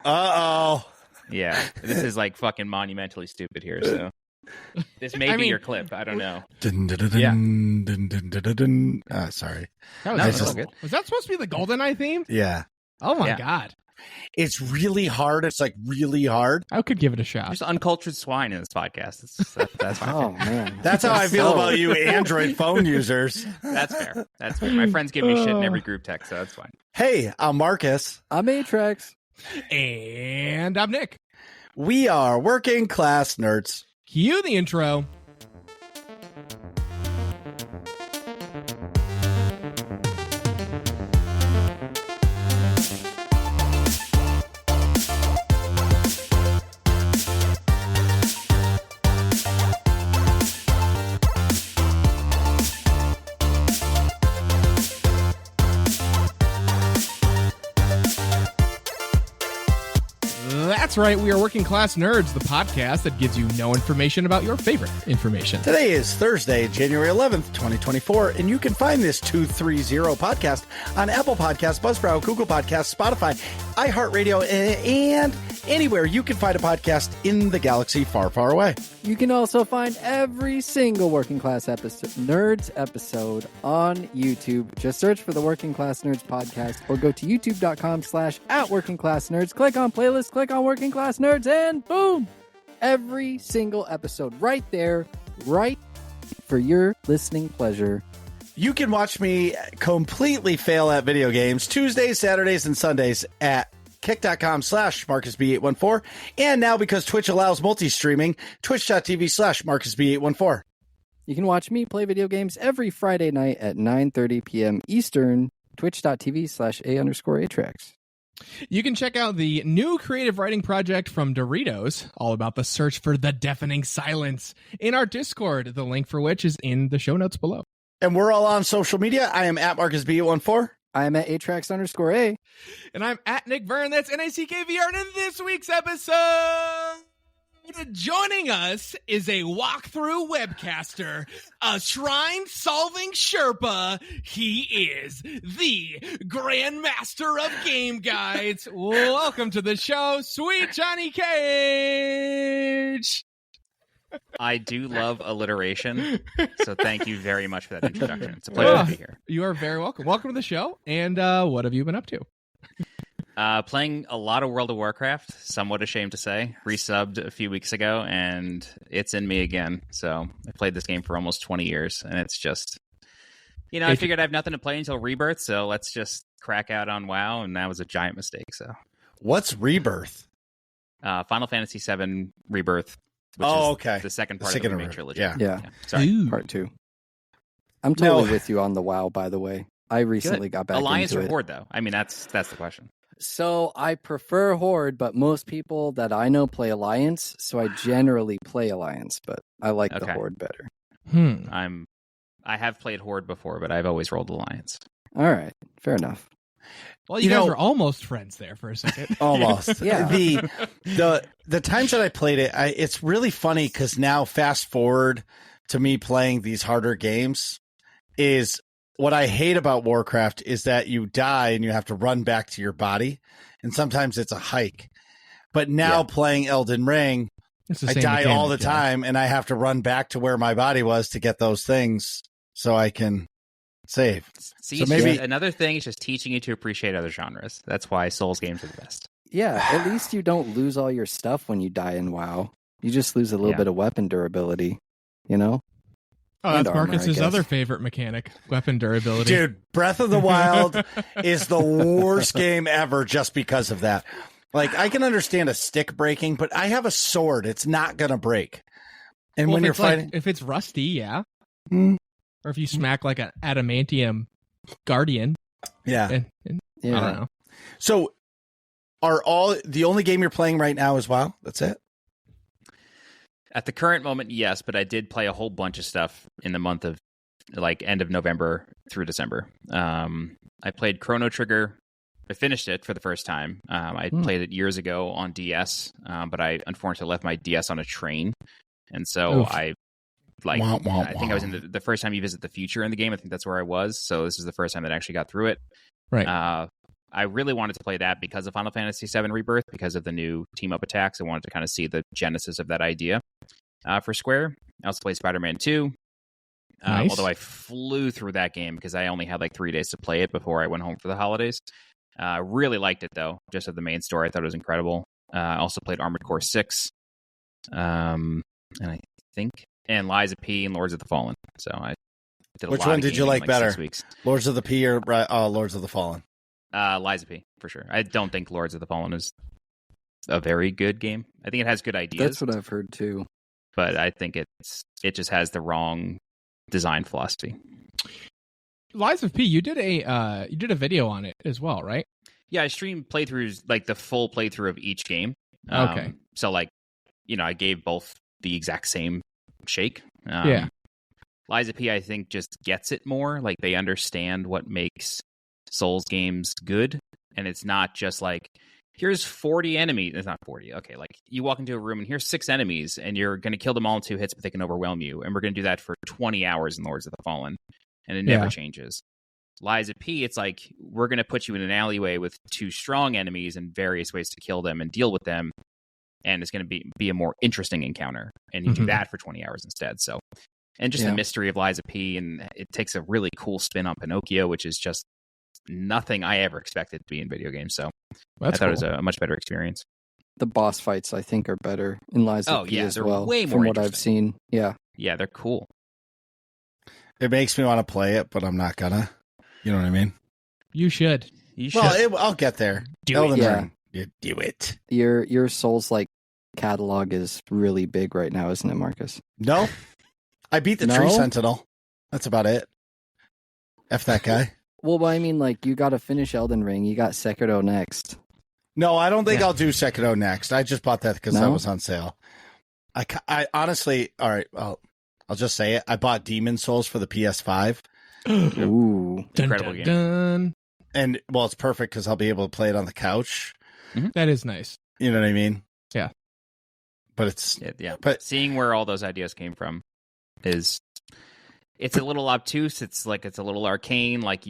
Uh-oh. Yeah, this is like fucking monumentally stupid here. So this may be your clip. I don't know. Sorry. Was that supposed to be the GoldenEye theme? Yeah. Oh my God. It's really hard. It's like really hard. I could give it a shot. There's uncultured swine in this podcast. That's fine. Oh man, that's how I feel about you Android phone users. That's fair. That's fair. My friends give me shit in every group text, so that's fine. Hey, I'm Marcus. I'm Atrax. And I'm Nick. We are working class nerds. Cue the intro. That's right, we are Working Class Nerds, the podcast that gives you no information about your favorite information. Today is Thursday, January 11th, 2024, and you can find this 230 podcast on Apple Podcasts, Buzzsprout, Google Podcasts, Spotify, iHeartRadio, and anywhere you can find a podcast in the galaxy far, far away. You can also find every single Working Class Nerds episode on YouTube. Just search for the Working Class Nerds podcast or go to youtube.com/@workingclassnerds. Click on playlist, click on Working Class Nerds, and boom! Every single episode right there, right for your listening pleasure. You can watch me completely fail at video games Tuesdays, Saturdays, and Sundays at kick.com/MarcusB814. And now, because Twitch allows multi-streaming, twitch.tv/MarcusB814. You can watch me play video games every Friday night at 9:30 p.m. Eastern, twitch.tv/A_Atrax. You can check out the new creative writing project from Doritos, all about the search for the deafening silence, in our Discord, the link for which is in the show notes below. And we're all on social media. I am at MarcusB814. I am at Atrax_A. And I'm at Nick Vern. That's NICKVR. And in this week's episode, joining us is a walkthrough webcaster, a shrine-solving Sherpa. He is the Grandmaster of Game Guides. Welcome to the show, SweetJohnnyCage. I do love alliteration, so thank you very much for that introduction. It's a pleasure to be here. You are very welcome. Welcome to the show. And what have you been up to? Playing a lot of World of Warcraft, somewhat ashamed to say. Resubbed a few weeks ago, and it's in me again. So I played this game for almost 20 years, and it's just, I figured I have nothing to play until Rebirth, so let's just crack out on WoW, and that was a giant mistake. So, what's Rebirth? Final Fantasy VII Rebirth. Which is the second part of the remake trilogy. Yeah. Sorry. Ooh. Part 2. I'm totally with you on the WoW, by the way. I recently got back Alliance into or it. Horde, though? I mean, that's the question. So I prefer Horde, but most people that I know play Alliance, so I generally play Alliance, but I like the Horde better. I have played Horde before, but I've always rolled Alliance. All right. Fair enough. Well, you guys are almost friends there for a second. Almost. Yeah. The times that I played it, it's really funny because now fast forward to me playing these harder games is what I hate about Warcraft is that you die and you have to run back to your body. And sometimes it's a hike. But now playing Elden Ring, I die all the time and I have to run back to where my body was to get those things so I can save. See, so maybe another thing is just teaching you to appreciate other genres. That's why Souls games are the best. Yeah, at least you don't lose all your stuff when you die in WoW. You just lose a little bit of weapon durability, Oh, that's Marcus's other favorite mechanic, weapon durability. Dude, Breath of the Wild is the worst game ever just because of that. Like, I can understand a stick breaking, but I have a sword. It's not going to break. And when you're fighting... if it's rusty, yeah. Mm. Or if you smack like an adamantium guardian. Yeah. I don't know. So are the only game you're playing right now is WoW? That's it? At the current moment, yes, but I did play a whole bunch of stuff in the month of end of November through December. I played Chrono Trigger. I finished it for the first time. I played it years ago on DS, but I unfortunately left my DS on a train. And so I think I was in the first time you visit the future in the game. I think that's where I was. So this is the first time that I actually got through it. Right. I really wanted to play that because of Final Fantasy VII Rebirth, because of the new team-up attacks. I wanted to kind of see the genesis of that idea for Square. I also played Spider-Man 2, Nice. although I flew through that game because I only had like 3 days to play it before I went home for the holidays. Really liked it, though, just as the main story. I thought it was incredible. I also played Armored Core 6, and I think, and Lies of P and Lords of the Fallen. So I did a Which lot one of did you gaming in, like like, better? 6 weeks. Lords of the P or Lords of the Fallen? Lies of P, for sure. I don't think Lords of the Fallen is a very good game. I think it has good ideas. That's what I've heard too. But I think it just has the wrong design philosophy. Lies of P, you did a video on it as well, right? Yeah, I streamed playthroughs, like the full playthrough of each game. Okay. So, like, I gave both the exact same shake. Yeah. Lies of P, I think, just gets it more. Like, they understand what makes Souls games good. And it's not just like, here's 40 enemies. It's not 40. Okay, like, you walk into a room and here's 6 enemies, and you're going to kill them all in 2 hits, but they can overwhelm you. And we're going to do that for 20 hours in Lords of the Fallen. And it never changes. Lies of P, it's like, we're going to put you in an alleyway with 2 strong enemies and various ways to kill them and deal with them. And it's going to be a more interesting encounter. And you do that for 20 hours instead. So, and just the mystery of Lies of P, and it takes a really cool spin on Pinocchio, which is just nothing I ever expected to be in video games. So I thought it was a much better experience. The boss fights, I think, are better in Lies of P as they're well, way more from what I've seen. Yeah. Yeah, they're cool. It makes me want to play it, but I'm not gonna. You know what I mean? You should. You should. Well, I'll get there. Do it. Ring. You do it. Your Souls-like catalog is really big right now, isn't it, Marcus? No, I beat the Tree Sentinel. That's about it. F that guy. Well, I mean, like, you got to finish Elden Ring. You got Sekiro next. No, I don't think I'll do Sekiro next. I just bought that because that was on sale. I honestly, all right, I'll just say it. I bought Demon Souls for the PS5. Ooh. Incredible game. Dun. And, well, it's perfect because I'll be able to play it on the couch. That is nice. You know what I mean? Yeah. But it's... Yeah. But seeing where all those ideas came from it's a little obtuse. It's like, it's a little arcane. Like,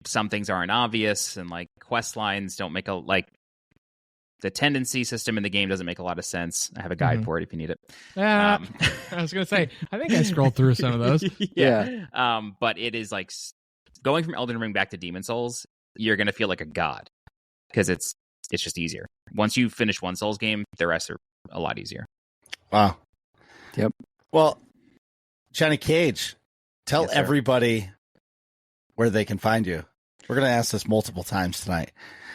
some things aren't obvious, and like quest lines don't make the tendency system in the game doesn't make a lot of sense. I have a guide for it if you need it. I was going to say, I think I scrolled through some of those. Yeah. But it is like going from Elden Ring back to Demon Souls, you're going to feel like a god because it's just easier. Once you finish one Souls game, the rest are a lot easier. Wow. Yep. Well, Johnny Cage, tell everybody where they can find you. We're going to ask this multiple times tonight.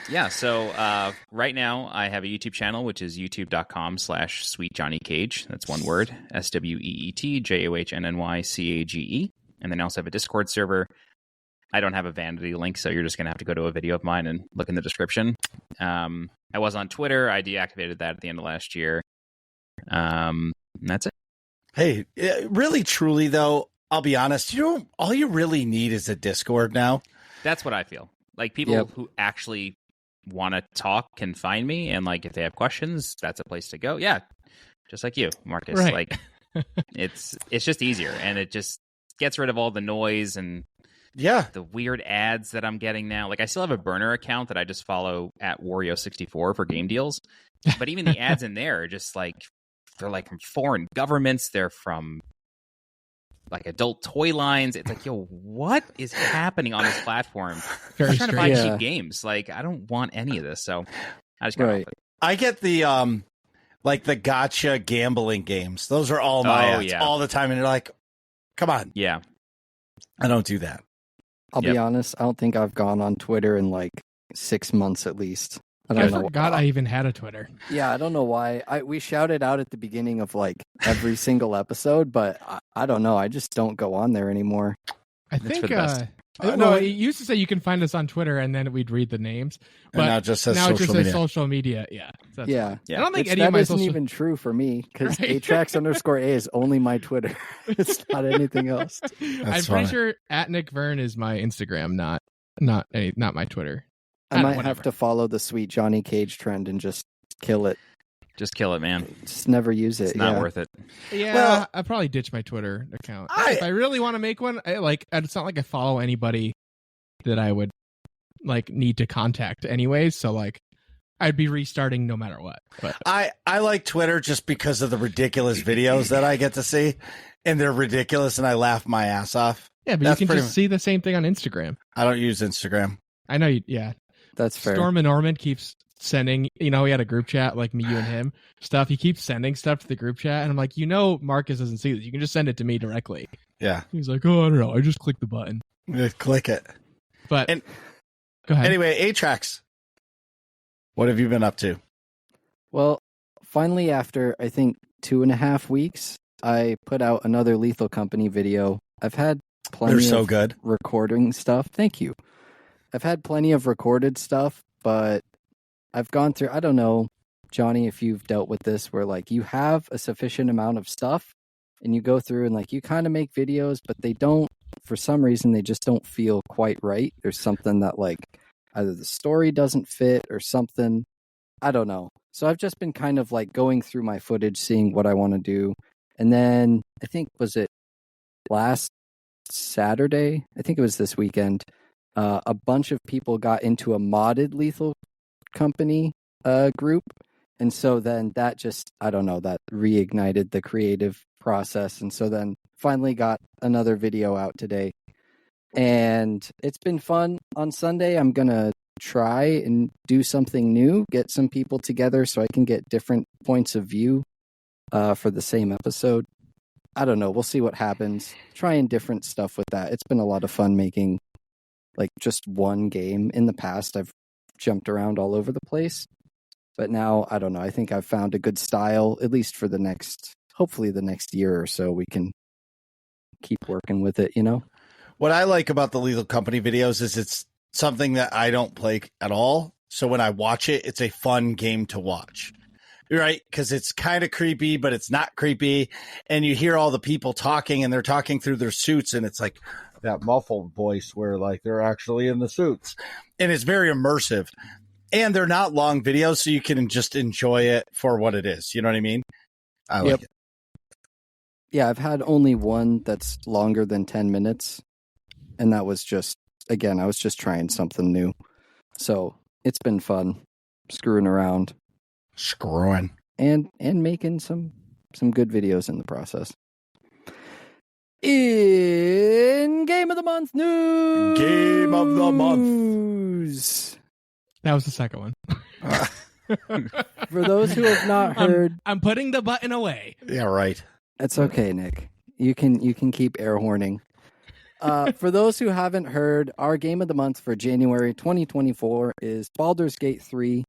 Yeah, so right now I have a YouTube channel, which is youtube.com/SweetJohnnyCage. That's one word, SweetJohnnyCage. And then I also have a Discord server. I don't have a vanity link, so you're just going to have to go to a video of mine and look in the description. I was on Twitter. I deactivated that at the end of last year. And that's it. Hey, really, truly, though, I'll be honest, all you really need is a Discord now. That's what I feel. Like, people who actually want to talk can find me, and like if they have questions, that's a place to go. Yeah, just like you, Marcus. Right. Like, it's just easier, and it just gets rid of all the noise and the weird ads that I'm getting now. Like, I still have a burner account that I just follow at Wario64 for game deals, but even the ads in there are just like, they're like from foreign governments. They're from like adult toy lines. It's like, yo, what is happening on this platform? I'm trying to buy cheap games. Like, I don't want any of this. So I just got off it. I get the like the gotcha gambling games. Those are all my ads all the time, and you're like, come on. Yeah. I don't do that. I'll be honest, I don't think I've gone on Twitter in like 6 months at least. I forgot I even had a Twitter. Yeah, I don't know why. We shouted out at the beginning of like every single episode, but I don't know. I just don't go on there anymore. I think it used to say you can find us on Twitter, and then we'd read the names. But and now it just says social media. Yeah. Yeah. I don't think any that of my isn't even true for me because Atrax_A is only my Twitter. It's not anything else. I'm pretty sure at Nick Vern is my Instagram, not my Twitter. I might have to follow the Sweet Johnny Cage trend and just kill it. Just kill it, man. Just never use it. It's not worth it. Yeah, well, I'll probably ditch my Twitter account. If I really want to make one, it's not like I follow anybody that I would like need to contact anyways. So like I'd be restarting no matter what. But I like Twitter just because of the ridiculous videos that I get to see, and they're ridiculous, and I laugh my ass off. yeah, but That's you can pretty just see the same thing on Instagram. I don't use Instagram. I know you. Yeah, That's fair. Storm and Norman keeps sending. You know, we had a group chat like me, you, and him stuff. He keeps sending stuff to the group chat, and I'm like, Marcus doesn't see this. You can just send it to me directly. Yeah, He's like, oh, I don't know. I just click the button. just click it. But And- go ahead. Anyway, A-Tracks, what have you been up to? Well, finally, after I think 2.5 weeks, I put out another Lethal Company video. I've had plenty They're so of good. recording stuff. Thank you. I've had plenty of recorded stuff, but I've gone through, I don't know, Johnny, if you've dealt with this, where like you have a sufficient amount of stuff and you go through and like you kind of make videos, but they don't, for some reason, they just don't feel quite right. There's something that like either the story doesn't fit or something. I don't know. So I've just been kind of like going through my footage, seeing what I want to do. And then I think, was it last Saturday? I think it was this weekend. A bunch of people got into a modded Lethal Company group. And so then that just, I don't know, that reignited the creative process. And so then finally got another video out today. And it's been fun. On Sunday, I'm going to try and do something new, get some people together so I can get different points of view for the same episode. I don't know. We'll see what happens. Trying different stuff with that. It's been a lot of fun making like just one game. In the past, I've jumped around all over the place. But now, I don't know. I think I've found a good style, at least for the next, hopefully the next year or so, we can keep working with it, you know? What I like about the Lethal Company videos is it's something that I don't play at all. So when I watch it, it's a fun game to watch. Right? Because it's kind of creepy, but it's not creepy. And you hear all the people talking and they're talking through their suits. And it's like that muffled voice where like they're actually in the suits. And it's very immersive. And they're not long videos, so you can just enjoy it for what it is. You know what I mean? I like it. Yeah, I've had only one that's longer than 10 minutes. And that was just, again, I was just trying something new. So it's been fun screwing around. Screwing. And making some good videos in the process. In Game of the Month news! Game of the Month. That was the second one. For those who have not heard... I'm putting the button away. Yeah, right. It's okay, Nick. You can keep air horning. For those who haven't heard, our Game of the Month for January 2024 is Baldur's Gate 3.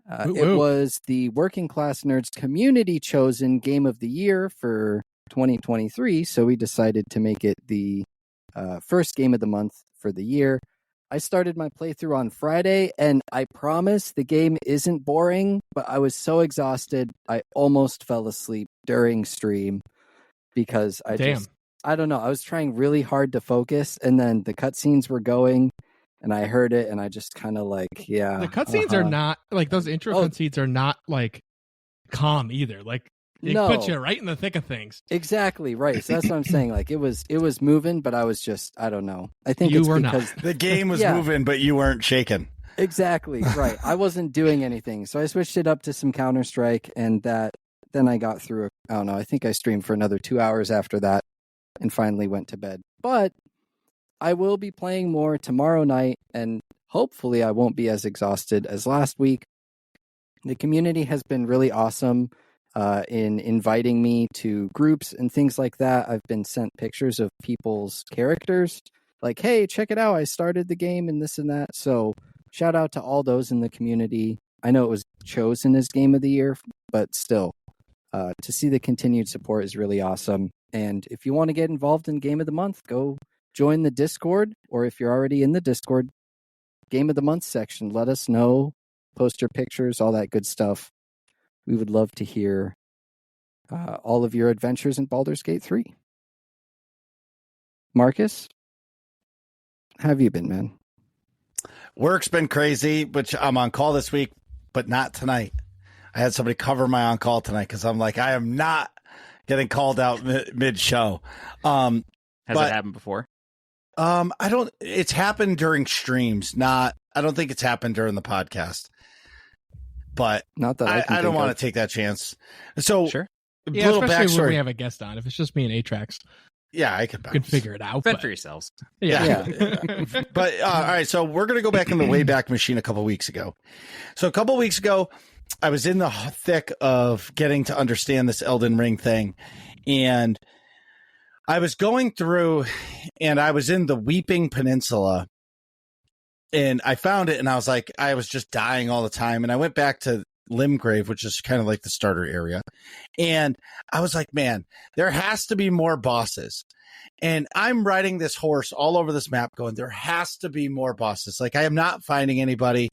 It was the Working Class Nerds community chosen Game of the Year for 2023, so we decided to make it the first Game of the Month for the year. I started my playthrough on Friday, and I promise the game isn't boring, but I was so exhausted, I almost fell asleep during stream because I don't know, I was trying really hard to focus, and then the cutscenes were going, and I heard it, and I just kind of like, yeah. The cutscenes are not, like, those intro cutscenes are not, like, calm either. Like, it puts you right in the thick of things. Exactly, right. So that's what I'm saying. Like, it was moving, but I was just, I don't know. I think You it's were because... not. The game was moving, but you weren't shaking. Exactly, right. I wasn't doing anything. So I switched it up to some Counter-Strike, and then I got through, I don't know, I think I streamed for another 2 hours after that, and finally went to bed. But I will be playing more tomorrow night, and hopefully I won't be as exhausted as last week. The community has been really awesome in inviting me to groups and things like that. I've been sent pictures of people's characters, like, hey, check it out, I started the game and this and that. So shout out to all those in the community. I know it was chosen as Game of the Year, but still, to see the continued support is really awesome. And if you want to get involved in Game of the Month, go join the Discord, or if you're already in the Discord, Game of the Month section, let us know, post your pictures, all that good stuff. We would love to hear all of your adventures in Baldur's Gate 3. Marcus, how have you been, man? Work's been crazy, which I'm on call this week, but not tonight. I had somebody cover my on call tonight because I'm like, I am not getting called out mid-show. Has it happened before? I don't. It's happened during streams. I don't think it's happened during the podcast. But Not that I don't want to take that chance. So, Sure. Yeah, little especially when we backstory. have a guest on. If it's just me and Atrax, Yeah, I can you can figure it out. Fend But, for yourselves. yeah. But all right, so we're gonna go back in the Wayback Machine a couple weeks ago. So a couple weeks ago, I was in the thick of getting to understand this Elden Ring thing, and I was going through, and I was in the Weeping Peninsula, and I found it, and I was like, I was just dying all the time, and I went back to Limgrave, which is kind of like the starter area, and I was like, man, there has to be more bosses. And I'm riding this horse all over this map going, there has to be more bosses. Like, I am not finding anybody.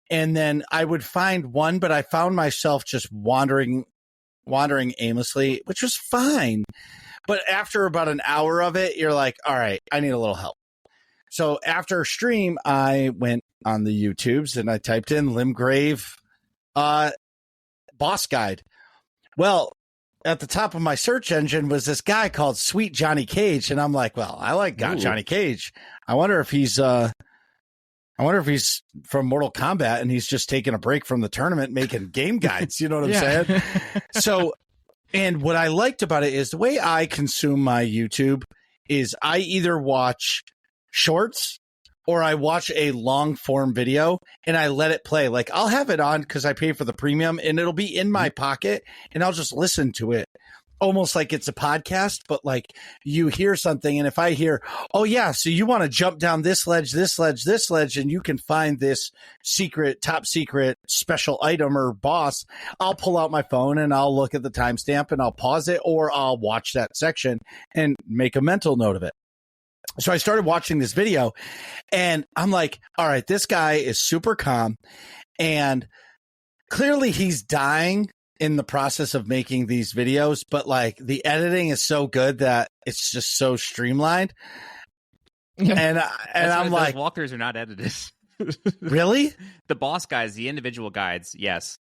And then I would find one, but I found myself just wandering aimlessly, which was fine. But after about an hour of it, you're like, all right, I need a little help. So after stream, I went on the YouTubes and I typed in Limgrave boss guide. Well, at the top of my search engine was this guy called SweetJohnnyCage, and I'm like, well, I like Johnny Cage. I wonder if he's from Mortal Kombat and he's just taking a break from the tournament making game guides. You know what I'm saying? So, and what I liked about it is the way I consume my YouTube is I either watch shorts or I watch a long form video and I let it play. Like, I'll have it on because I pay for the premium and it'll be in my pocket and I'll just listen to it almost like it's a podcast. But like, you hear something, and if I hear, oh yeah, so you want to jump down this ledge, and you can find this top secret special item or boss, I'll pull out my phone and I'll look at the timestamp and I'll pause it, or I'll watch that section and make a mental note of it. So I started watching this video and I'm like, all right, this guy is super calm and clearly he's dying in the process of making these videos, but like the editing is so good that it's just so streamlined. And I'm like, those walkthroughs are not edited. Really? The boss guides, the individual guides, yes.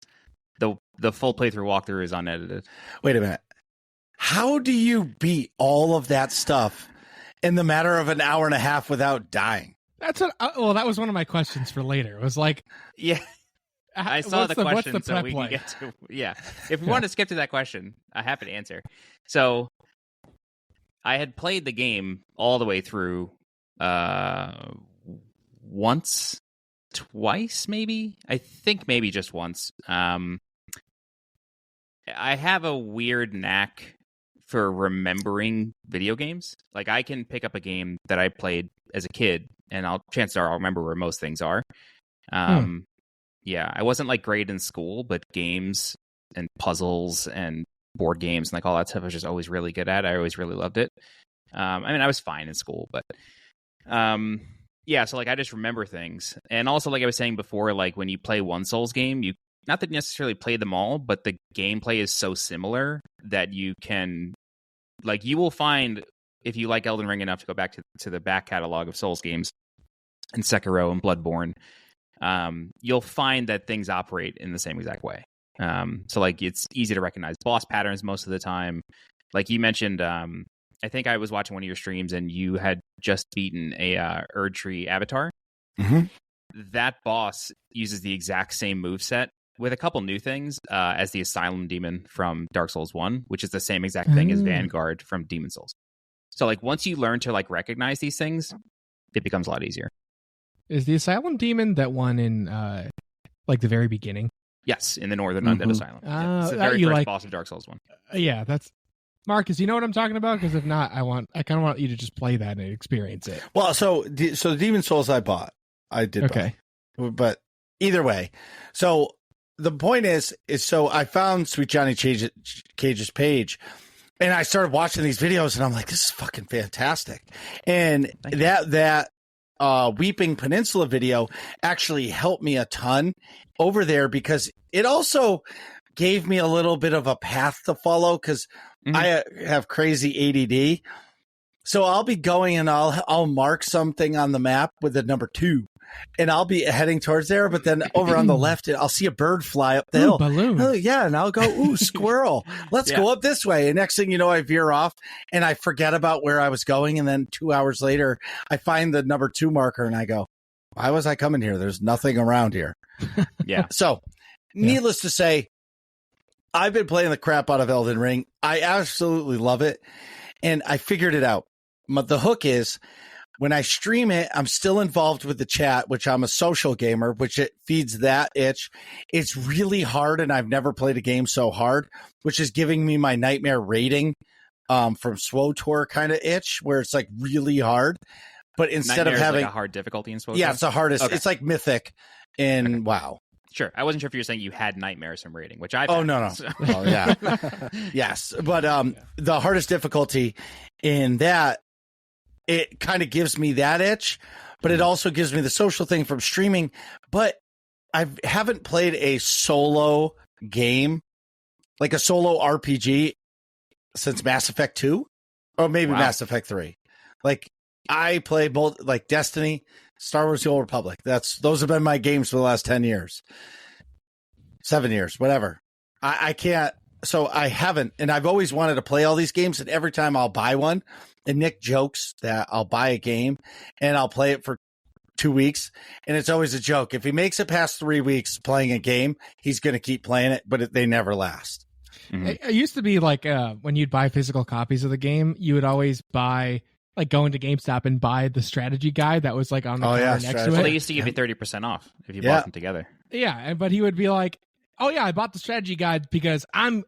The full playthrough walkthrough is unedited. Wait a minute. How do you beat all of that stuff in the matter of an hour and a half without dying? That's what. Well, that was one of my questions for later. It was like, yeah, I saw the question, what's the so we can get to. Yeah, if we want to skip to that question, I'm happy to answer. So, I had played the game all the way through, once, twice, maybe. I think maybe just once. I have a weird knack for remembering video games. Like, I can pick up a game that I played as a kid, and chances are I'll remember where most things are. Yeah, I wasn't like great in school, but games and puzzles and board games and like all that stuff I was just always really good at. I always really loved it. I mean, I was fine in school, but yeah, so like I just remember things. And also, like I was saying before, like when you play one Souls game, you not that you necessarily play them all, but the gameplay is so similar that you can, like, you will find, if you like Elden Ring enough to go back to the back catalog of Souls games and Sekiro and Bloodborne, you'll find that things operate in the same exact way. So like it's easy to recognize boss patterns most of the time. Like you mentioned, I think I was watching one of your streams and you had just beaten a Erdtree Avatar. Mm-hmm. That boss uses the exact same moveset with a couple new things as the Asylum Demon from Dark Souls 1, which is the same exact thing as Vanguard from Demon Souls. So like once you learn to like recognize these things, it becomes a lot easier. Is the Asylum Demon that one in like the very beginning? Yes, in the Northern Undead Asylum. Yeah, it's the very first boss of Dark Souls 1. Yeah, that's Marcus. You know what I'm talking about? Because if not, I kind of want you to just play that and experience it. Well, so the Demon Souls I did buy. But either way, so the point is so I found SweetJohnnyCage's page, and I started watching these videos, and I'm like, this is fucking fantastic. And that Weeping Peninsula video actually helped me a ton over there because it also gave me a little bit of a path to follow because I have crazy ADD. So I'll be going and I'll mark something on the map with the number 2. and I'll be heading towards there, but then over on the left, I'll see a bird fly up the hill. Balloon. Oh, yeah, and I'll go, ooh, squirrel. Let's go up this way. And next thing you know, I veer off, and I forget about where I was going, and then 2 hours later, I find the number 2 marker, and I go, why was I coming here? There's nothing around here. Yeah. So, needless to say, I've been playing the crap out of Elden Ring. I absolutely love it, and I figured it out. But the hook is, when I stream it, I'm still involved with the chat, which I'm a social gamer, which it feeds that itch. It's really hard, and I've never played a game so hard, which is giving me my nightmare rating from SWTOR kind of itch, where it's like really hard. But instead Nightmare of having like a hard difficulty in SWTOR? Yeah, it's the hardest. Okay. It's like Mythic in WoW. Sure. I wasn't sure if you were saying you had nightmares from rating, which I've Oh, had, no. so. Oh, yeah. Yes. But the hardest difficulty in that, it kind of gives me that itch, but it also gives me the social thing from streaming. But I haven't played a solo game, like a solo RPG, since Mass Effect 2 or maybe Mass Effect 3. Like, I play both, like Destiny, Star Wars: The Old Republic. Those have been my games for the last 10 years. 7 years, whatever. I can't, so I haven't, and I've always wanted to play all these games, and every time I'll buy one, and Nick jokes that I'll buy a game, and I'll play it for 2 weeks, and it's always a joke. If he makes it past 3 weeks playing a game, he's going to keep playing it, but they never last. Mm-hmm. It used to be like when you'd buy physical copies of the game, you would always buy, like go into GameStop and buy the strategy guide that was like on the counter next to Well, it. they used to give you 30% off if you bought them together. Yeah, but he would be like, "Oh yeah, I bought the strategy guide because I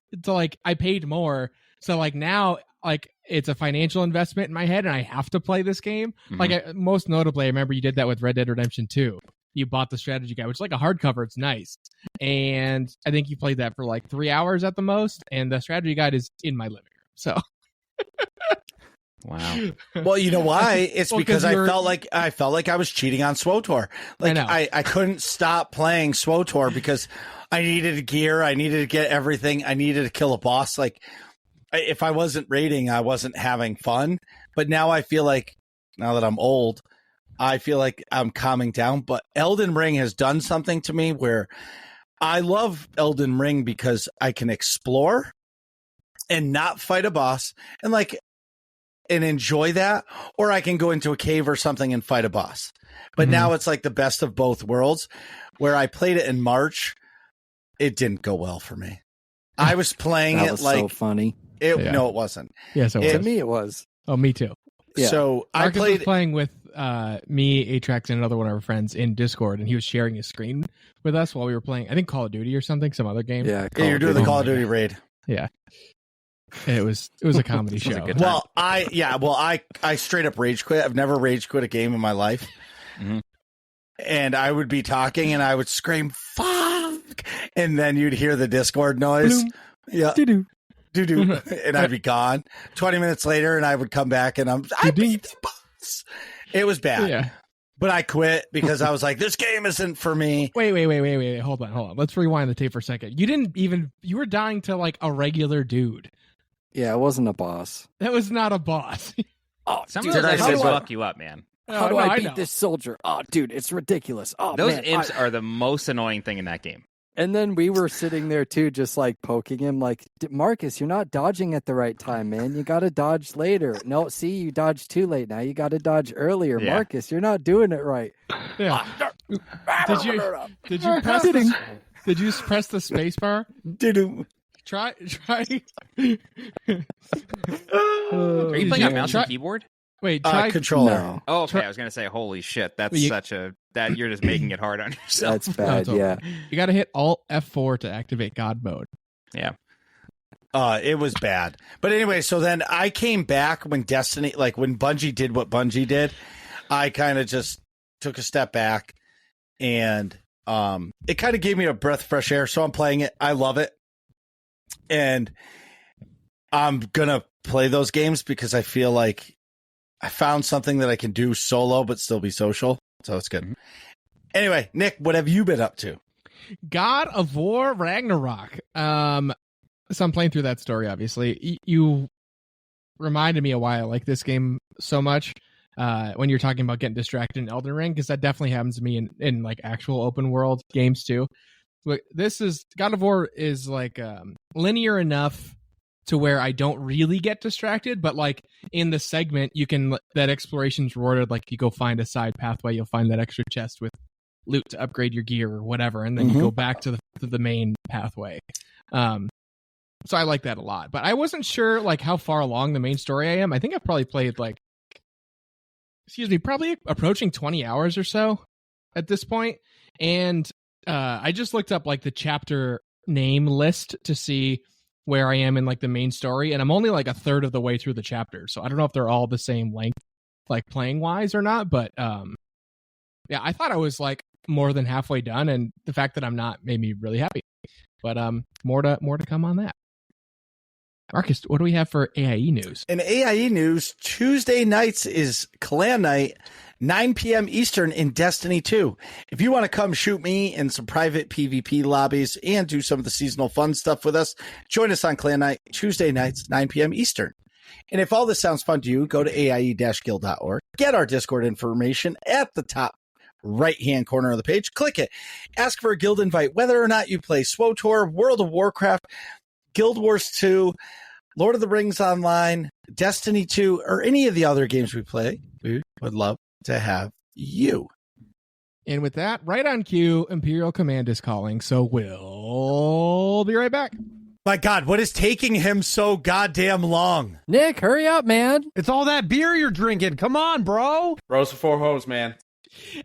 paid more, so like now like it's a financial investment in my head, and I have to play this game." Mm-hmm. Like most notably, I remember you did that with Red Dead Redemption 2. You bought the strategy guide, which is like a hardcover. It's nice, and I think you played that for like 3 hours at the most. And the strategy guide is in my living room. So. Wow. Well, you know why? It's because I felt like I was cheating on SWTOR. Like I couldn't stop playing SWTOR because I needed gear, I needed to get everything, I needed to kill a boss. Like if I wasn't raiding, I wasn't having fun. But now I feel like, now that I'm old, I feel like I'm calming down. But Elden Ring has done something to me where I love Elden Ring because I can explore and not fight a boss and enjoy that, or I can go into a cave or something and fight a boss. But now it's like the best of both worlds. Where I played it in March, it didn't go well for me. I was playing that it was like so funny. No, it wasn't. Yes, To me, it was. Oh, me too. Yeah. So Marcus was playing with me, Atrax, and another one of our friends in Discord, and he was sharing his screen with us while we were playing, I think Call of Duty or something, some other game. Yeah, you're doing the Call of Duty raid. Yeah. It was a comedy show. a good time. Well, I straight up rage quit. I've never rage quit a game in my life. Mm-hmm. And I would be talking and I would scream, "Fuck!" And then you'd hear the Discord noise. Bloom. Yeah. Doo-doo. Doo-doo. And I'd be gone. 20 minutes later, and I would come back and I beat the boss. It was bad. Yeah. But I quit because I was like, this game isn't for me. Wait. Hold on. Let's rewind the tape for a second. You were dying to like a regular dude. Yeah, it wasn't a boss. That was not a boss. Oh, Some dude, of those how enemies do I- fuck you up, man. how do No, I know. beat this soldier? Oh, dude, it's ridiculous. Oh, Those man. imps are the most annoying thing in that game. And then we were sitting there too, just like poking him, like, Marcus, you're not dodging at the right time, man. You got to dodge later. No, see, you dodged too late. Now you got to dodge earlier, Yeah. Marcus. You're not doing it right. Yeah. Did you press did you press the space bar? Doo-doo. Try. Are you playing on mouse and keyboard? Wait, try Controller. No, Oh, okay. I was gonna say, holy shit, that's that you're just making it hard on yourself. that's bad. No, Yeah. You got to hit Alt F4 to activate God mode. Yeah. It was bad. But anyway, so then I came back when Destiny, like when Bungie did what Bungie did, I kind of just took a step back and it kind of gave me a breath of fresh air. So I'm playing it. I love it. And I'm going to play those games because I feel like I found something that I can do solo but still be social. So it's good. Anyway, Nick, what have you been up to? God of War Ragnarok. So I'm playing through that story, obviously. You reminded me of why I like this game so much. when you're talking about getting distracted in Elden Ring, because that definitely happens to me in like actual open world games too. But this is God of War is like linear enough to where I don't really get distracted, but like in the segment, you can that exploration's rewarded. Like you go find a side pathway, you'll find that extra chest with loot to upgrade your gear or whatever, and then you go back to the main pathway. So I like that a lot, but I wasn't sure like how far along the main story I am. I think I've probably played probably approaching 20 hours or so at this point. And I just looked up like the chapter name list to see where I am in like the main story, and I'm only like a third of the way through the chapter. So I don't know if they're all the same length, like playing wise or not, but yeah, I thought I was like more than halfway done, and the fact that I'm not made me really happy. But more to come on that. Marcus, what do we have for AIE news? In AIE news, Tuesday nights is Clan Night, 9 p.m. Eastern in Destiny 2. If you want to come shoot me in some private PvP lobbies and do some of the seasonal fun stuff with us, join us on Clan Night, Tuesday nights, 9 p.m. Eastern. And if all this sounds fun to you, go to aie-guild.org. Get our Discord information at the top right-hand corner of the page. Click it. Ask for a guild invite, whether or not you play SWTOR, World of Warcraft, Guild Wars 2, Lord of the Rings Online, Destiny 2, or any of the other games we play. We would love to have you. And with that, right on cue, Imperial Command is calling, so we'll be right back. My God, what is taking him so goddamn long? Nick, hurry up, man. It's all that beer you're drinking. Come on, bro. Bros before hoes, man.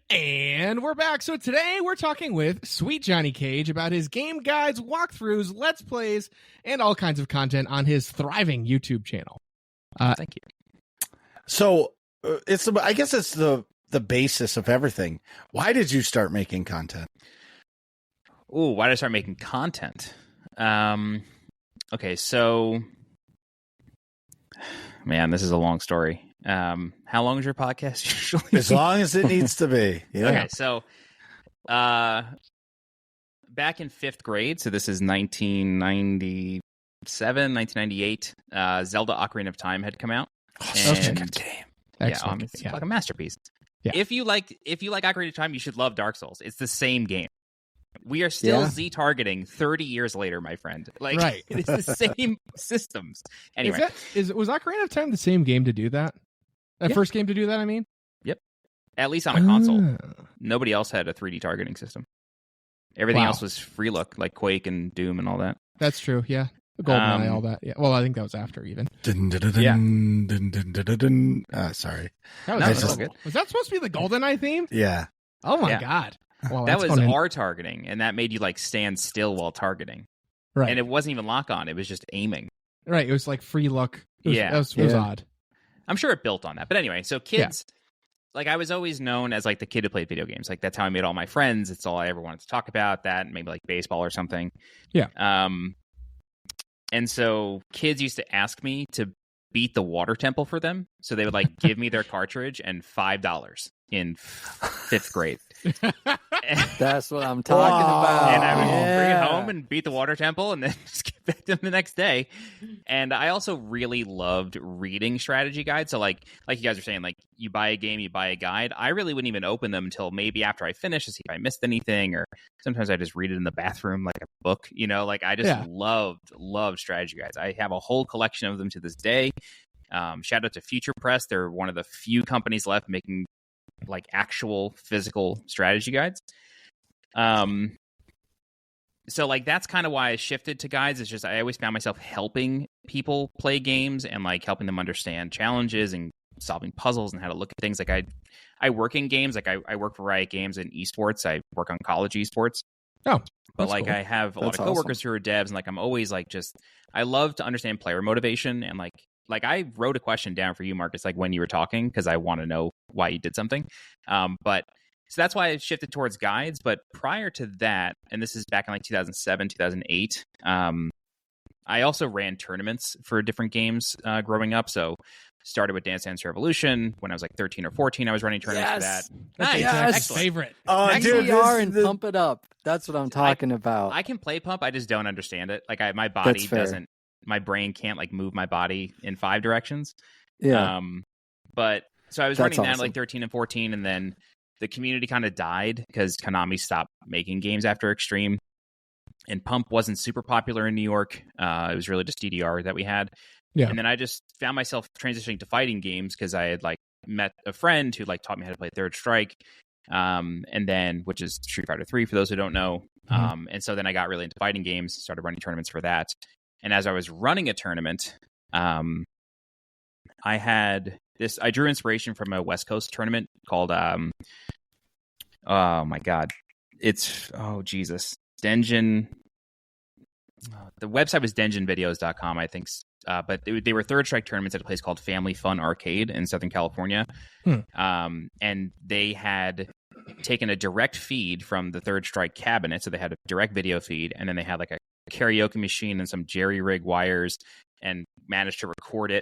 And we're back. So today we're talking with SweetJohnnyCage about his game guides, walkthroughs, let's plays, and all kinds of content on his thriving YouTube channel. Thank you. So I guess it's the basis of everything. Why did you start making content? Ooh, why did I start making content? Okay, so man, this is a long story. How long is your podcast usually? As long as it needs to be. Yeah. Okay, so back in 5th grade, so this is 1997, 1998, Zelda Ocarina of Time had come out. Such a good game. Excellent. It's like a masterpiece. Yeah. If you like Ocarina of Time, you should love Dark Souls. It's the same game. We are still Z-targeting 30 years later, my friend. Like, Right. It's the same systems. Anyway. Was Ocarina of Time the same game to do that? That first game to do that, I mean? Yep. At least on a console. Nobody else had a 3D targeting system. Everything else was free look, like Quake and Doom and all that. That's true, yeah. GoldenEye, all that. Yeah. Well, I think that was after even. Sorry. That was good. Was that supposed to be the GoldenEye theme? Yeah. Oh my God. Well, that was R targeting, and that made you like stand still while targeting. Right. And it wasn't even lock on, it was just aiming. Right. It was like free look. It was odd. I'm sure it built on that. But anyway, so kids, like I was always known as like the kid who played video games. Like that's how I made all my friends. It's all I ever wanted to talk about, that, maybe like baseball or something. Yeah. And so kids used to ask me to beat the water temple for them. So they would like give me their cartridge and $5 in 5th grade. That's what I'm talking about. And I would bring it home and beat the water temple and then just get back to them the next day. And I also really loved reading strategy guides. So like you guys are saying, like you buy a game, you buy a guide. I really wouldn't even open them until maybe after I finish to see if I missed anything, or sometimes I just read it in the bathroom like a book, you know, like I just loved strategy guides. I have a whole collection of them to this day. Shout out to Future Press. They're one of the few companies left making like actual physical strategy guides. So like that's kind of why I shifted to guides. It's just I always found myself helping people play games and like helping them understand challenges and solving puzzles and how to look at things. Like I work in games. Like I work for Riot Games in esports. I work on college esports. Oh, but like cool. I have a lot of coworkers who are devs, and like I'm always like I love to understand player motivation, and like I wrote a question down for you, Marcus, like when you were talking, because I want to know why you did something. But so that's why I shifted towards guides. But prior to that, and this is back in like 2007, 2008, I also ran tournaments for different games growing up. So started with Dance Dance Revolution when I was like 13 or 14. I was running tournaments for that. That's Nice. favorite. Oh, dude, XDR and Pump It Up. That's what I'm talking about. I can play Pump. I just don't understand it. Like my That's body fair. doesn't. My brain can't like move my body in 5 directions. Yeah. But So I was That's running that awesome. like 13 and 14, and then the community kind of died because Konami stopped making games after Extreme, and Pump wasn't super popular in New York. It was really just DDR that we had. Yeah. And then I just found myself transitioning to fighting games because I had like met a friend who like taught me how to play Third Strike, and then which is Street Fighter 3 for those who don't know. And so then I got really into fighting games, started running tournaments for that. And as I was running a tournament, I had this. I drew inspiration from a West Coast tournament called oh my god, it's Denjin. The website was denjinvideos.com, I think. But they were Third Strike tournaments at a place called Family Fun Arcade in Southern California. And they had taken a direct feed from the Third Strike cabinet. So they had a direct video feed, and then they had like a karaoke machine and some jerry rig wires, and managed to record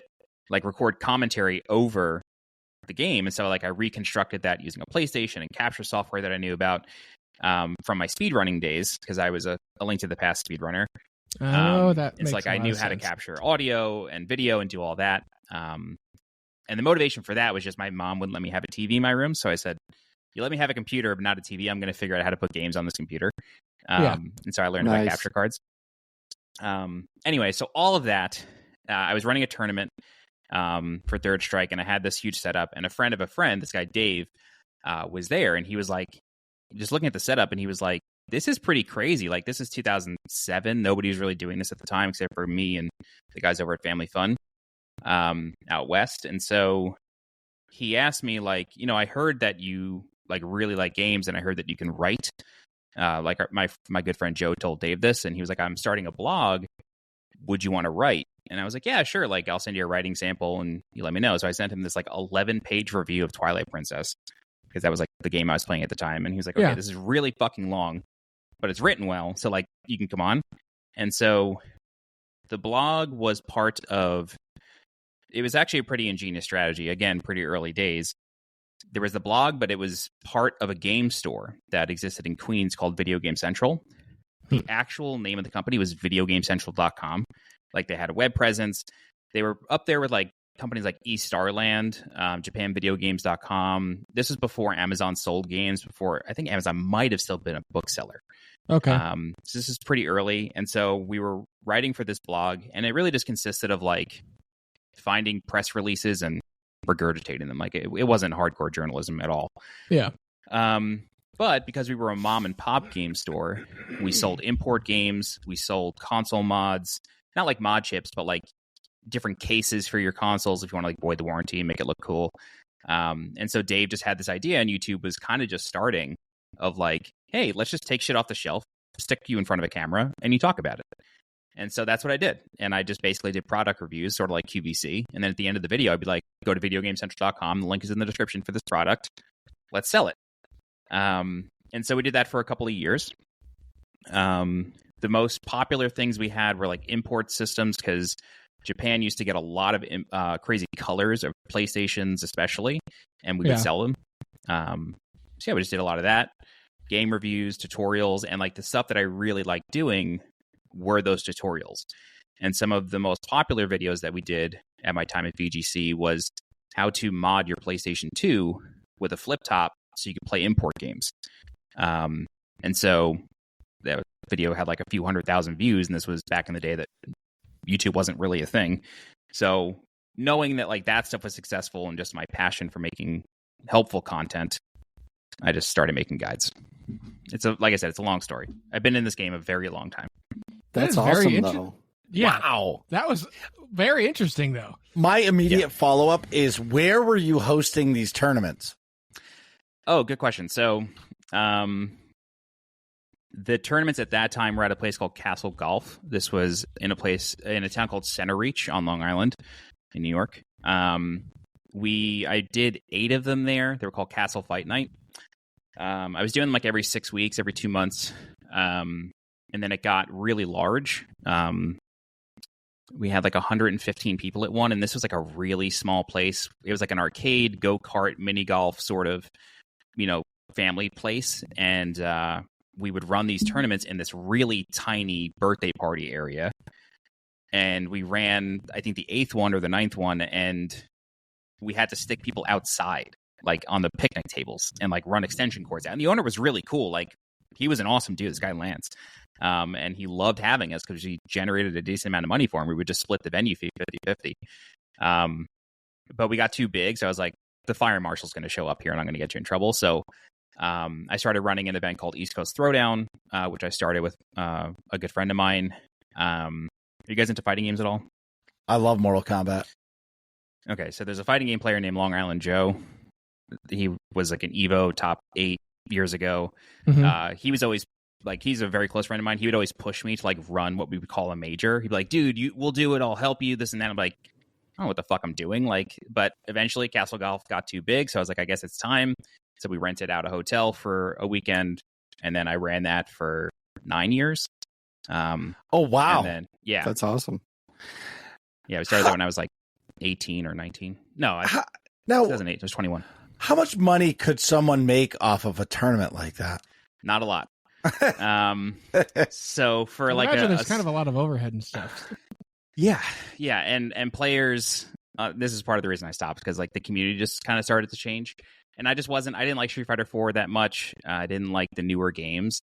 commentary over the game. And so like I reconstructed that using a PlayStation and capture software that I knew about from my speedrunning days, because I was a Link to the Past speedrunner. That it's makes like a I lot knew of how to sense. capture audio and video and do all that. And the motivation for that was just my mom wouldn't let me have a TV in my room. So I said, you let me have a computer, but not a TV. I'm going to figure out how to put games on this computer. And so I learned about capture cards. Anyway, so all of that, I was running a tournament for Third Strike, and I had this huge setup, and a friend of a friend, this guy Dave, was there, and he was like, just looking at the setup, and he was like, this is pretty crazy. Like, this is 2007. Nobody was really doing this at the time except for me and the guys over at Family Fun out west. And so he asked me, like, I heard that you like really like games, and I heard that you can write. Like my good friend Joe told Dave this, and he was like, I'm starting a blog. Would you want to write? And I was like, yeah, sure. Like, I'll send you a writing sample and you let me know. So I sent him this like 11-page review of Twilight Princess, because that was like the game I was playing at the time. And he was like, okay, this is really fucking long, but it's written well. So like, you can come on. And so the blog was it was actually a pretty ingenious strategy. Again, pretty early days. There was the blog, but it was part of a game store that existed in Queens called Video Game Central. The actual name of the company was videogamecentral.com. Like, they had a web presence. They were up there with like companies like eStarland, JapanVideoGames.com. This was before Amazon sold games, before I think Amazon might have still been a bookseller. Okay. So this is pretty early. And so we were writing for this blog, and it really just consisted of like finding press releases and regurgitating them. Like, it wasn't hardcore journalism at all. Yeah. But because we were a mom and pop game store, we sold import games, we sold console mods, not like mod chips, but like different cases for your consoles if you want to like void the warranty and make it look cool. And so Dave just had this idea, and YouTube was kind of just starting, of like, hey, let's just take shit off the shelf, stick you in front of a camera, and you talk about it. And so that's what I did. And I just basically did product reviews, sort of like QVC. And then at the end of the video, I'd be like, go to videogamecentral.com. The link is in the description for this product. Let's sell it. And so we did that for a couple of years. The most popular things we had were like import systems, because Japan used to get a lot of crazy colors of PlayStations, especially, and we would sell them. So yeah, we just did a lot of that. Game reviews, tutorials, and like the stuff that I really liked doing were those tutorials. And some of the most popular videos that we did at my time at VGC was how to mod your PlayStation 2 with a flip top so you could play import games. And so that video had like a few 100,000 views, and this was back in the day that YouTube wasn't really a thing. So knowing that like that stuff was successful, and just my passion for making helpful content, I just started making guides. Like I said, it's a long story. I've been in this game a very long time. That's That is very awesome, though. Yeah. Wow. That was very interesting, though. My immediate follow-up is, where were you hosting these tournaments? Oh, good question. So the tournaments at that time were at a place called Castle Golf. This was in a town called Center Reach on Long Island in New York. I did 8 of them there. They were called Castle Fight Night. I was doing them like every 6 weeks, every 2 months. And then it got really large. We had like 115 people at one, and this was like a really small place. It was like an arcade, go-kart, mini golf sort of, family place. And we would run these tournaments in this really tiny birthday party area. And we ran, I think, the 8th one or the 9th one, and we had to stick people outside, like on the picnic tables, and like run extension cords out. And the owner was really cool. Like, he was an awesome dude, this guy Lance. And he loved having us because he generated a decent amount of money for him. We would just split the venue fee 50-50. But we got too big, so I was like, the fire marshal's going to show up here and I'm going to get you in trouble. So I started running an event called East Coast Throwdown, which I started with a good friend of mine. Are you guys into fighting games at all? I love Mortal Kombat. Okay, so there's a fighting game player named Long Island Joe. He was like an Evo top 8 years ago. He was always like, he's a very close friend of mine. He would always push me to like run what we would call a major. He'd be like, dude, we'll do it. I'll help you, this and that. I'm like, I don't know what the fuck I'm doing. Like, but eventually Castle Golf got too big. So I was like, I guess it's time. So we rented out a hotel for a weekend. And then I ran that for 9 years. Oh, wow. And then, yeah. That's awesome. Yeah, we started that when I was like 18 or 19. No, now, 2008. I was 21. How much money could someone make off of a tournament like that? Not a lot. So for I like imagine there's kind of a lot of overhead and stuff. Yeah, and players. This is part of the reason I stopped, because like the community just kind of started to change, and I didn't like Street Fighter 4 that much. I didn't like the newer games.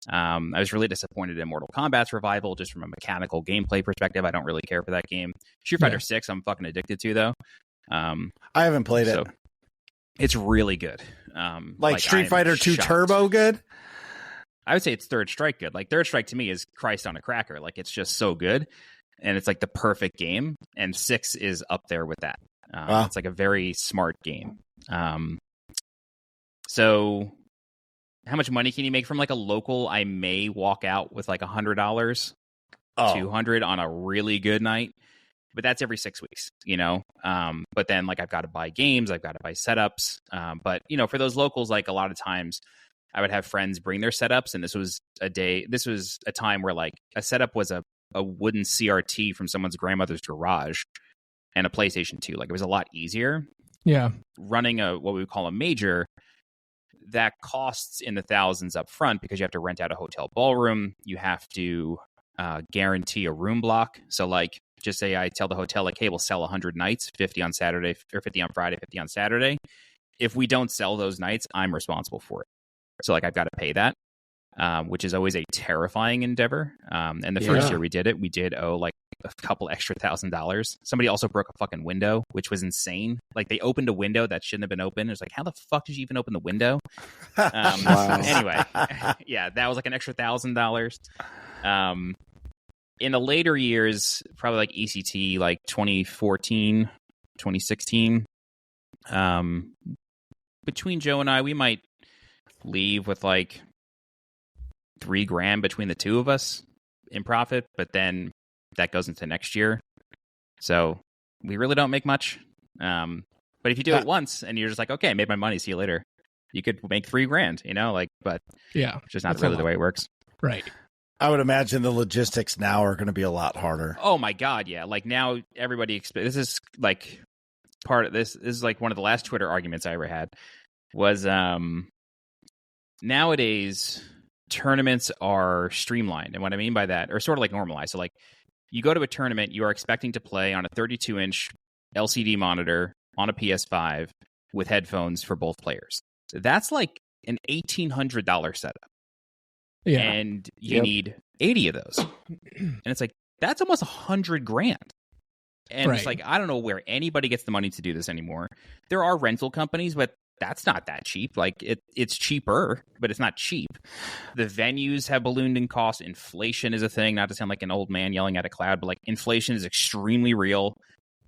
I was really disappointed in Mortal Kombat's revival, just from a mechanical gameplay perspective. I don't really care for that game. Street Fighter 6, I'm fucking addicted to though. I haven't played it. It's really good. Like Street Fighter 2 Turbo good? I would say it's Third Strike good. Like Third Strike to me is Christ on a cracker. Like it's just so good, and it's like the perfect game. And 6 is up there with that. Wow. It's like a very smart game. So how much money can you make from like a local? I may walk out with like $100, $200 on a really good night, but that's every 6 weeks, you know? But then like I've got to buy games, I've got to buy setups. But you know, for those locals, like a lot of times I would have friends bring their setups, and this was a time where like a setup was a wooden CRT from someone's grandmother's garage and a PlayStation 2. Like it was a lot easier. Yeah. Running what we would call a major, that costs in the thousands up front, because you have to rent out a hotel ballroom. You have to guarantee a room block. So like, just say I tell the hotel, like, hey, we'll sell 100 nights, 50 on Saturday, or 50 on Friday, 50 on Saturday. If we don't sell those nights, I'm responsible for it. So like, I've got to pay that, which is always a terrifying endeavor. And the first year we did owe like a couple extra $1,000. Somebody also broke a fucking window, which was insane. Like they opened a window that shouldn't have been open. It's like, how the fuck did you even open the window? Anyway, yeah, that was like an extra $1,000. In the later years, probably like ECT, like 2014, 2016, between Joe and I, we might leave with like $3,000 between the two of us in profit, but then that goes into next year. So we really don't make much. But if you do it once and you're just like, okay, I made my money, see you later, you could make $3,000, you know, like, but yeah, it's just not really the way it works. Right. I would imagine the logistics now are going to be a lot harder. Oh my God. Yeah. Like now everybody, this is like part of this is like one of the last Twitter arguments I ever had was, nowadays tournaments are streamlined. And what I mean by that, or sort of like normalized. So like you go to a tournament, you are expecting to play on a 32-inch LCD monitor on a PS5 with headphones for both players. So that's like an $1,800 setup. Yeah. And you need 80 of those. And it's like, that's almost $100,000. And it's like, I don't know where anybody gets the money to do this anymore. There are rental companies, but that's not that cheap. Like it's cheaper, but it's not cheap. The venues have ballooned in cost. Inflation is a thing, not to sound like an old man yelling at a cloud, but like inflation is extremely real.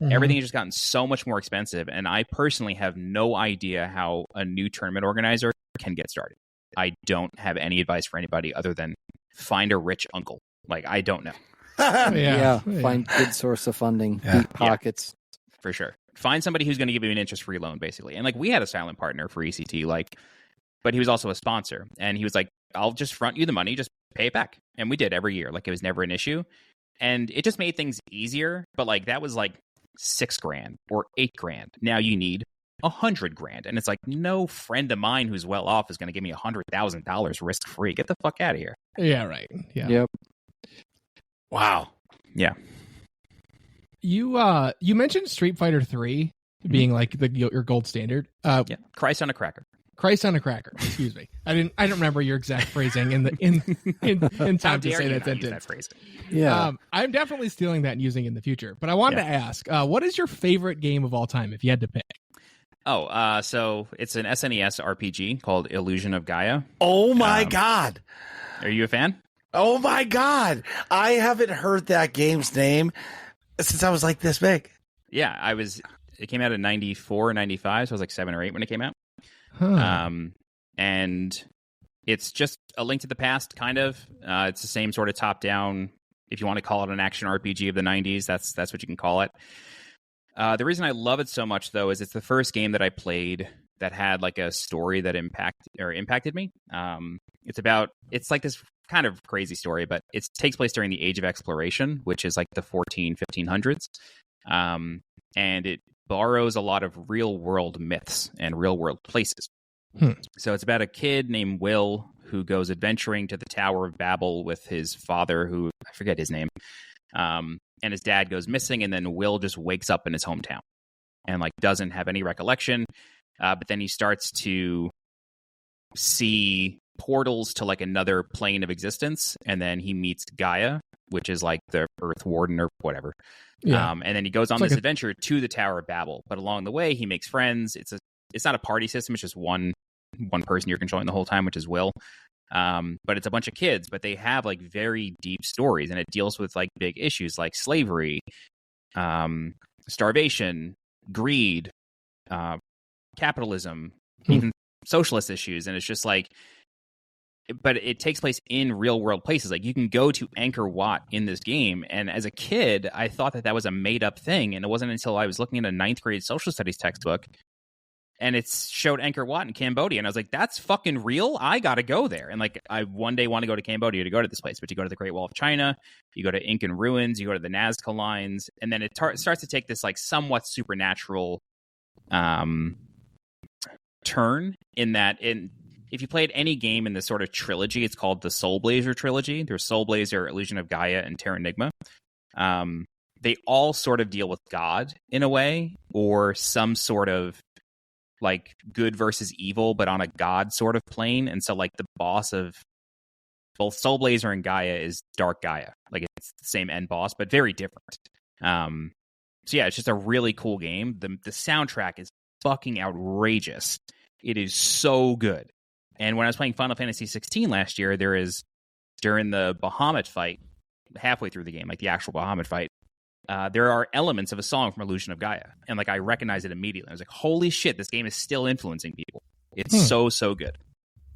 Mm-hmm. Everything has just gotten so much more expensive. And I personally have no idea how a new tournament organizer can get started. I don't have any advice for anybody other than find a rich uncle. Like, I don't know. Find good source of funding, deep pockets. For sure. Find somebody who's going to give you an interest-free loan, basically. And like, we had a silent partner for ECT, like, but he was also a sponsor. And he was like, I'll just front you the money, just pay it back. And we did every year. Like, it was never an issue. And it just made things easier. But like, that was like $6,000 or $8,000. Now you need $100,000. And it's like, no friend of mine who's well off is going to give me $100,000 risk-free. Get the fuck out of here. Yeah, right. Yeah. Yep. Wow. Yeah. You mentioned Street Fighter 3. being like your gold standard. Yeah, Christ on a cracker. Christ on a cracker. Excuse me. I don't remember your exact phrasing in time to say that sentence. That phrase. Yeah. I'm definitely stealing that and using it in the future. But I wanted to ask, what is your favorite game of all time if you had to pick? Oh, so it's an SNES RPG called Illusion of Gaia. Oh my God. Are you a fan? Oh my God. I haven't heard that game's name since I was like this big. Yeah, it came out in 94, 95, so I was like 7 or 8 when it came out. Huh. And it's just a Link to the Past, kind of. It's the same sort of top-down, if you want to call it an action RPG of the 90s, that's what you can call it. The reason I love it so much, though, is it's the first game that I played that had like a story that impacted me. It's like this kind of crazy story, but it takes place during the Age of Exploration, which is like the 1500s. And it borrows a lot of real-world myths and real-world places. So it's about a kid named Will who goes adventuring to the Tower of Babel with his father, who I forget his name, and his dad goes missing, and then Will just wakes up in his hometown and like doesn't have any recollection. But then he starts to see portals to like another plane of existence, and then he meets Gaia, which is like the Earth Warden or whatever. Yeah. And then he goes on this adventure to the Tower of Babel. But along the way, he makes friends. It's not a party system. It's just one person you're controlling the whole time, which is Will. But it's a bunch of kids, but they have like very deep stories, and it deals with like big issues like slavery, starvation, greed, capitalism, even socialist issues. And it's just like, but it takes place in real world places. Like you can go to Angkor Wat in this game. And as a kid, I thought that was a made up thing. And it wasn't until I was looking at a 9th grade social studies textbook and it showed Angkor Wat in Cambodia. And I was like, that's fucking real. I got to go there. And like, I one day want to go to Cambodia to go to this place, but you go to the Great Wall of China, you go to Incan ruins, you go to the Nazca lines. And then it starts to take this like somewhat supernatural turn in that if you played any game in this sort of trilogy, it's called the Soul Blazer trilogy. There's Soul Blazer, Illusion of Gaia, and Terranigma. They all sort of deal with God in a way, or some sort of like good versus evil, but on a God sort of plane. And so like the boss of both Soul Blazer and Gaia is Dark Gaia. Like it's the same end boss, but very different. So yeah, it's just a really cool game. The soundtrack is fucking outrageous. It is so good. And when I was playing Final Fantasy 16 last year, during the Bahamut fight, halfway through the game, like the actual Bahamut fight, there are elements of a song from Illusion of Gaia. And like I recognized it immediately. I was like, holy shit, this game is still influencing people. It's so good.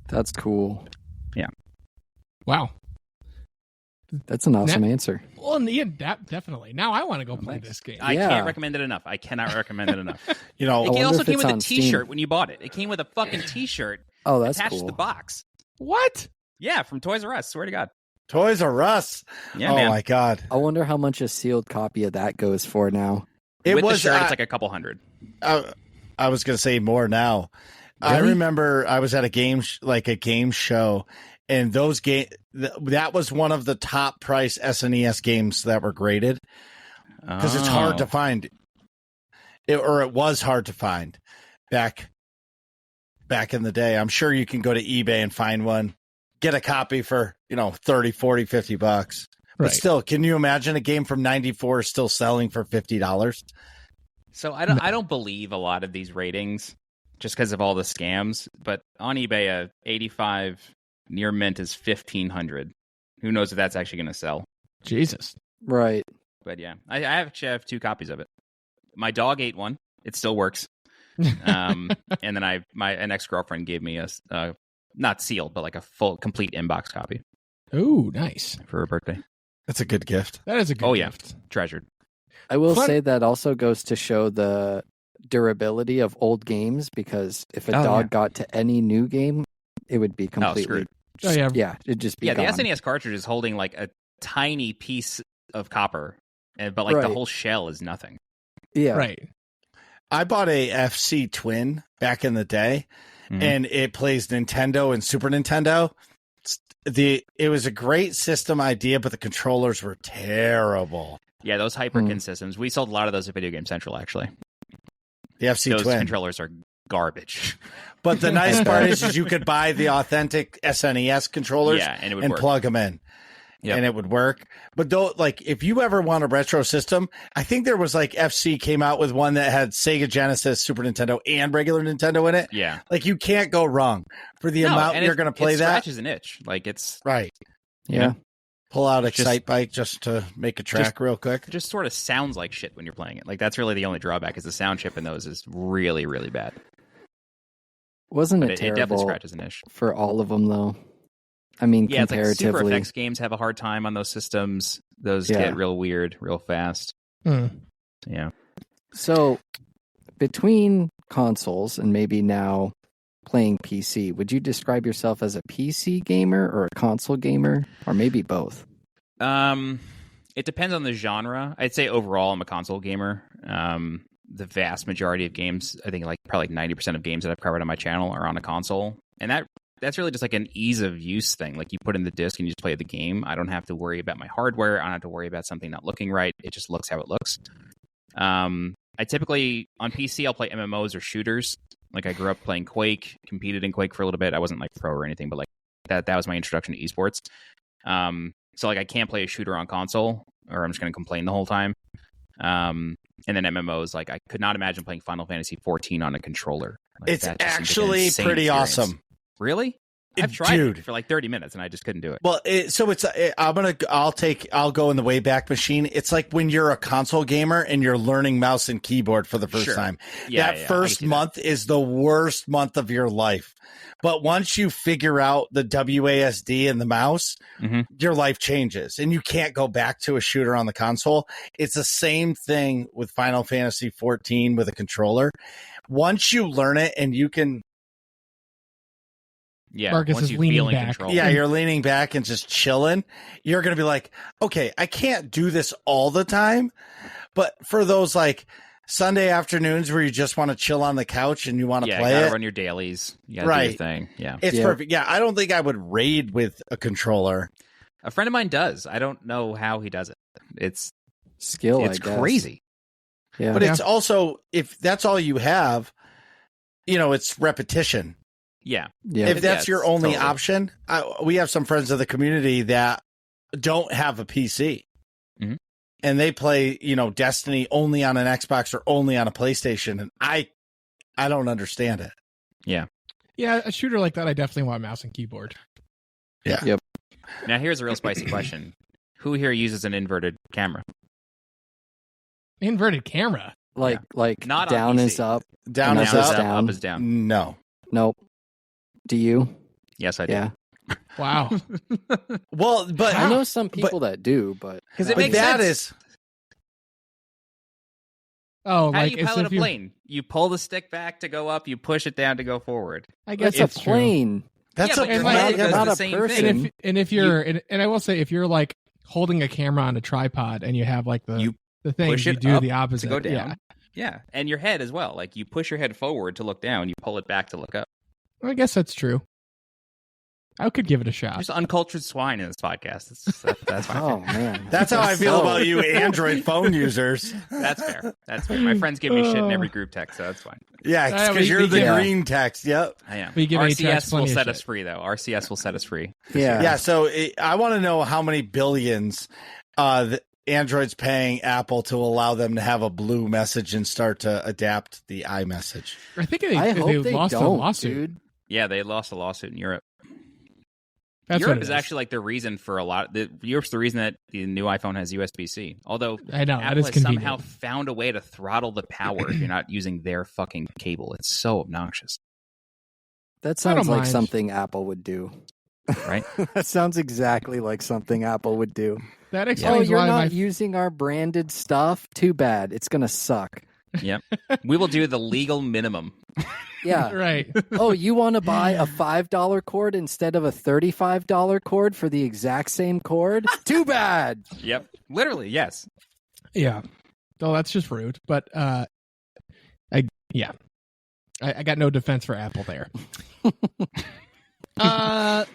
That's cool. Yeah. Wow. That's an awesome answer. Well, yeah, definitely. Now I want to go play this game. I can't recommend it enough. I cannot recommend it enough. You know, it also if came it's with a on T-shirt Steam. when you bought it. It came with a fucking T-shirt Oh, that's attached cool. to the box. What? Yeah, from Toys R Us. Swear to God. Toys R Us. Yeah, oh man. my God. I wonder how much a sealed copy of that goes for now. It With was the shirt, it's like a couple hundred. I was going to say more now. I Really? remember I was at a game show, and that was one of the top price SNES games that were graded because it's hard to find. It was hard to find back in the day. I'm sure you can go to eBay and find one, get a copy for, 30, 40, $50. But Right. still, can you imagine a game from 94 still selling for $50? So I don't believe a lot of these ratings just because of all the scams. But on eBay, a 85 near mint is $1,500. Who knows if that's actually going to sell? Jesus. Right. But yeah, I actually have 2 copies of it. My dog ate one. It still works. And then an ex-girlfriend gave me a not sealed, but like a full, complete inbox copy Oh, nice. for her birthday. That's a good gift. That is a good gift. Treasured. I will Fun- say that also goes to show the durability of old games, because if a Oh, dog yeah. got to any new game, it would be completely screwed. Oh, yeah. yeah, it'd just be Yeah, gone. the SNES cartridge is holding like a tiny piece of copper, but like the Right. whole shell is nothing. Yeah. Right. I bought a FC Twin back in the day, Mhm. and it plays Nintendo and Super Nintendo. It was a great system idea, but the controllers were terrible. Yeah, those Hyperkin systems. We sold a lot of those at Video Game Central, actually. The FC those Twin controllers are garbage. But the nice part is you could buy the authentic SNES controllers And it would work. plug them in. Yep. And it would work. But though, like, if you ever want a retro system, I think there was like FC came out with one that had Sega Genesis, Super Nintendo, and regular Nintendo in it. Yeah. Like, you can't go wrong for the amount you're going to play it that. scratches an itch. Like, it's Right. Yeah. Pull out Excitebike just to make a track real quick. It just sort of sounds like shit when you're playing it. Like, that's really the only drawback is the sound chip in those is really, really bad. Wasn't But it it definitely terrible scratches an itch. for all of them, though? I mean, Yeah, it's like Super comparatively. Effects games have a hard time on those systems. Those Yeah. get real weird, real fast. Yeah. So, between consoles and maybe now playing PC, would you describe yourself as a PC gamer or a console gamer, or maybe both? It depends on the genre. I'd say overall I'm a console gamer. The vast majority of games, I think like probably 90% of games that I've covered on my channel are on a console. And that's really just like an ease of use thing. Like you put in the disc and you just play the game. I don't have to worry about my hardware. I don't have to worry about something not looking right. It just looks how it looks. I typically, on PC, I'll play MMOs or shooters. Like I grew up playing Quake, competed in Quake for a little bit. I wasn't like pro or anything, but like that was my introduction to esports. So like I can't play a shooter on console or I'm just going to complain the whole time. And then MMOs, like I could not imagine playing Final Fantasy 14 on a controller. Like, It's that just seems like an actually insane pretty experience. awesome. Really? I've tried Dude. it for like 30 minutes and I just couldn't do it. Well, I'll go in the Wayback Machine. It's like when you're a console gamer and you're learning mouse and keyboard for the first Sure. time. Yeah, that I first can see month is the worst month of your life. But once you figure out the WASD and the mouse, Mhm. your life changes and you can't go back to a shooter on the console. It's the same thing with Final Fantasy 14 with a controller. Once you learn it and you can, Yeah, Marcus once is you leaning feel in back. control. yeah, you're leaning back and just chilling. You're going to be like, okay, I can't do this all the time. But for those like Sunday afternoons where you just want to chill on the couch and you want to Yeah, play you gotta it, run your dailies. You gotta do Right. your thing. Yeah. it's Yeah. perfect. Yeah, I don't think I would raid with a controller. A friend of mine does. I don't know how he does it. It's Skill, I it's guess. crazy. Yeah. But it's also, if that's all you have, it's repetition. Yeah. yeah. If that's your it's only totally. option, we have some friends of the community that don't have a PC. Mhm. And they play, Destiny only on an Xbox or only on a PlayStation. And I don't understand it. Yeah, a shooter like that, I definitely want mouse and keyboard. Now here's a real spicy question. Who here uses an inverted camera? Inverted camera. like Not on down PC. is up. Down And is up is up. down. Up is down. No. Nope. Do you? Yes, I do. Yeah. Wow. Well, but I know some people that do, but Because it but makes that sense. is Oh, How like do you as pilot if a plane? You pull the stick back to go up. You push it down to go forward. I guess it's a that's true. plane. that's Yeah, a but your plane head does not the a same person. thing. And if you're and I will say if you're like holding a camera on a tripod and you have like You the thing, push you it do up the opposite to go down. Yeah. Yeah, and your head as well. Like you push your head forward to look down. You pull it back to look up. I guess that's true. I could give it a shot. There's uncultured swine in this podcast. That's fine. Oh man. that's how I feel So- about you Android phone users. That's fair. That's fair. My friends give me shit in every group text, so that's fine. Yeah, we- because you're the we- yeah. green text. Yep. I am. We give ATX RCS will plenty of set shit. us free, though. RCS will set us free. Yeah. Yeah. So I want to know how many billions the Android's paying Apple to allow them to have a blue message and start to adapt the iMessage. I think I they hope they lost a don't, lawsuit. dude. Yeah, they lost a lawsuit in Europe. That's Europe what it is actually like the reason for a lot. Europe's the reason that the new iPhone has USB-C. Although I know that Apple is has convenient. somehow found a way to throttle the power if you're not using their fucking cable. It's so obnoxious, That I don't sounds like mind. something Apple would do. right? That sounds exactly like something Apple would do. That Oh, explains you're why not my using our branded stuff? Too bad. It's gonna suck. Yep. We will do the legal minimum. Yeah. right. Oh, you want to buy a $5 cord instead of a $35 cord for the exact same cord? Too bad. Yep. Literally, yes. Yeah. Oh, that's just rude. But I got no defense for Apple there.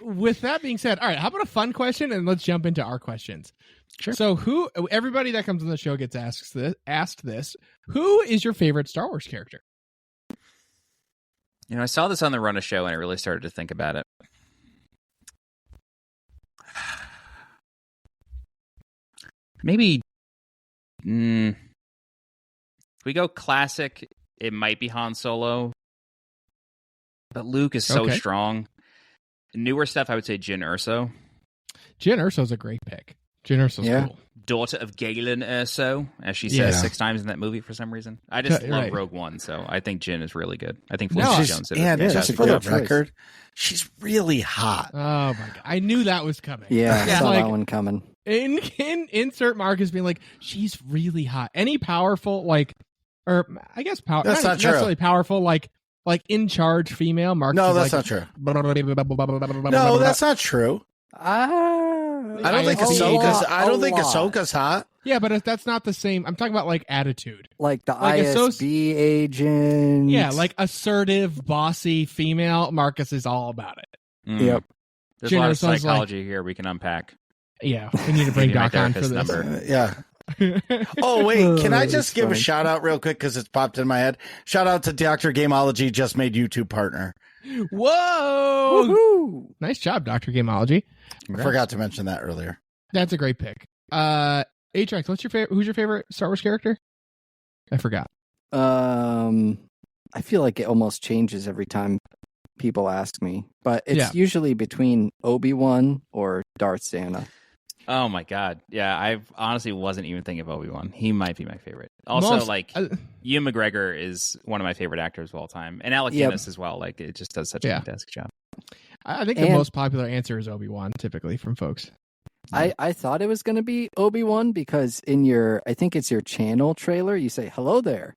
With that being said, all right, how about a fun question and let's jump into our questions. Sure. So everybody that comes on the show gets asked this. Who is your favorite Star Wars character? I saw this on the Run a Show, and I really started to think about it. Maybe, if we go classic, it might be Han Solo, but Luke is so strong. Newer stuff, I would say Jyn Erso. Jyn Erso's a great pick. Jyn Erso's cool. Daughter of Galen Erso, as she says 6 times in that movie for some reason. I just love Rogue One, so I think Jyn is really good. I think Felicity Jones did just for the record, she's really hot. Oh my god, I knew that was coming. Yeah, I saw that one coming. In insert Marcus being like, she's really hot. Any powerful or I guess power. That's not true. Necessarily powerful like in charge female. Marcus. No, that's not true. No, that's not true. I don't think Ahsoka's hot. Yeah, but that's not the same. I'm talking about like attitude, like the ISB agent. Yeah, like assertive, bossy female. Marcus is all about it. Yep. There's a lot of psychology here we can unpack. Yeah, we need to bring Doc on for this. Yeah. Oh wait, can I just give a shout out real quick because it's popped in my head? Shout out to Dr. Gameology, just made YouTube partner. Whoa! Woo-hoo. Nice job, Dr. Gameology. I forgot to mention that earlier. That's a great pick. Atrax, who's your favorite Star Wars character? I forgot. I feel like it almost changes every time people ask me, but it's usually between Obi-Wan or Darth Santa. Oh my god. Yeah, I honestly wasn't even thinking of Obi-Wan. He might be my favorite. Also, Ewan McGregor is one of my favorite actors of all time. And Alec Guinness as well. Like, it just does such a fantastic job. I think the most popular answer is Obi-Wan, typically, from folks. I thought it was going to be Obi-Wan because I think it's your channel trailer, you say, hello there.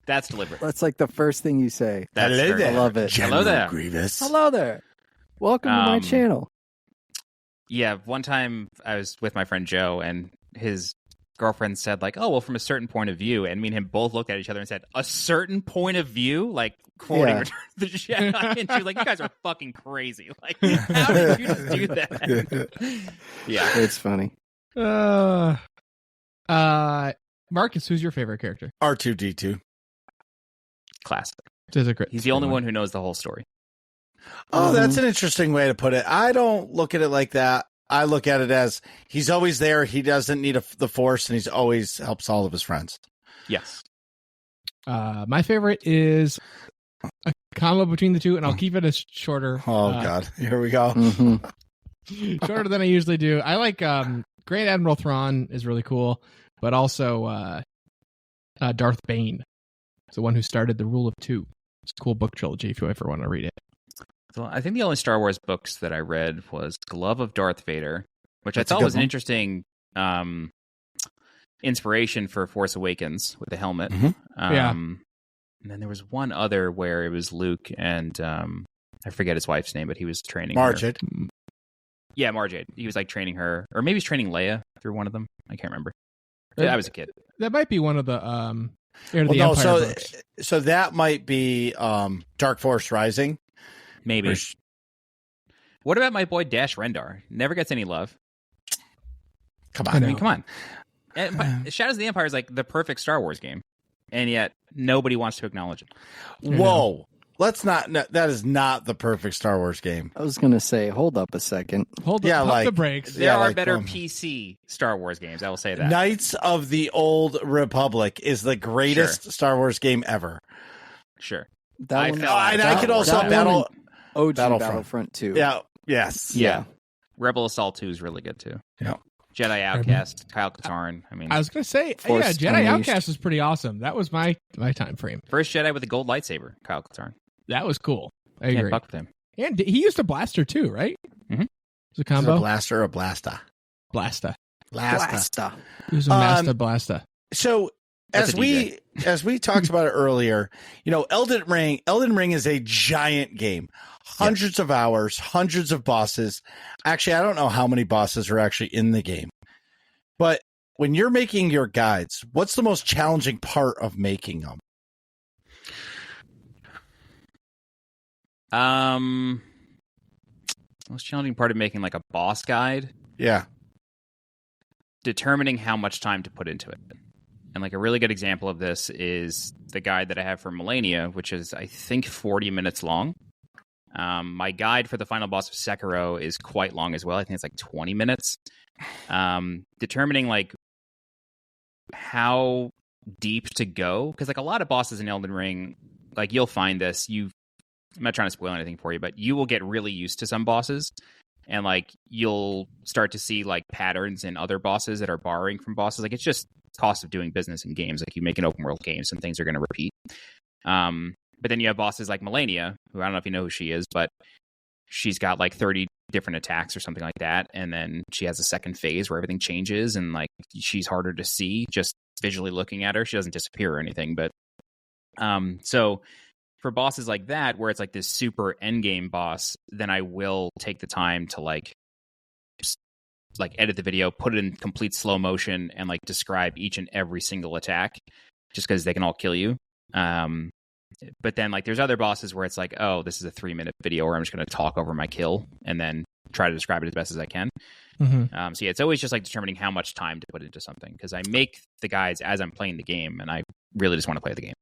That's deliberate. That's like the first thing you say. Hello there. I love it. Hello there. Grievous. Hello there. Welcome to my channel. Yeah, one time I was with my friend Joe, and his girlfriend said, like, oh, well, from a certain point of view. And me and him both looked at each other and said, a certain point of view? Like, quoting Return of the Jedi. And she was like, you guys are fucking crazy. Like, how did you just do that? Yeah. It's funny. Marcus, who's your favorite character? R2-D2. Classic. He's the only one who knows the whole story. Oh, that's an interesting way to put it. I don't look at it like that. I look at it as he's always there. He doesn't need the Force, and he's always helps all of his friends. Yes. My favorite is a combo between the two, and I'll keep it as shorter. Oh, God. Here we go. Shorter than I usually do. I like Grand Admiral Thrawn is really cool, but also Darth Bane. It's the one who started the Rule of Two. It's a cool book trilogy if you ever want to read it. So I think the only Star Wars books that I read was Glove of Darth Vader, which I thought was an interesting inspiration for Force Awakens with the helmet. And then there was one other where it was Luke and I forget his wife's name, but he was training Marjade. her. Yeah, Marjade. He was like training her, or maybe he's training Leia through one of them. I can't remember. I was a kid. That might be one of the Empire books. So that might be Dark Force Rising. Maybe. What about my boy Dash Rendar? Never gets any love. Come on. Come on. But Shadows of the Empire is like the perfect Star Wars game, and yet nobody wants to acknowledge it. Whoa. Let's not. That is not the perfect Star Wars game. I was going to say, hold up a second. Pump the brakes. There are better PC Star Wars games. I will say that. Knights of the Old Republic is the greatest Star Wars game ever. Sure. I could also OG Battlefront 2. Yeah. Yes. Yeah. Rebel Assault 2 is really good too. Yeah. Jedi Outcast, Kyle Katarn. I was going to say, Jedi Outcast was pretty awesome. That was my time frame. First Jedi with a gold lightsaber, Kyle Katarn. That was cool. I agree. Fuck with him. And he used a blaster too, right? Mm-hmm. It's a combo. Is it a blaster or blasta? Blasta. He was a master blasta. So as we talked about it earlier, Elden Ring is a giant game. Hundreds of hours, hundreds of bosses. Actually, I don't know how many bosses are actually in the game. But when you're making your guides, what's the most challenging part of making them? Most challenging part of making like a boss guide? Yeah. Determining how much time to put into it. And like a really good example of this is the guide that I have for Melania, which is I think 40 minutes long. My guide for the final boss of Sekiro is quite long as well. I think it's like 20 minutes. Determining like how deep to go, because like a lot of bosses in Elden Ring, like you'll find this. I'm not trying to spoil anything for you, but you will get really used to some bosses, and like you'll start to see like patterns in other bosses that are borrowing from bosses. Like it's just cost of doing business in games. Like you make an open world game, some things are going to repeat. But then you have bosses like Melania, who I don't know if you know who she is, but she's got like 30 different attacks or something like that. And then she has a second phase where everything changes and like she's harder to see just visually looking at her. She doesn't disappear or anything. But so for bosses like that, where it's like this super endgame boss, then I will take the time to like edit the video, put it in complete slow motion, and like describe each and every single attack, just because they can all kill you. But then like there's other bosses where it's like, oh, this is a 3-minute video where I'm just going to talk over my kill and then try to describe it as best as I can. Mm-hmm. So yeah, it's always just like determining how much time to put into something, because I make the guides as I'm playing the game, and I really just want to play the game.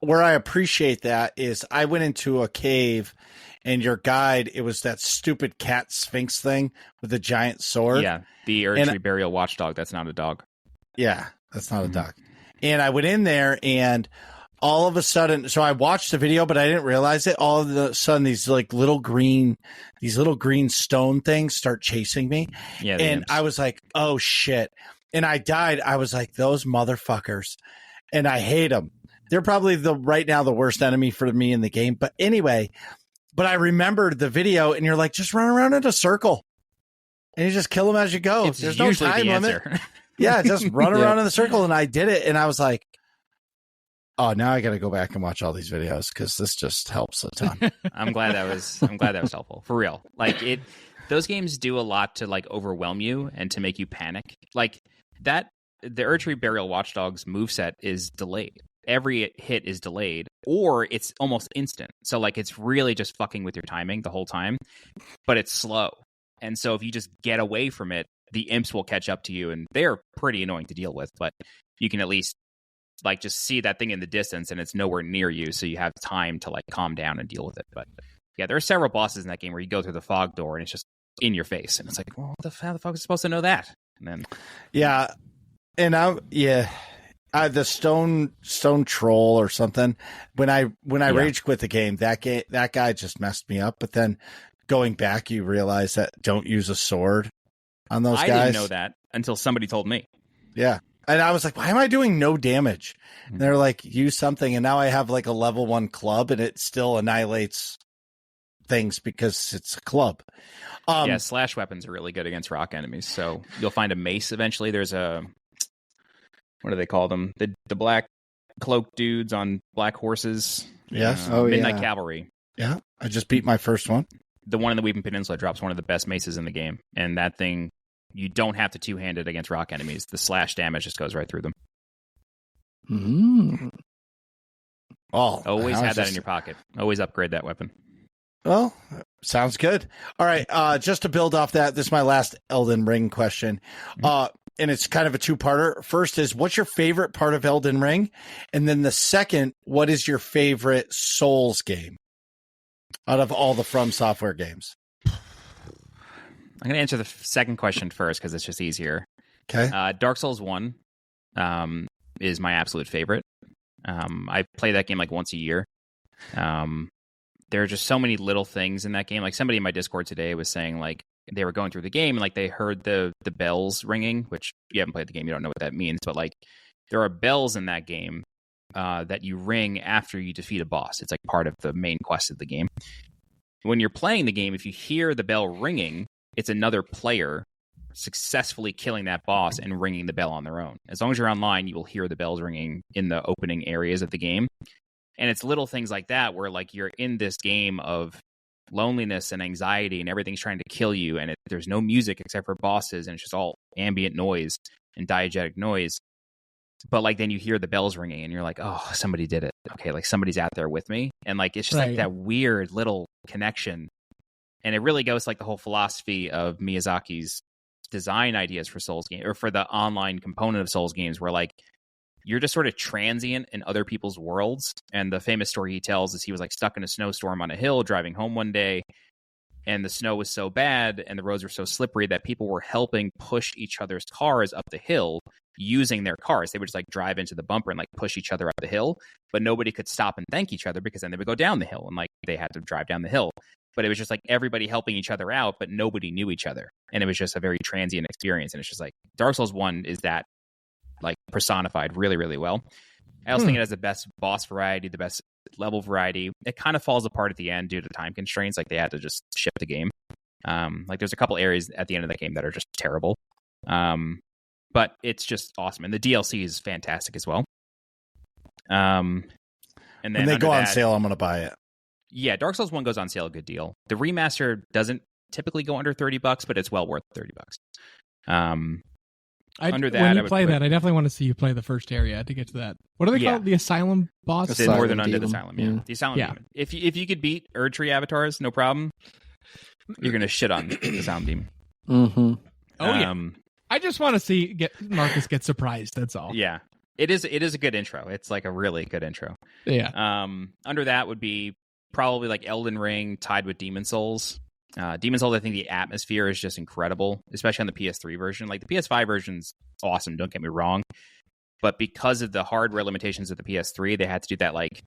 Where I appreciate that is I went into a cave, and your guide, it was that stupid cat sphinx thing with the giant sword. Yeah, the Erdtree Burial Watchdog. That's not a dog. Yeah, that's not a dog. And I went in there, and all of a sudden, so I watched the video, but I didn't realize it. All of a sudden, these little green stone things start chasing me. Yeah, and I was like, oh shit. And I died. I was like, those motherfuckers. And I hate them. They're probably right now the worst enemy for me in the game. But anyway, I remembered the video, and you're like, just run around in a circle. And you just kill them as you go. It's There's no time limit. Yeah, just run around in the circle. And I did it. And I was like, oh, now I got to go back and watch all these videos, because this just helps a ton. I'm glad that was helpful, for real. Like those games do a lot to like overwhelm you and to make you panic. Like the Erdtree Burial Watchdog's moveset is delayed. Every hit is delayed, or it's almost instant. So like it's really just fucking with your timing the whole time, but it's slow. And so if you just get away from it, the imps will catch up to you, and they're pretty annoying to deal with, but you can at least like just see that thing in the distance, and it's nowhere near you, so you have time to like calm down and deal with it. But yeah, there are several bosses in that game where you go through the fog door and it's just in your face, and it's like, well, how the fuck is supposed to know that? And then the stone troll or something. When I rage quit the game, that guy just messed me up. But then going back, you realize that don't use a sword on those guys. I didn't know that until somebody told me. Yeah. And I was like, why am I doing no damage? And they're like, use something. And now I have like a level 1 club, and it still annihilates things because it's a club. Slash weapons are really good against rock enemies. So you'll find a mace eventually. There's what do they call them? The black cloaked dudes on black horses. Yes. Midnight Cavalry. Yeah. I just beat my first one. The one in the Weeping Peninsula drops one of the best maces in the game. And that thing, you don't have to two-hand it against rock enemies. The slash damage just goes right through them. Mm. Oh, always have that in your pocket. Always upgrade that weapon. Well, sounds good. All right, just to build off that, this is my last Elden Ring question. And it's kind of a two-parter. First is, what's your favorite part of Elden Ring? And then the second, what is your favorite Souls game out of all the From Software games? I'm going to answer the second question first because it's just easier. Okay. Dark Souls 1 is my absolute favorite. I play that game like once a year. There are just so many little things in that game. Like somebody in my Discord today was saying like they were going through the game and like they heard the bells ringing, which if you haven't played the game, you don't know what that means. But like there are bells in that game that you ring after you defeat a boss. It's like part of the main quest of the game. When you're playing the game, if you hear the bell ringing, it's another player successfully killing that boss and ringing the bell on their own. As long as you're online, you will hear the bells ringing in the opening areas of the game. And it's little things like that where like you're in this game of loneliness and anxiety and everything's trying to kill you, and there's no music except for bosses, and it's just all ambient noise and diegetic noise. But like then you hear the bells ringing and you're like, oh, somebody did it. Okay, like somebody's out there with me. And like it's just like that weird little connection. And it really goes like the whole philosophy of Miyazaki's design ideas for Souls game or for the online component of Souls games where like you're just sort of transient in other people's worlds. And the famous story he tells is he was like stuck in a snowstorm on a hill driving home one day, and the snow was so bad and the roads were so slippery that people were helping push each other's cars up the hill using their cars. They would just like drive into the bumper and like push each other up the hill, but nobody could stop and thank each other because then they would go down the hill and like they had to drive down the hill. But it was just like everybody helping each other out, but nobody knew each other. And it was just a very transient experience. And it's just like Dark Souls 1 is that like personified really, really well. I also think it has the best boss variety, the best level variety. It kind of falls apart at the end due to time constraints. Like they had to just ship the game. Like there's a couple areas at the end of the game that are just terrible. But it's just awesome. And the DLC is fantastic as well. And then when they go on sale, I'm going to buy it. Yeah, Dark Souls 1 goes on sale a good deal. The remaster doesn't typically go under $30, but it's well worth $30. Under that, when you play that, I definitely want to see you play the first area to get to that. What do they call it? The Asylum boss? The Northern Undead Asylum, yeah. The Asylum Demon. If you could beat Erdtree avatars, no problem. You're going to shit on the Asylum Demon. Mm-hmm. Oh, yeah. I just want to see Marcus get surprised, that's all. Yeah. It is a good intro. It's like a really good intro. Yeah. Under that would be probably like Elden Ring tied with Demon Souls. Demon Souls, I think the atmosphere is just incredible, especially on the PS3 version. Like the PS5 version's awesome, don't get me wrong. But because of the hardware limitations of the PS3, they had to do that like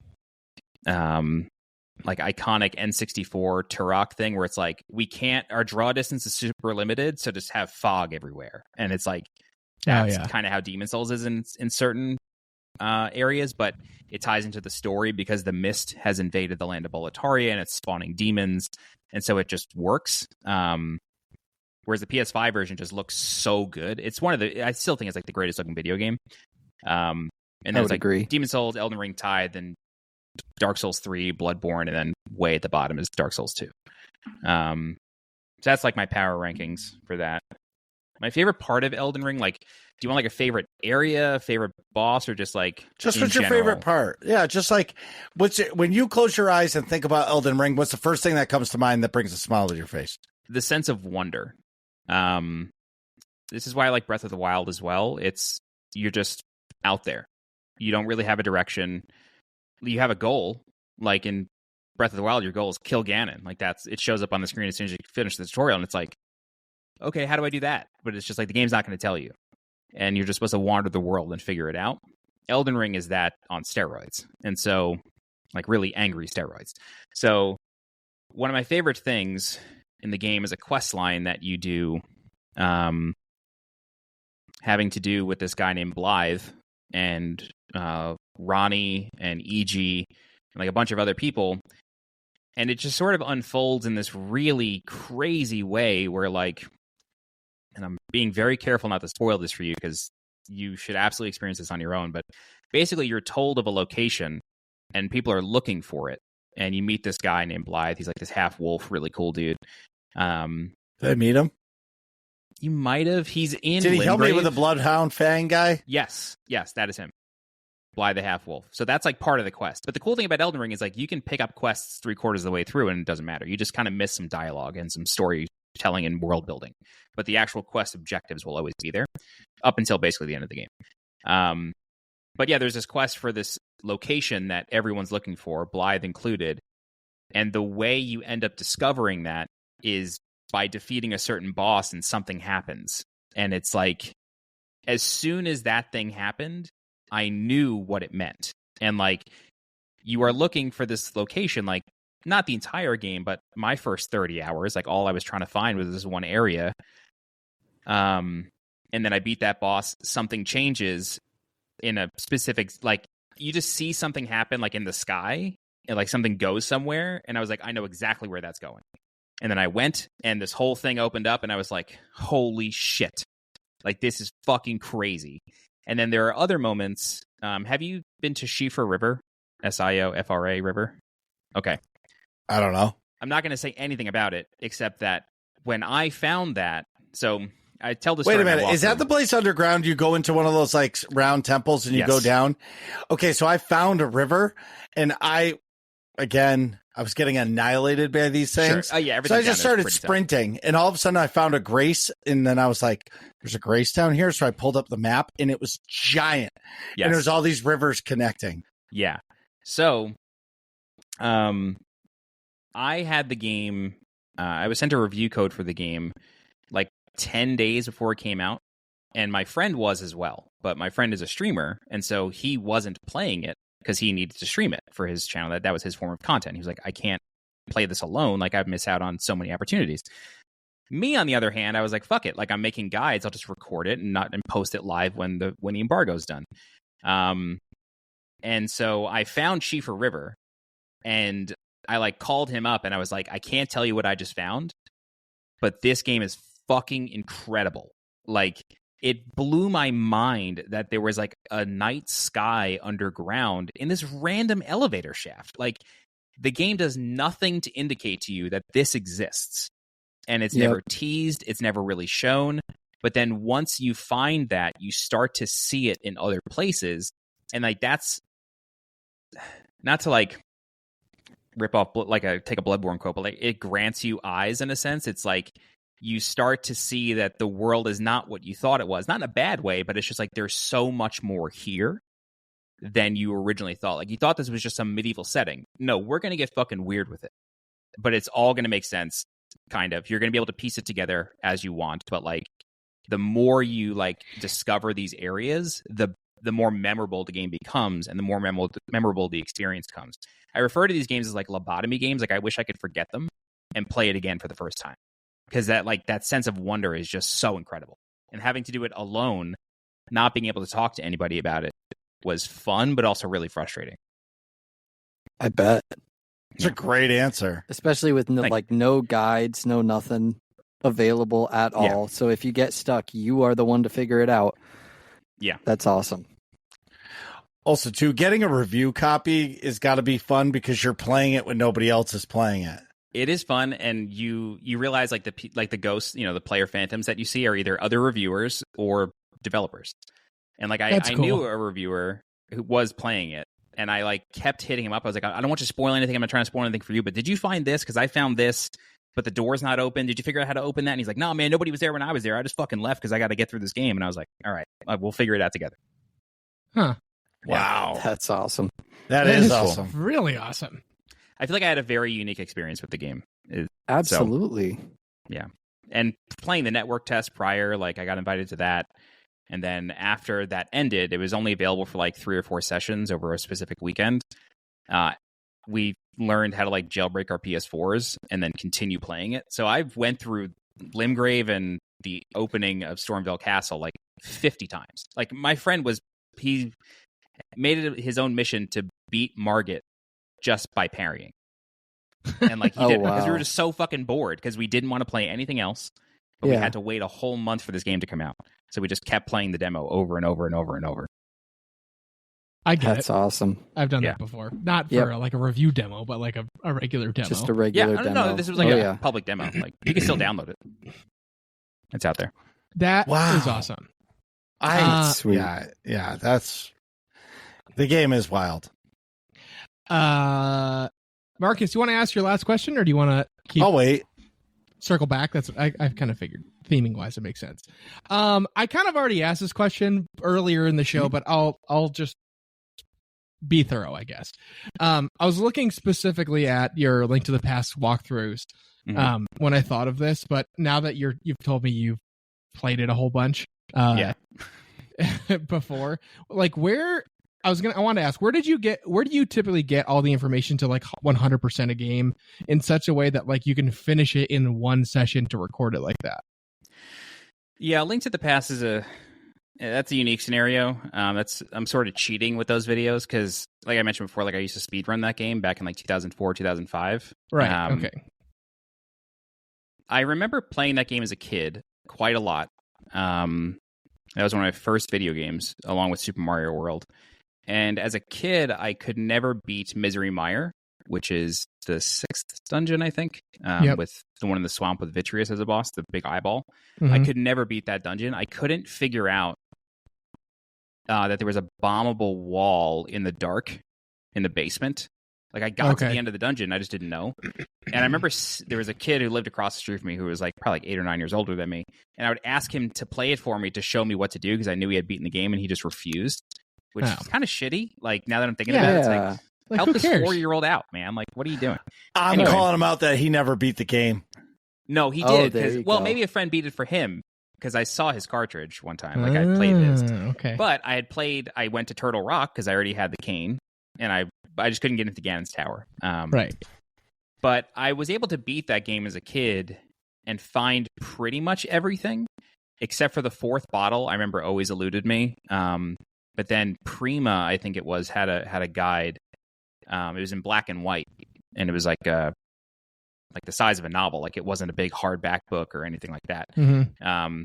iconic N64 Turok thing where it's like, our draw distance is super limited, so just have fog everywhere. And it's like, that's kind of how Demon Souls is in certain areas, but it ties into the story because the mist has invaded the land of Boletaria and it's spawning demons, and so it just works. Whereas the PS5 version just looks so good. It's I still think it's like the greatest looking video game. And then it's like agree. Demon Souls, Elden Ring tied, then Dark Souls 3, Bloodborne, and then way at the bottom is Dark Souls 2. So that's like my power rankings for that. My favorite part of Elden Ring, like, do you want like a favorite area, favorite boss, or just like what's your favorite part? Yeah, just like when you close your eyes and think about Elden Ring, what's the first thing that comes to mind that brings a smile to your face? The sense of wonder. This is why I like Breath of the Wild as well. You're just out there. You don't really have a direction. You have a goal. Like in Breath of the Wild, your goal is kill Ganon. Like it shows up on the screen as soon as you finish the tutorial, and it's like, okay, how do I do that? But it's just like the game's not going to tell you. And you're just supposed to wander the world and figure it out. Elden Ring is that on steroids. And so, like really angry steroids. So one of my favorite things in the game is a quest line that you do having to do with this guy named Blythe and Ronnie and E.G. and like a bunch of other people. And it just sort of unfolds in this really crazy way where like, and I'm being very careful not to spoil this for you because you should absolutely experience this on your own. But basically, you're told of a location and people are looking for it. And you meet this guy named Blythe. He's like this half wolf, really cool dude. Did I meet him? You might have. He's in. Did he help me Limgrave. with the Bloodhound Fang guy? Yes, that is him. Blythe the half wolf. So that's like part of the quest. But the cool thing about Elden Ring is like you can pick up quests 3/4 of the way through and it doesn't matter. You just kind of miss some dialogue and some storytelling and world building. But the actual quest objectives will always be there up until basically the end of the game. But yeah, there's this quest for this location that everyone's looking for, Blythe included. And the way you end up discovering that is by defeating a certain boss and something happens. And it's like, as soon as that thing happened, I knew what it meant. And like, you are looking for this location, like not the entire game, but my first 30 hours, like all I was trying to find was this one area. And then I beat that boss, something changes in a specific, like you just see something happen like in the sky and like something goes somewhere. And I was like, I know exactly where that's going. And then I went and this whole thing opened up and I was like, holy shit. Like this is fucking crazy. And then there are other moments. Have you been to Shiofra River? Siofra River? Okay. I don't know. I'm not going to say anything about it except that when I found that, so I tell this. Wait a minute. Is that the place underground? You go into one of those like round temples and you go down? Okay. So I found a river and I again, I was getting annihilated by these things. Sure. Yeah, So I everything just down there started is pretty tough. sprinting, and all of a sudden I found a Grace, and then I was like, there's a Grace down here. So I pulled up the map, and it was giant. Yes. And there's all these rivers connecting. Yeah. So, I had the game. I was sent a review code for the game like 10 days before it came out, and my friend was as well. But my friend is a streamer, and so he wasn't playing it because he needed to stream it for his channel. That was his form of content. He was like, I can't play this alone. Like, I'd miss out on so many opportunities. Me, on the other hand, I was like, fuck it. Like, I'm making guides. I'll just record it and post it live when the embargo's done. And so I found Schiefer River, and I like called him up, and I was like, I can't tell you what I just found, but this game is fucking incredible. Like, it blew my mind that there was like a night sky underground in this random elevator shaft. Like, the game does nothing to indicate to you that this exists, and it's never teased. It's never really shown. But then once you find that, you start to see it in other places. And like, that's not to like rip off, like take a Bloodborne quote, but like, it grants you eyes in a sense. It's like, you start to see that the world is not what you thought it was. Not in a bad way, but it's just like there's so much more here than you originally thought. Like, you thought this was just some medieval setting. No, we're going to get fucking weird with it. But it's all going to make sense, kind of. You're going to be able to piece it together as you want. But like, the more you like discover these areas, the more memorable the game becomes, and the more memorable the experience comes. I refer to these games as like lobotomy games. Like, I wish I could forget them and play it again for the first time. Because that sense of wonder is just so incredible. And having to do it alone, not being able to talk to anybody about it, was fun, but also really frustrating. I bet. It's a great answer. Especially with no guides, no nothing available at all. So if you get stuck, you are the one to figure it out. Yeah. That's awesome. Also, too, getting a review copy is got to be fun because you're playing it when nobody else is playing it. It is fun, and you realize like the ghosts, the player phantoms that you see are either other reviewers or developers. And like, I knew a reviewer who was playing it, and I like kept hitting him up. I was like, I don't want you to spoil anything. I'm not trying to spoil anything for you, but did you find this? Because I found this, but the door's not open. Did you figure out how to open that? And he's like, no, man, nobody was there when I was there. I just fucking left because I got to get through this game. And I was like, all right, we'll figure it out together. Huh. Wow. That's awesome. That is awesome. Really awesome. I feel like I had a very unique experience with the game. Absolutely. So, yeah. And playing the network test prior, like, I got invited to that. And then after that ended, it was only available for like 3 or 4 sessions over a specific weekend. We learned how to like jailbreak our PS4s and then continue playing it. So I went through Limgrave and the opening of Stormvale Castle like 50 times. Like, my friend he made it his own mission to beat Margit just by parrying. And like, he did, because we were just so fucking bored because we didn't want to play anything else. But we had to wait a whole month for this game to come out. So we just kept playing the demo over and over and over and over. I get That's it. awesome. I've done that before. Not for like a review demo, but like a regular demo. Just a regular demo. No, this was like a public demo. Like, you can still download it. It's out there. That is awesome. Sweet. Yeah, that's... The game is wild. Marcus, you want to ask your last question, or do you want to keep... I'll wait. Circle back. That's I've kind of figured theming wise it makes sense. I kind of already asked this question earlier in the show, but I'll just be thorough, I guess. I was looking specifically at your Link to the Past walkthroughs when I thought of this, but now that you've told me you've played it a whole bunch before, like, I want to ask, where do you typically get all the information to like 100% a game in such a way that like you can finish it in one session to record it like that? Yeah, Link to the Past that's a unique scenario. I'm sort of cheating with those videos because, like I mentioned before, like, I used to speedrun that game back in like 2004, 2005. Right. Okay. I remember playing that game as a kid quite a lot. That was one of my first video games, along with Super Mario World. And as a kid, I could never beat Misery Mire, which is the 6th dungeon, I think, with the one in the swamp with Vitreous as a boss, the big eyeball. I could never beat that dungeon. I couldn't figure out that there was a bombable wall in the dark in the basement Like I got to Okay. the end of the dungeon, I just didn't know. And I remember there was a kid who lived across the street from me who was like probably like 8 or 9 years older than me, and I would ask him to play it for me to show me what to do because I knew he had beaten the game, and he just refused, which Oh. is kind of shitty. Like now that I'm thinking Yeah. about it, it's Yeah. like Like, help who this cares? 4-year-old out, man. Like what are you doing? I'm Anyway. calling him out that he never beat the game. No, he Oh, did. there 'Cause- you well, go. maybe a friend beat it for him because I saw his cartridge one time. Like I played his. Okay. But I went to Turtle Rock because I already had the cane, and I just couldn't get into Ganon's Tower. Right. But I was able to beat that game as a kid and find pretty much everything, except for the 4th bottle. I remember always eluded me. But then Prima, I think it was, had a guide. It was in black and white, and it was like the size of a novel. Like it wasn't a big hardback book or anything like that. Mm-hmm.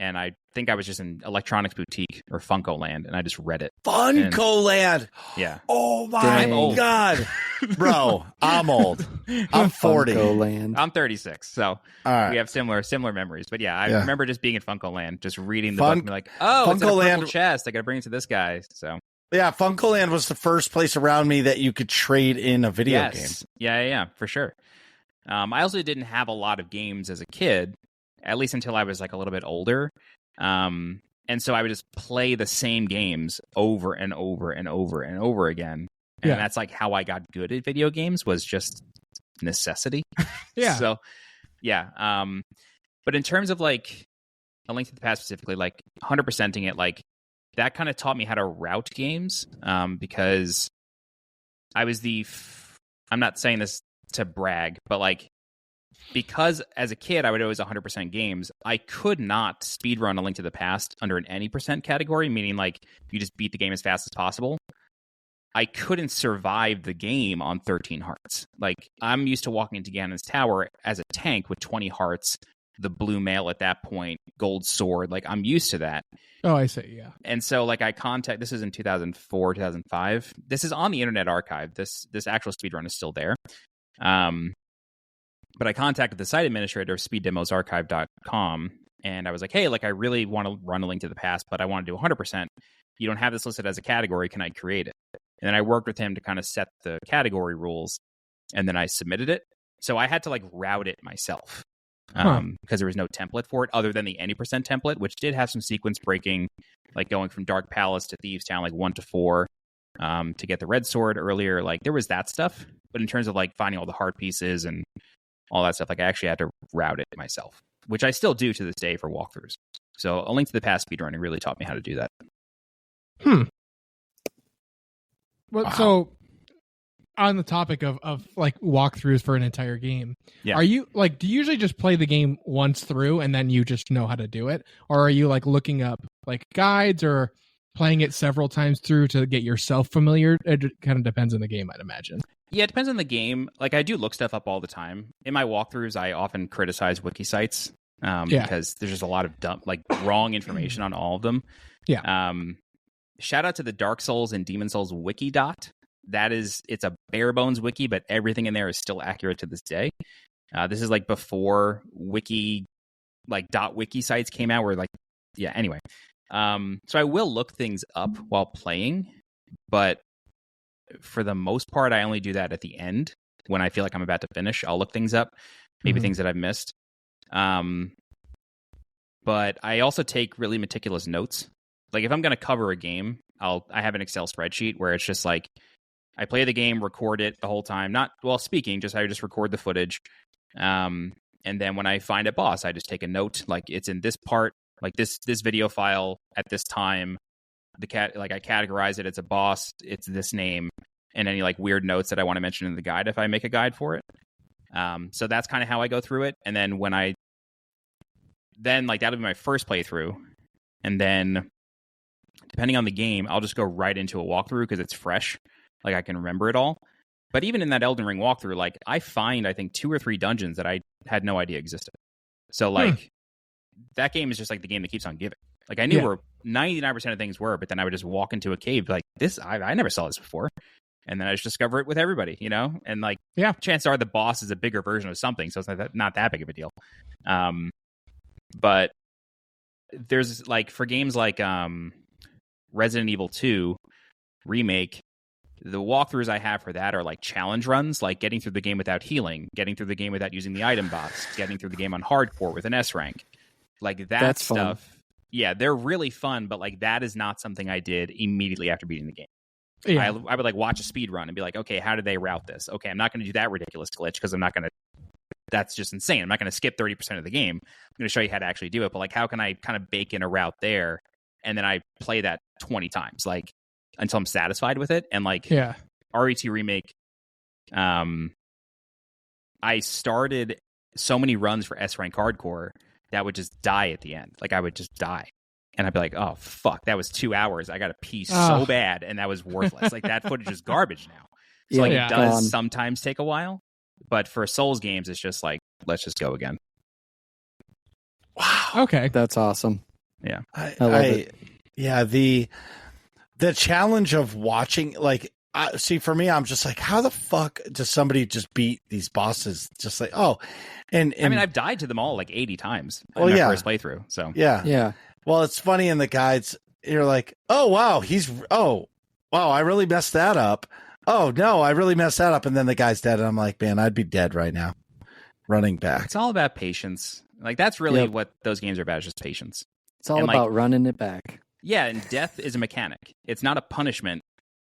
And I think I was just in Electronics Boutique or Funko Land, and I just read it. Funko Land. Yeah. Oh my Dang. I'm old. God. Bro, I'm old. I'm 40. All Funko Land. I'm 36, so right. we have similar memories. But yeah, I Yeah. remember just being in Funko Land, just reading the Fun- book and be like, oh, it's in a Funko purple Land- chest. I got to bring it to this guy. So Yeah, Funko Land was the first place around me that you could trade in a video game. Yeah, for sure. I also didn't have a lot of games as a kid, at least until I was like a little bit older. And so I would just play the same games over and over and over and over again. And Yeah. that's like how I got good at video games, was just necessity. Yeah. So, yeah. But in terms of like A Link to the Past specifically, like 100%ing it, like that kind of taught me how to route games, because I was I'm not saying this to brag, but like, because as a kid I would always 100% games, I could not speedrun A Link to the Past under an any percent category, meaning like you just beat the game as fast as possible. I couldn't survive the game on 13 hearts. Like I'm used to walking into Ganon's Tower as a tank with 20 hearts, the blue mail at that point, gold sword. Like I'm used to that. Oh, I see. Yeah. And so like this is in 2004, 2005. This is on the Internet Archive. This actual speedrun is still there. But I contacted the site administrator of speeddemosarchive.com, and I was like, hey, like I really want to run A Link to the Past, but I want to do 100%. You don't have this listed as a category. Can I create it? And then I worked with him to kind of set the category rules, and then I submitted it. So I had to like route it myself, because there was no template for it other than the any percent template, which did have some sequence breaking, like going from Dark Palace to Thieves Town, like 1 to 4, to get the red sword earlier. Like there was that stuff. But in terms of like finding all the heart pieces and all that stuff, like I actually had to route it myself, which I still do to this day for walkthroughs. So A Link to the Past speedrunning really taught me how to do that. Well, Wow. so on the topic of like walkthroughs for an entire game, Yeah. are you like, do you usually just play the game once through and then you just know how to do it? Or are you like looking up like guides or playing it several times through to get yourself familiar? It kind of depends on the game, I'd imagine. Yeah, it depends on the game. Like I do look stuff up all the time. In my walkthroughs, I often criticize wiki sites, because there's just a lot of wrong information on all of them. Yeah. Shout out to the Dark Souls and Demon Souls wiki dot. It's a bare bones wiki, but everything in there is still accurate to this day. This is like before wiki, like .wiki sites came out, where like, yeah, anyway. So I will look things up while playing, but for the most part, I only do that at the end when I feel like I'm about to finish. I'll look things up, maybe things that I've missed. But I also take really meticulous notes. Like if I'm going to cover a game, I have an Excel spreadsheet where it's just like I play the game, record it the whole time. Not while speaking, I just record the footage. And then when I find a boss, I just take a note, like it's in this part, like this video file at this time. I categorize it. It's a boss. It's this name, and any like weird notes that I want to mention in the guide if I make a guide for it. So that's kind of how I go through it. And then that'll be my first playthrough, and then depending on the game, I'll just go right into a walkthrough because it's fresh. Like I can remember it all. But even in that Elden Ring walkthrough, like I think 2 or 3 dungeons that I had no idea existed. So like that game is just like the game that keeps on giving. Like I knew where 99% of things were, but then I would just walk into a cave like this. I never saw this before, and then I just discover it with everybody, you know. And like, chances are the boss is a bigger version of something, so it's not that big of a deal. But there's like for games like Resident Evil 2 remake, The walkthroughs I have for that are like challenge runs, like getting through the game without healing, getting through the game without using the item box, getting through the game on hardcore with an S rank. Like That's stuff. fun. Yeah, they're really fun, but like that is not something I did immediately after beating the game. Yeah. I would like watch a speed run and be like, okay, how did they route this? Okay, I'm not going to do that ridiculous glitch because I'm not going to. That's just insane. I'm not going to skip 30% of the game. I'm going to show you how to actually do it. But like, how can I kind of bake in a route there, and then I play that 20 times, like until I'm satisfied with it? And like, Yeah. RET Remake, I started so many runs for S rank hardcore that would just die at the end. Like I would just die. And I'd be like, oh, fuck, that was 2 hours. I got to pee so bad, and that was worthless. Like, that footage is garbage now. So, like, it does sometimes take a while. But for Souls games, it's just like, let's just go again. Wow. Okay. That's awesome. Yeah. I love it. Yeah, the challenge of watching, like, see, for me, I'm just like, how the fuck does somebody just beat these bosses? Just like, oh. And I mean, I've died to them all like 80 times in Well, my yeah. first playthrough. So, yeah. Yeah. Well, it's funny in the guides, you're like, oh, wow, I really messed that up. Oh, no, I really messed that up. And then the guy's dead. And I'm like, man, I'd be dead right now running back. it's all about patience. Like, that's really what those games are about, is just patience. It's all And, about like, running it back. Yeah, and death is a mechanic. It's not a punishment.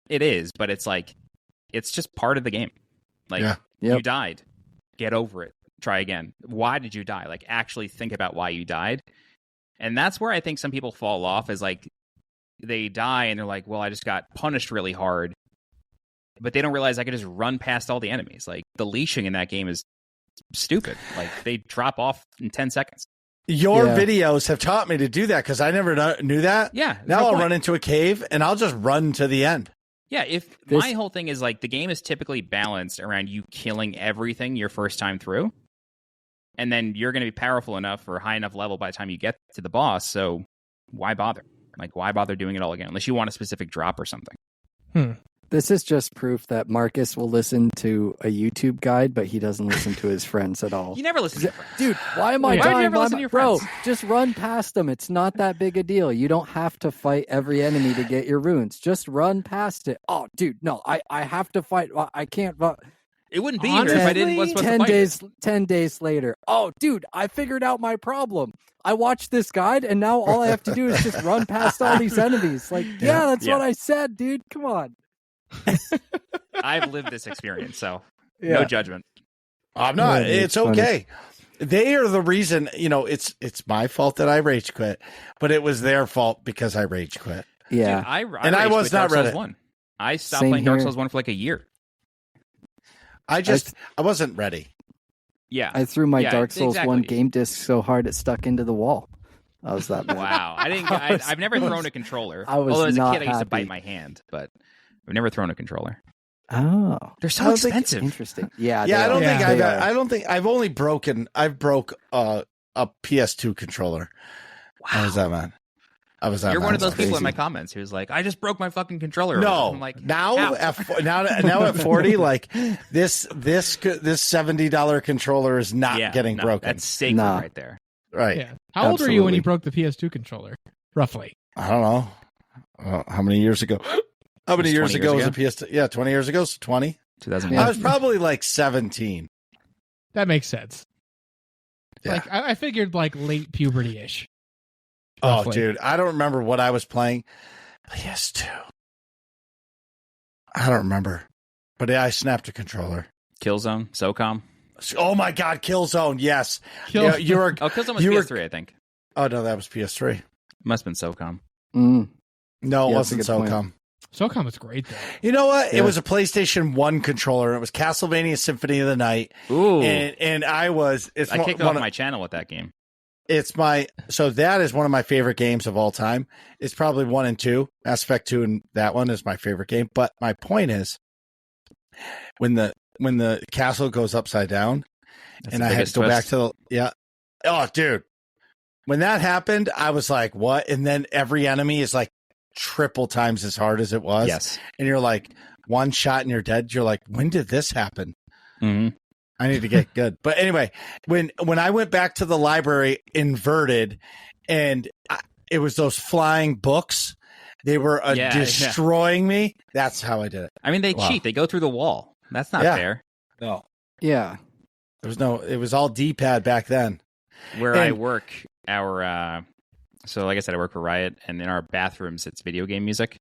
It is, but it's like, it's just part of the game. Like, you died. Get over it. Try again. Why did you die? Like, actually think about why you died. And that's where I think some people fall off, is like, they die and they're like, well, I just got punished really hard. But they don't realize I could just run past all the enemies. Like, the leashing in that game is stupid. Like, they drop off in 10 seconds. Your videos have taught me to do that, because I never knew that. Yeah. Now I'll run into a cave and I'll just run to the end. Yeah, my whole thing is like, the game is typically balanced around you killing everything your first time through. And then you're going to be powerful enough or high enough level by the time you get to the boss. So why bother? Like, why bother doing it all again? Unless you want a specific drop or something. This is just proof that Marcus will listen to a YouTube guide, but he doesn't listen to his friends at all. You never listen to your friends. Dude, why am I Why dying? do you never listen to your friends? Bro, just run past them. It's not that big a deal. You don't have to fight every enemy to get your runes. Just run past it. Oh, dude, no, I have to fight. I can't. It wouldn't be here if I didn't was supposed to fight it. 10 days later. Oh, dude, I figured out my problem. I watched this guide, and now all I have to do is just run past all these enemies. Like, that's what I said, dude. Come on. I've lived this experience, so no judgment. I'm not. Yeah, it's okay. They are the reason, it's my fault that I rage quit, but it was their fault because I rage quit. Yeah. Dude, I I was not Dark Souls ready. 1. I stopped Same playing Dark here. Souls 1 for like a year. I wasn't ready. Yeah. I threw my Yeah, Dark Souls 1 exactly. game disc so hard it stuck into the wall. I was that bad. Wow. I've never thrown a controller. I was Although as a not kid, I used to happy. bite my hand, but I've never thrown a controller. Oh. They're so I don't think- expensive. Interesting. Yeah. Yeah, I don't think They are. I don't think I've broke a PS2 controller. Wow. How was that, man? I was that. You're one of those crazy. people in my comments who's like, I just broke my fucking controller. No, I'm like, now how? now at 40, like this $70 controller is not getting broken. That's sacred right there. Right. Yeah. How old were you when Absolutely. you broke the PS2 controller? Roughly. I don't know. How many years ago? How many years 20 ago years was a PS2? Yeah, 20 years ago. So 20. 2001. I was probably like 17. That makes sense. Yeah. Like I figured like late puberty-ish. Oh, roughly. dude, I don't remember what I was playing. PS2. I don't remember, but I snapped a controller. Killzone, SOCOM. Oh my God, Killzone! Yes, Kill- yeah, you were. Oh, Killzone was You were- PS3, I think. Oh no, that was PS3. Must have been SOCOM. Mm. No, it Yeah, that's a wasn't good point. SOCOM. SOCOM was great though. You know what? Yeah. It was a PlayStation 1 controller. It was Castlevania Symphony of the Night, Ooh. and I was. It's I kicked one off of- my channel with that game. So that is one of my favorite games of all time. It's probably 1 and 2. Mass Effect 2 and that one is my favorite game. But my point is, when the castle goes upside down, That's and the I had biggest to go back twist. to oh, dude, when that happened, I was like, what? And then every enemy is like triple times as hard as it was. Yes. And you're like, one shot and you're dead. You're like, when did this happen? Mm-hmm. I need to get good. But anyway, when I went back to the library inverted, and it was those flying books they were Yeah, destroying me. That's how I did it. I mean, they cheat. They go through the wall. That's not fair. No. Yeah. It was all D-pad back then. Where I work, so like I said, I work for Riot, and in our bathrooms, it's video game music.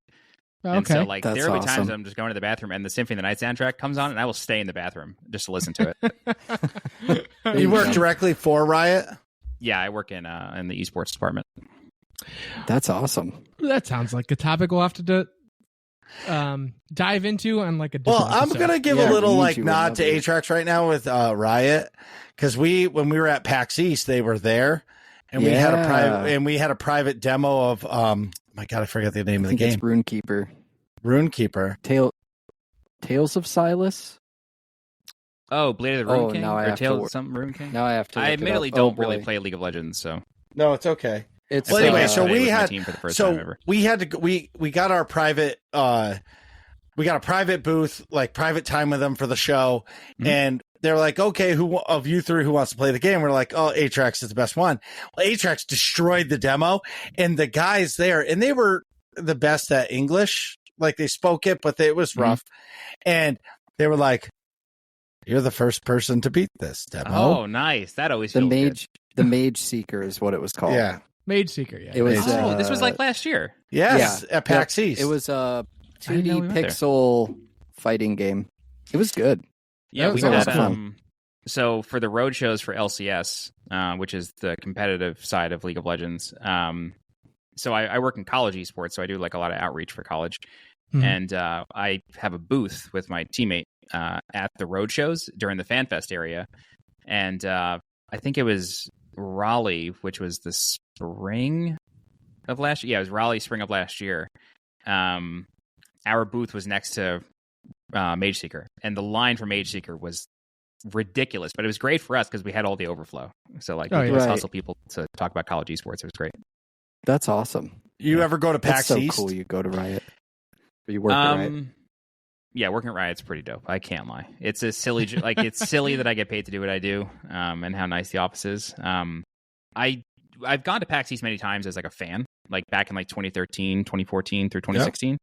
Okay. And so, like, That's there will be times awesome. I'm just going to the bathroom, and the Symphony of the Night soundtrack comes on, and I will stay in the bathroom just to listen to it. You work directly for Riot? Yeah, I work in the esports department. That's awesome. That sounds like a topic we'll have to dive into on like a different Well, I'm episode. going to give Yeah, a little we need like you nod to another- Atrax right now with Riot, because when we were at PAX East, they were there, and we had a private demo of my God, I forget the name of the game. It's RuneKeeper. RuneKeeper. Tales of Silas. Oh, Blade of the Rune Oh, King? now I or have to Tales work- of some Rune King? Now I have to. I look it admittedly up. don't Oh, really boy. play League of Legends, so No, it's okay. It's Well, anyway, so today we with my had team for the first time ever. we had to we got our private we got a private booth, like private time with them for the show, and they're like, okay, who of you three who wants to play the game? We're like, oh, Atrax is the best one. Well, Atrax destroyed the demo, and the guys there, and they were the best at English, like they spoke it, but it was rough, and they were like, you're the first person to beat this demo. Oh, nice. That always the feels good. mage. The Mage Seeker is what it was called. Yeah. Mage Seeker, yeah. It was. Oh, this was like last year. Yes, at PAX East. It was a I didn't know 2D we went there. pixel fighting game. It was good. Yeah, That we was a lot had of fun. so for the road shows for LCS, which is the competitive side of League of Legends. So I work in college esports, so I do like a lot of outreach for college, Mhm. and I have a booth with my teammate at the road shows during the FanFest area, and I think it was Raleigh, which was the spring of last year. Yeah, it was Raleigh spring of last year. Our booth was next to Mage Seeker, and the line for Mage Seeker was ridiculous, but it was great for us because we had all the overflow. So like, Oh, we yeah. could just Right. hustle people to talk about college esports. It was great. That's awesome. You ever go to That's PAX so East? cool. You go to Riot. Or you work at Riot. Yeah, working at Riot's pretty dope. I can't lie. It's a silly, like it's silly that I get paid to do what I do, and how nice the office is. I've gone to PAX East many times as like a fan, like back in like 2013, 2014 through 2016.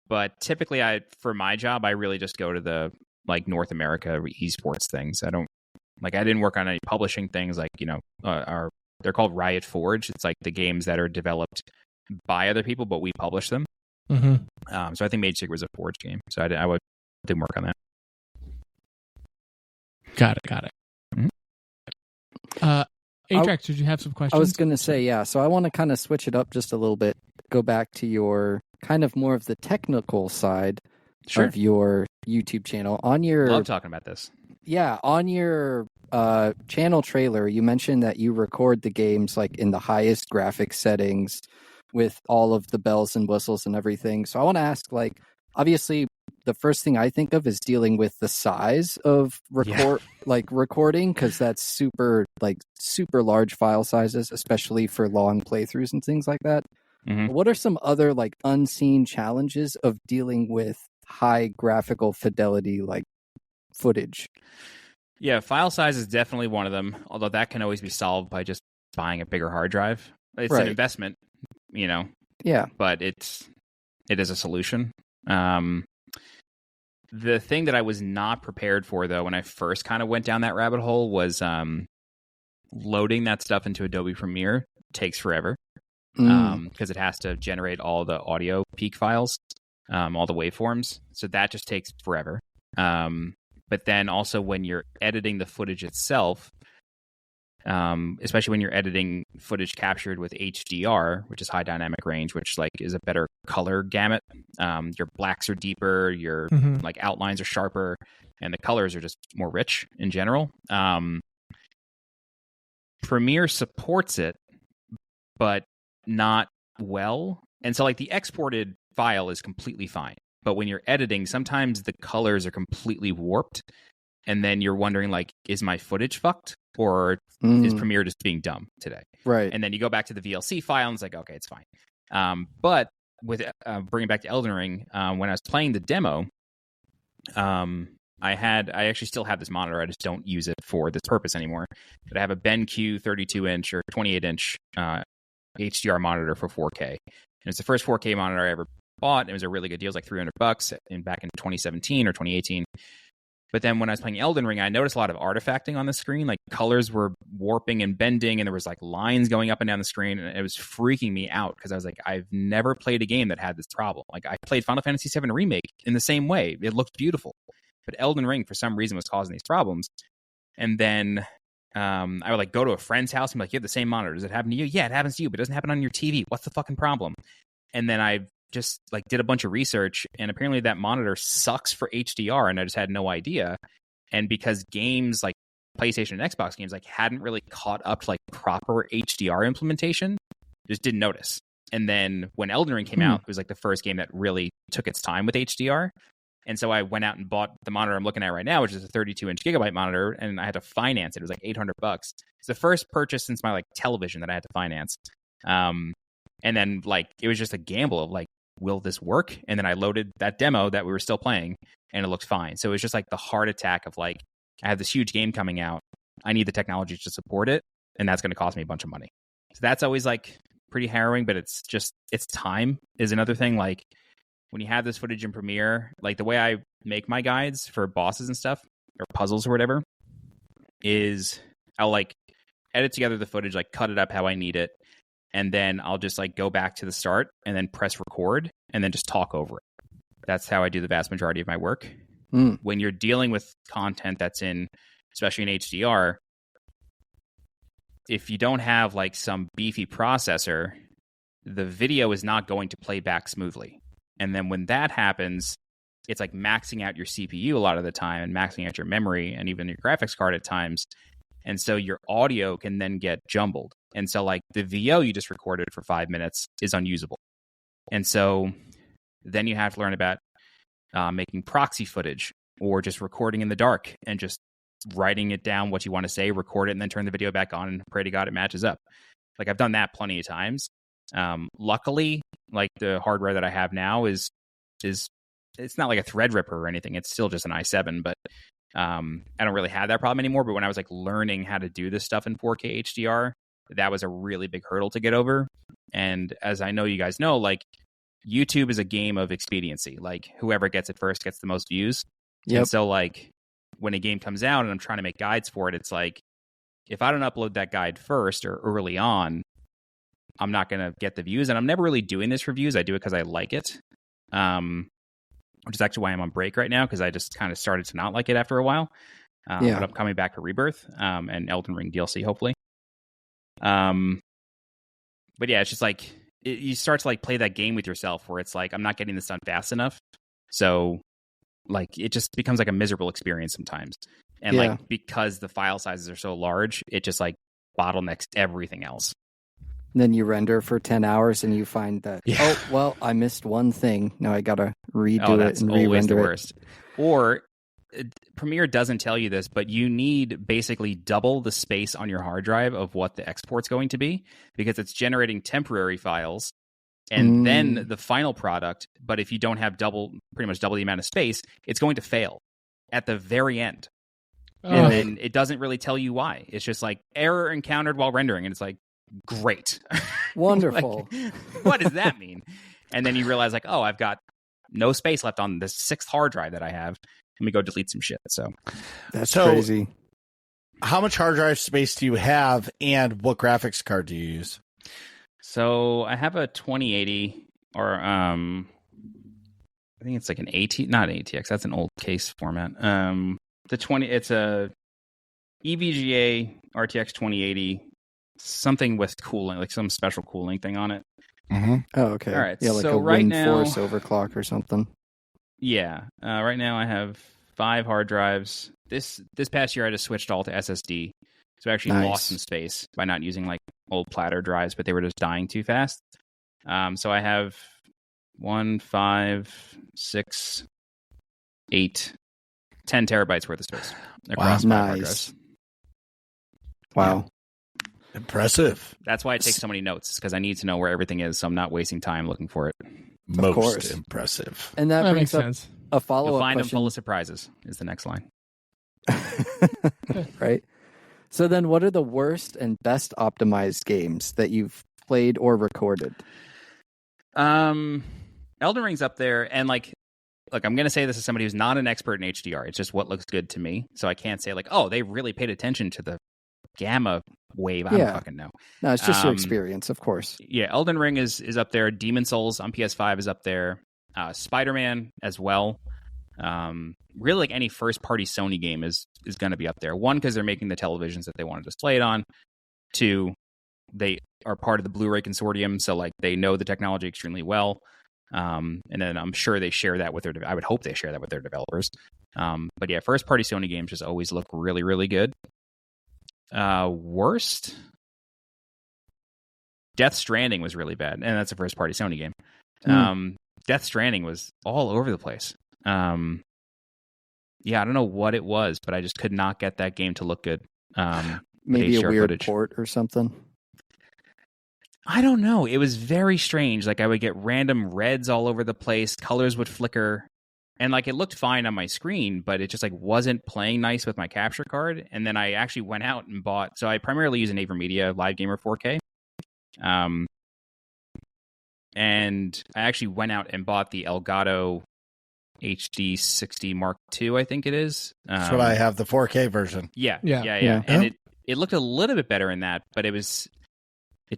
But typically, for my job, I really just go to the like North America esports things. I didn't work on any publishing things like, they're called Riot Forge. It's like the games that are developed by other people, but we publish them. Mm-hmm. So I think Mage Seeker was a Forge game. So I didn't work on that. Got it. Mhm. Atrax, did you have some questions? I was going to say, yeah. So I want to kind of switch it up just a little bit. Go back to your kind of more of the technical side Sure. of your YouTube channel. On your Love talking about this. on your channel trailer, you mentioned that you record the games like in the highest graphics settings with all of the bells and whistles and everything. So I want to ask, like, obviously the first thing I think of is dealing with the size of recording, because that's super large file sizes, especially for long playthroughs and things like that. Mhm. What are some other like unseen challenges of dealing with high graphical fidelity like footage? Yeah, file size is definitely one of them, although that can always be solved by just buying a bigger hard drive. It's Right. an investment, Yeah. but it is a solution. The thing that I was not prepared for, though, when I first kind of went down that rabbit hole was loading that stuff into Adobe Premiere takes forever because it has to generate all the audio peak files, all the waveforms. So that just takes forever. But then also when you're editing the footage itself, especially when you're editing footage captured with HDR, which is high dynamic range, which like is a better color gamut. Your blacks are deeper, your Mhm. like outlines are sharper, and the colors are just more rich in general. Premiere supports it, but not well. And so like the exported file is completely fine. But when you're editing, sometimes the colors are completely warped. And then you're wondering, like, is my footage fucked? Or is Premiere just being dumb today? Right. And then you go back to the VLC file and it's like, okay, it's fine. But with bringing back to Elden Ring, when I was playing the demo, I actually still have this monitor. I just don't use it for this purpose anymore. But I have a BenQ 32-inch or 28-inch HDR monitor for 4K. And it's the first 4K monitor I ever bought. It was a really good deal. It was like $300 back in 2017 or 2018. But then when I was playing Elden Ring, I noticed a lot of artifacting on the screen. Like colors were warping and bending, and there was like lines going up and down the screen, and it was freaking me out because I was like, I've never played a game that had this problem. Like I played Final Fantasy VII Remake in the same way. It looked beautiful. But Elden Ring, for some reason, was causing these problems. And then I would like go to a friend's house and be like, you have the same monitor. Does it happen to you? Yeah, it happens to you, but it doesn't happen on your TV. What's the fucking problem? And then I just like did a bunch of research, and apparently that monitor sucks for HDR, and I just had no idea. And because games like PlayStation and Xbox games like hadn't really caught up to like proper HDR implementation, just didn't notice. And then when Elden Ring came out, it was like the first game that really took its time with HDR. And so I went out and bought the monitor I'm looking at right now, which is a 32-inch gigabyte monitor, and I had to finance it. It was like $800. It's the first purchase since my like television that I had to finance. And then like it was just a gamble of like, will this work? And then I loaded that demo that we were still playing, and it looked fine. So it was just like the heart attack of like, I have this huge game coming out. I need the technology to support it, and that's going to cost me a bunch of money. So that's always like pretty harrowing, but it's time is another thing. Like when you have this footage in Premiere, like the way I make my guides for bosses and stuff or puzzles or whatever is I'll like edit together the footage, like cut it up how I need it. And then I'll just like go back to the start and then press record and then just talk over it. That's how I do the vast majority of my work. When you're dealing with content that's in, especially in HDR, if you don't have like some beefy processor, the video is not going to play back smoothly. And then when that happens, it's like maxing out your CPU a lot of the time and maxing out your memory and even your graphics card at times. And so your audio can then get jumbled. And so like the VO you just recorded for 5 minutes is unusable. And so then you have to learn about making proxy footage or just recording in the dark and just writing it down what you want to say, record it, and then turn the video back on and pray to God it matches up. Like I've done that plenty of times. Luckily, like the hardware that I have now is it's not like a Threadripper or anything. It's still just an i7, but I don't really have that problem anymore. But when I was like learning how to do this stuff in 4K HDR, that was a really big hurdle to get over. And as I know you guys know, like YouTube is a game of expediency. Like whoever gets it first gets the most views. Yep. And so like when a game comes out and I'm trying to make guides for it, it's like if I don't upload that guide first or early on, I'm not going to get the views. And I'm never really doing this for views. I do it because I like it, which is actually why I'm on break right now, because I just kind of started to not like it after a while. But I'm coming back for Rebirth and Elden Ring DLC, hopefully. But yeah, it's just like you start to like play that game with yourself where it's like I'm not getting this done fast enough, so like it just becomes like a miserable experience sometimes. And like because the file sizes are so large, it just like bottlenecks everything else. And then you render for 10 hours and you find that oh well, I missed one thing. Now I gotta redo it and re-render the worst. Or Premiere doesn't tell you this, but you need basically double the space on your hard drive of what the export's going to be, because it's generating temporary files and then the final product. But if you don't have pretty much double the amount of space, it's going to fail at the very end. And then it doesn't really tell you why. It's just like error encountered while rendering. And it's like, great. Wonderful. Like, what does that mean? And then you realize like, oh, I've got no space left on this 6th hard drive that I have. Let me go delete some shit. So that's crazy. How much hard drive space do you have, and what graphics card do you use? So I have a 2080, or I think it's like an not ATX. That's an old case format. It's a EVGA RTX 2080, something with cooling, like some special cooling thing on it. Mm-hmm. Oh, okay. All right. Yeah, like so a right Wind now, Force overclock or something. Yeah. Right now I have 5 hard drives. This past year I just switched all to SSD. So I actually lost some space by not using like old platter drives, but they were just dying too fast. So I have 1, 5, 6, 8, 10 terabytes worth of space across 5 hard drives. Wow. Yeah. Impressive. That's why I take so many notes, because I need to know where everything is, so I'm not wasting time looking for it. Most impressive. And that brings makes up sense. A follow-up You'll find question. them full of surprises is the next line. Right. So then what are the worst and best optimized games that you've played or recorded? Elden Ring's up there, and like, look, I'm gonna say this as somebody who's not an expert in HDR. It's just what looks good to me, so I can't say like, oh, they really paid attention to the gamma wave. I don't fucking know. No, it's just your experience, of course. Yeah, Elden Ring is up there. Demon Souls on PS5 is up there. Spider-Man as well. Really, like any first-party Sony game is going to be up there. One, because they're making the televisions that they want to display it on. Two, they are part of the Blu-ray consortium, so like they know the technology extremely well. And then I'm sure they share that with their. I would hope they share that with their developers. But yeah, first-party Sony games just always look really, really good. Worst, Death Stranding was really bad, and that's a first-party Sony game. Death Stranding was all over the place. Yeah, I don't know what it was, but I just could not get that game to look good. Maybe a HDR weird footage. port or something. I don't know. It was very strange. Like I would get random reds all over the place. Colors would flicker. And like it looked fine on my screen, but it just like wasn't playing nice with my capture card. And then I actually went out and bought. So I primarily use an AverMedia Live Gamer 4K. And I actually went out and bought the Elgato HD 60 Mark II, I think it is. That's what I have, the 4K version. Yeah. Yeah. And it looked a little bit better in that, but it just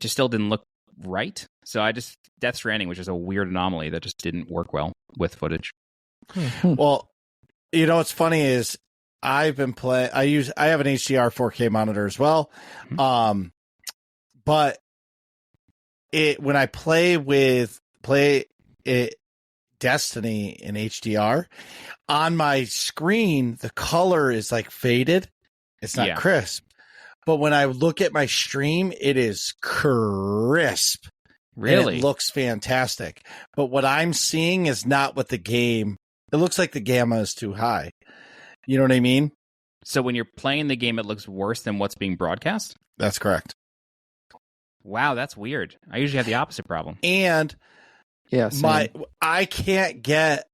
still didn't look right. So Death Stranding, which is a weird anomaly that just didn't work well with footage. Well, you know what's funny is I've been playing. I have an HDR 4K monitor as well, but when I play it Destiny in HDR on my screen, the color is like faded. It's not crisp. But when I look at my stream, it is crisp. Really? And it looks fantastic. But what I'm seeing is not what the game. It looks like the gamma is too high. You know what I mean? So when you're playing the game, it looks worse than what's being broadcast? That's correct. Wow, that's weird. I usually have the opposite problem. And I can't get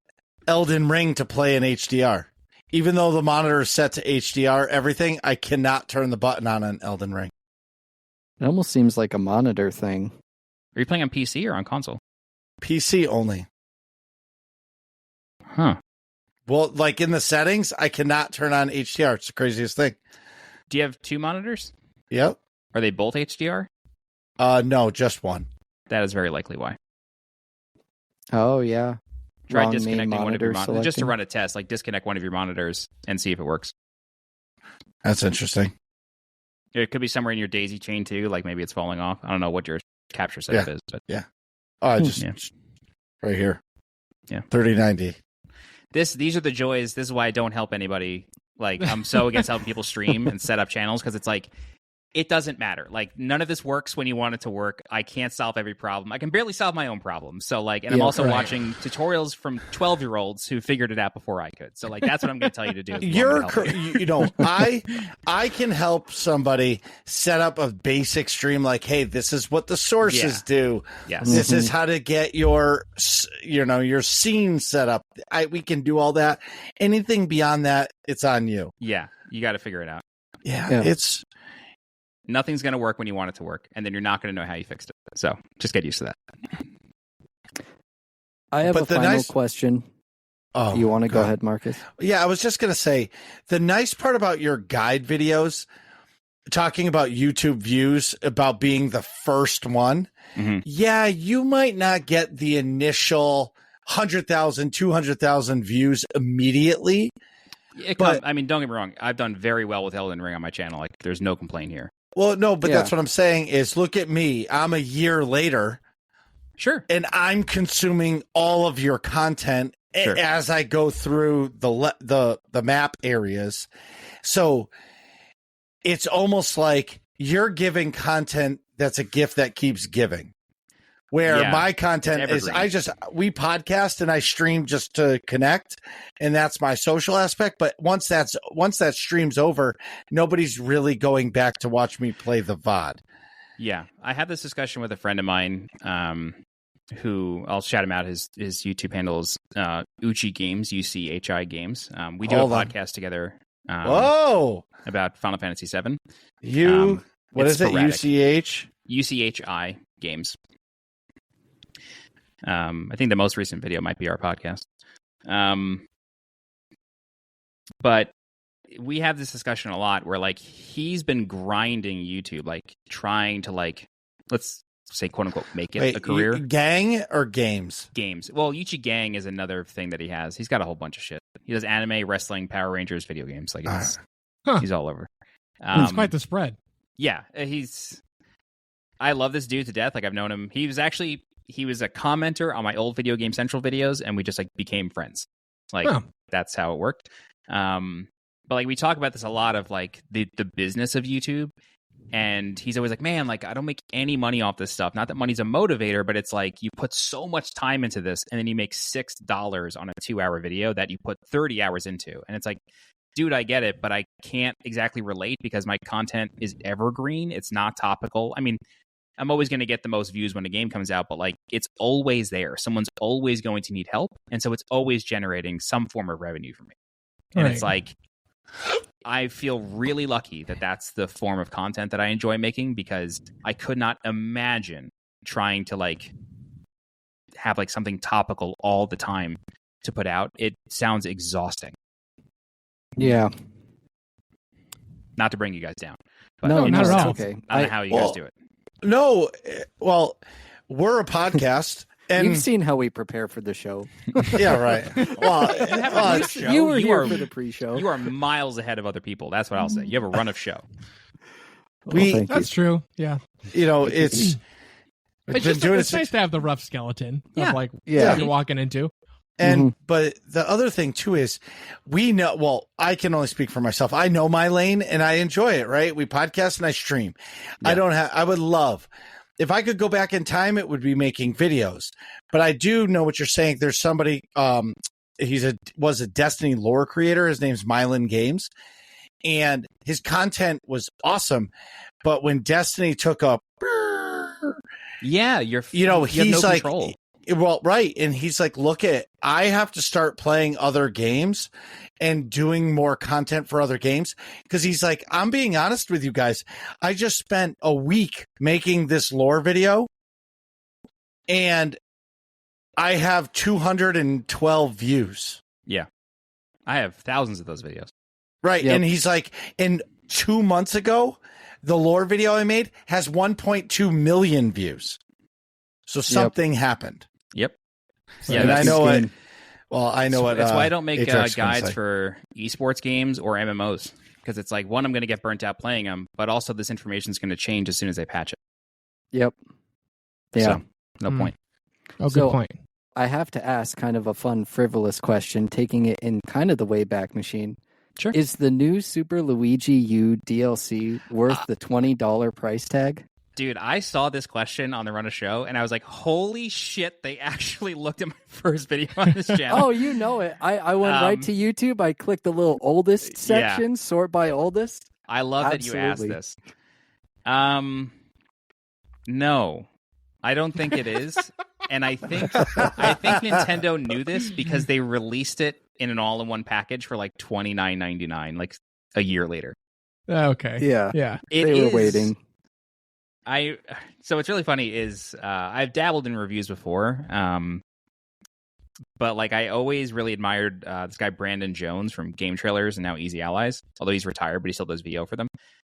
Elden Ring to play in HDR. Even though the monitor is set to HDR, everything, I cannot turn the button on an Elden Ring. It almost seems like a monitor thing. Are you playing on PC or on console? PC only. Huh. Well, like in the settings, I cannot turn on HDR. It's the craziest thing. Do you have two monitors? Yep. Are they both HDR? No, just one. That is very likely why. Oh, yeah. Try Wrong disconnecting main one of your monitor monitors just to selecting. run a test. Like disconnect one of your monitors and see if it works. That's interesting. It could be somewhere in your daisy chain too. Like maybe it's falling off. I don't know what your capture setup is, but Oh, I just right here. Yeah. 3090. These are the joys. This is why I don't help anybody. Like I'm so against helping people stream and set up channels because it's like it doesn't matter. Like none of this works when you want it to work. I can't solve every problem. I can barely solve my own problems. So like, and I'm also watching tutorials from 12-year-olds who figured it out before I could. So like, that's what I'm going to tell you to do. I can help somebody set up a basic stream. Like, hey, this is what the sources do. Yes. This is how to get your scene set up. We can do all that. Anything beyond that, it's on you. Yeah. You got to figure it out. Yeah. It's. Nothing's going to work when you want it to work, and then you're not going to know how you fixed it. So just get used to that. I have a final question. Oh, you want to go ahead, Marcus? Yeah, I was just going to say, the nice part about your guide videos, talking about YouTube views, about being the first one, you might not get the initial 100,000, 200,000 views immediately. I mean, don't get me wrong. I've done very well with Elden Ring on my channel. Like, there's no complaint here. Well, no, but that's what I'm saying is look at me. I'm a year later. Sure. And I'm consuming all of your content as I go through the map areas. So it's almost like you're giving content that's a gift that keeps giving. Where my content is, we podcast and I stream just to connect, and that's my social aspect. But once that stream's over, nobody's really going back to watch me play the VOD. Yeah, I had this discussion with a friend of mine, who I'll shout him out. His YouTube handle is Uchi Games, UCHI Games. We do a podcast together. About Final Fantasy VII. What is it? sporadic. UCH? UCHI Games. I think the most recent video might be our podcast. But we have this discussion a lot where like he's been grinding YouTube, like trying to like, let's say quote unquote make it a career. Gang or games? Games. Well, Yuchi Gang is another thing that he has. He's got a whole bunch of shit. He does anime, wrestling, Power Rangers, video games. Like he's all over. It's quite the spread. Yeah, I love this dude to death. Like I've known him. He was a commenter on my old Video Game Central videos, and we just like became friends. Like that's how it worked. But like we talk about this a lot of like the business of YouTube, and he's always like, man, like I don't make any money off this stuff. Not that money's a motivator, but it's like you put so much time into this, and then you make $6 on a 2-hour video that you put 30 hours into, and it's like, dude, I get it, but I can't exactly relate because my content is evergreen. It's not topical. I mean, I'm always going to get the most views when a game comes out, but like it's always there. Someone's always going to need help, and so it's always generating some form of revenue for me. And it's like, I feel really lucky that that's the form of content that I enjoy making, because I could not imagine trying to like have like something topical all the time to put out. It sounds exhausting. Yeah. Not to bring you guys down. But No, not at all. Okay. I don't know how you guys do it. No, well, we're a podcast, and You've seen how we prepare for the show. yeah, right. Well, You were You here are- for the pre-show. You are miles ahead of other people. That's what I'll say. You have a run of show. we- thank you. That's true. Yeah. it's It's been just doing it's it nice to have the rough skeleton Yeah. of like Yeah. what you're walking into. And but the other thing too is we know, well, I can only speak for myself. I know my lane and I enjoy it, right? We podcast and I stream. Yeah. I would love, if I could go back in time, it would be making videos. But I do know what you're saying. There's somebody, was a Destiny lore creator. His name's Mylan Games, and his content was awesome. But when Destiny took up, Yeah, you have he's no like, control. well, right. And he's like, look I have to start playing other games and doing more content for other games. Cause he's like, I'm being honest with you guys. I just spent a week making this lore video and I have 212 views. Yeah. I have thousands of those videos. Right. Yep. And he's like, and 2 months ago, the lore video I made has 1.2 million views. So something happened. Yep. So Yeah, and I that's know good. what. Well, I know what. That's why I don't make Atrax gonna guides say. for esports games or MMOs, because it's like, one, I'm going to get burnt out playing them, but also this information is going to change as soon as they patch it. Yep. Yeah. So, no Mm. point. Oh, good So- point. I have to ask kind of a fun, frivolous question, taking it in kind of the Wayback Machine. Sure. Is the new Super Luigi U DLC worth the $20 price tag? Dude, I saw this question on the Run of Show, and I was like, holy shit, they actually looked at my first video on this channel. Oh, you know it. I went right to YouTube. I clicked the little oldest section, sort by oldest. I love that you asked Absolutely. this. No, I don't think it is. And I think Nintendo knew this because they released it in an all-in-one package for like $29.99, like a year later. Okay. Yeah. Yeah. They were waiting. So what's really funny is I've dabbled in reviews before, but like I always really admired this guy Brandon Jones from Game Trailers and now Easy Allies, although he's retired, but he still does VO for them.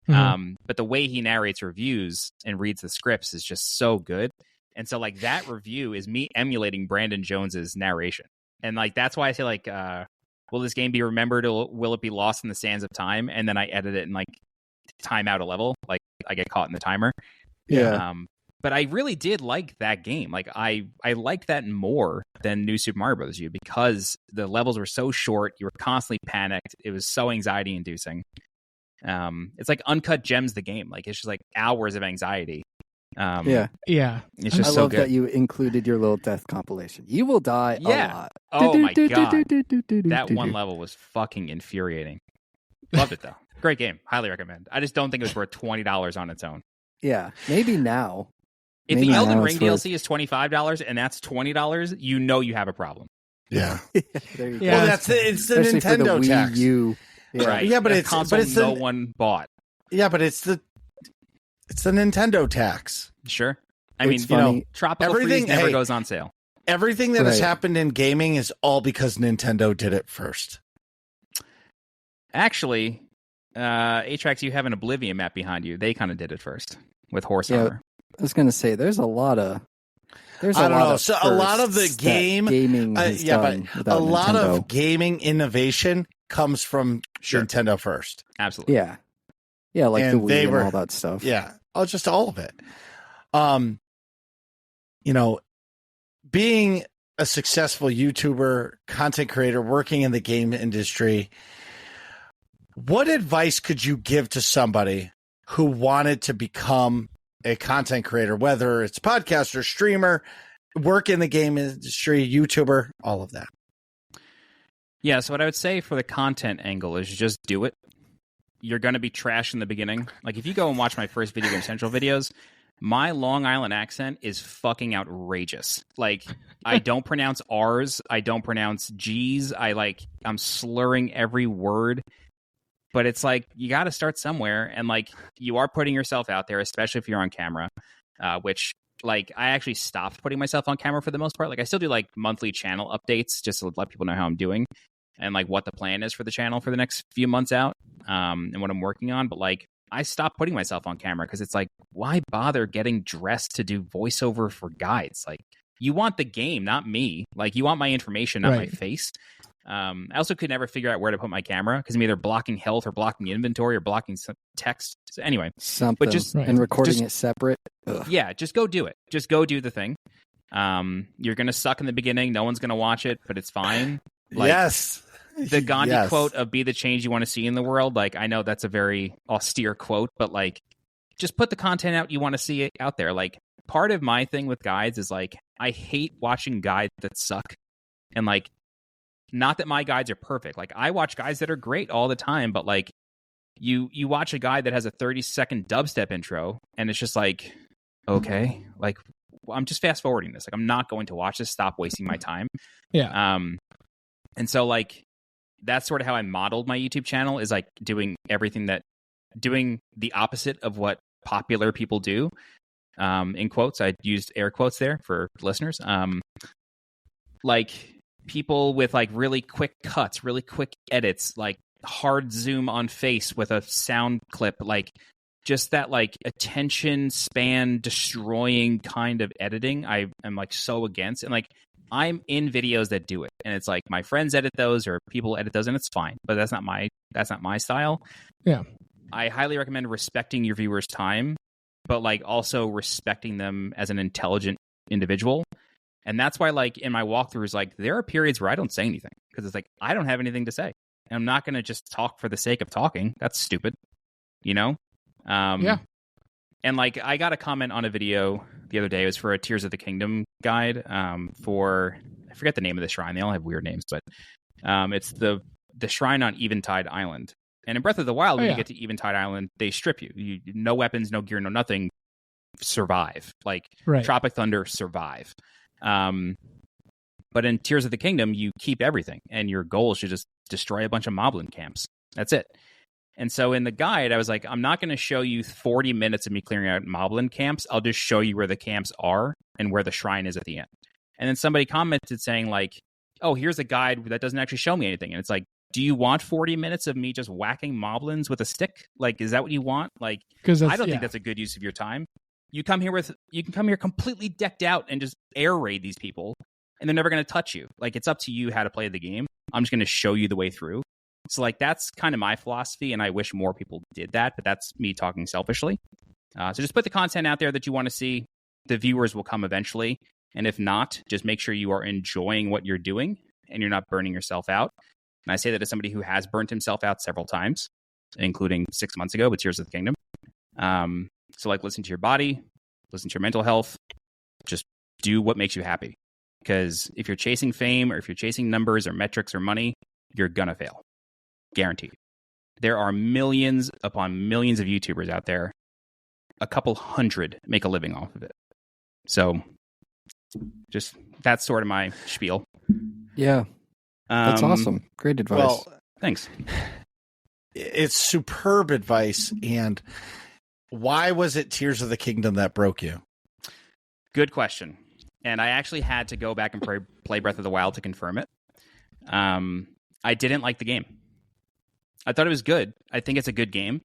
Mhm. But the way he narrates reviews and reads the scripts is just so good. And so like that review is me emulating Brandon Jones's narration. And like that's why I say like, will this game be remembered or will it be lost in the sands of time? And then I edit it and like time out a level, like I get caught in the timer. Yeah. But I really did like that game. Like I liked that more than New Super Mario Bros. U because the levels were so short. You were constantly panicked. It was so anxiety inducing. It's like Uncut Gems, the game. Like it's just like hours of anxiety. Yeah. Yeah. It's I just so love good. that you included your little death compilation. You will die Yeah. a lot. Oh my god, that one level was fucking infuriating. Loved it though. Great game. Highly recommend. I just don't think it was worth $20 on its own. Yeah. Maybe now. If Maybe the Elden now Ring it's worth- DLC is $25 and that's $20, you know you have a problem. Yeah. There you Yeah. Well, it's the Especially for the Nintendo Wii tax. U. Yeah. Right. Yeah, but A it's- console but it's no the- one bought. Yeah, but it's the Nintendo tax. Sure. I It's mean, funny. Tropical everything- Freeze never hey. goes on sale. everything that has Right. happened in gaming is all because Nintendo did it first. Actually, Atrax, you have an Oblivion map behind you. They kind of did it first with Horse Yeah. Armor. I was gonna say there's a lot of I don't know. So a lot of the firsts that gaming has yeah, but done without a lot Nintendo. of gaming innovation comes from Sure. Nintendo first. Absolutely. Yeah, like And the they Wii were- and all that stuff. Yeah. Oh, just all of it. Being a successful YouTuber, content creator, working in the game industry, what advice could you give to somebody who wanted to become a content creator, whether it's podcaster, streamer, work in the game industry, YouTuber, all of that? Yeah, so what I would say for the content angle is just do it. You're going to be trash in the beginning. Like, if you go and watch my first Video Game Central videos, my Long Island accent is fucking outrageous. Like, I don't pronounce R's. I don't pronounce G's. I'm slurring every word. But it's like, you got to start somewhere. And, like, you are putting yourself out there, especially if you're on camera, which, like, I actually stopped putting myself on camera for the most part. Like, I still do, like, monthly channel updates just to let people know how I'm doing and, like, what the plan is for the channel for the next few months out, and what I'm working on. But, like, I stopped putting myself on camera because it's like, why bother getting dressed to do voiceover for guides? Like, you want the game, not me. Like, you want my information, not my Right. face. I also could never figure out where to put my camera because I'm either blocking health or blocking inventory or blocking some text. So anyway, Something. just- and recording just- it separate. Ugh. yeah, just go do it. Just go do the thing. You're going to suck in the beginning. No one's going to watch it, but it's fine. Like, yes. the Gandhi Yes. quote of "be the change you want to see in the world." Like, I know that's a very austere quote, but like, just put the content out you want to see it out there. Like, part of my thing with guides is like, I hate watching guides that suck, and like, not that my guides are perfect. Like, I watch guides that are great all the time, but like, you watch a guide that has a 30-second dubstep intro, and it's just like, okay, like, I'm just fast forwarding this. Like, I'm not going to watch this. Stop wasting my time. Yeah. And so like, that's sort of how I modeled my YouTube channel, is like doing the opposite of what popular people do. In quotes, I used air quotes there for listeners. Like, people with like really quick cuts, really quick edits, like hard zoom on face with a sound clip, like just that like attention span destroying kind of editing I am like so against. And like, I'm in videos that do it, and it's like my friends edit those or people edit those, and it's fine, but that's not my style. Yeah. I highly recommend respecting your viewers' time, but like also respecting them as an intelligent individual. And that's why, like, in my walkthroughs, like, there are periods where I don't say anything because it's like, I don't have anything to say. And I'm not going to just talk for the sake of talking. That's stupid, you know? Yeah. And like, I got a comment on a video the other day. It was for a Tears of the Kingdom guide, for, I forget the name of the shrine. They all have weird names, but it's the shrine on Eventide Island. And in Breath of the Wild, when you get to Eventide Island, they strip you. No weapons, no gear, no nothing. Survive. Like, Right. Tropic Thunder, survive. But in Tears of the Kingdom, you keep everything, and your goal is to just destroy a bunch of moblin camps. That's it. And so in the guide, I was like, I'm not going to show you 40 minutes of me clearing out moblin camps. I'll just show you where the camps are and where the shrine is at the end. And then somebody commented saying like, oh, here's a guide that doesn't actually show me anything. And it's like, do you want 40 minutes of me just whacking moblins with a stick? Like, is that what you want? Like, I don't think that's a good use of your time. You can come here completely decked out and just air raid these people, and they're never going to touch you. Like, it's up to you how to play the game. I'm just going to show you the way through. So like, that's kind of my philosophy, and I wish more people did that, but that's me talking selfishly. So just put the content out there that you want to see. The viewers will come eventually. And if not, just make sure you are enjoying what you're doing and you're not burning yourself out. And I say that as somebody who has burnt himself out several times, including 6 months ago with Tears of the Kingdom. So like, listen to your body, listen to your mental health, just do what makes you happy. Because if you're chasing fame, or if you're chasing numbers or metrics or money, you're going to fail. Guaranteed. There are millions upon millions of YouTubers out there. A couple hundred make a living off of it. So just, that's sort of my spiel. Yeah. That's awesome. Great advice. Well, Thanks. it's superb advice. And why was it Tears of the Kingdom that broke you? Good question. and I actually had to go back and play Breath of the Wild to confirm it. I didn't like the game. I thought it was good. I think it's a good game.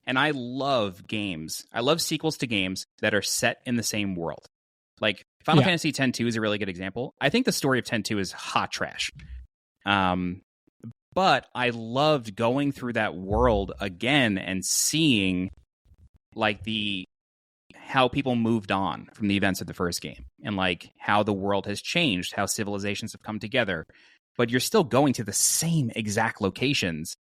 And I love games. I love sequels to games that are set in the same world. Like Final Fantasy X-2 is a really good example. I think the story of X-2 is hot trash. But I loved going through that world again and seeing like how people moved on from the events of the first game and like how the world has changed, how civilizations have come together. But you're still going to the same exact locations,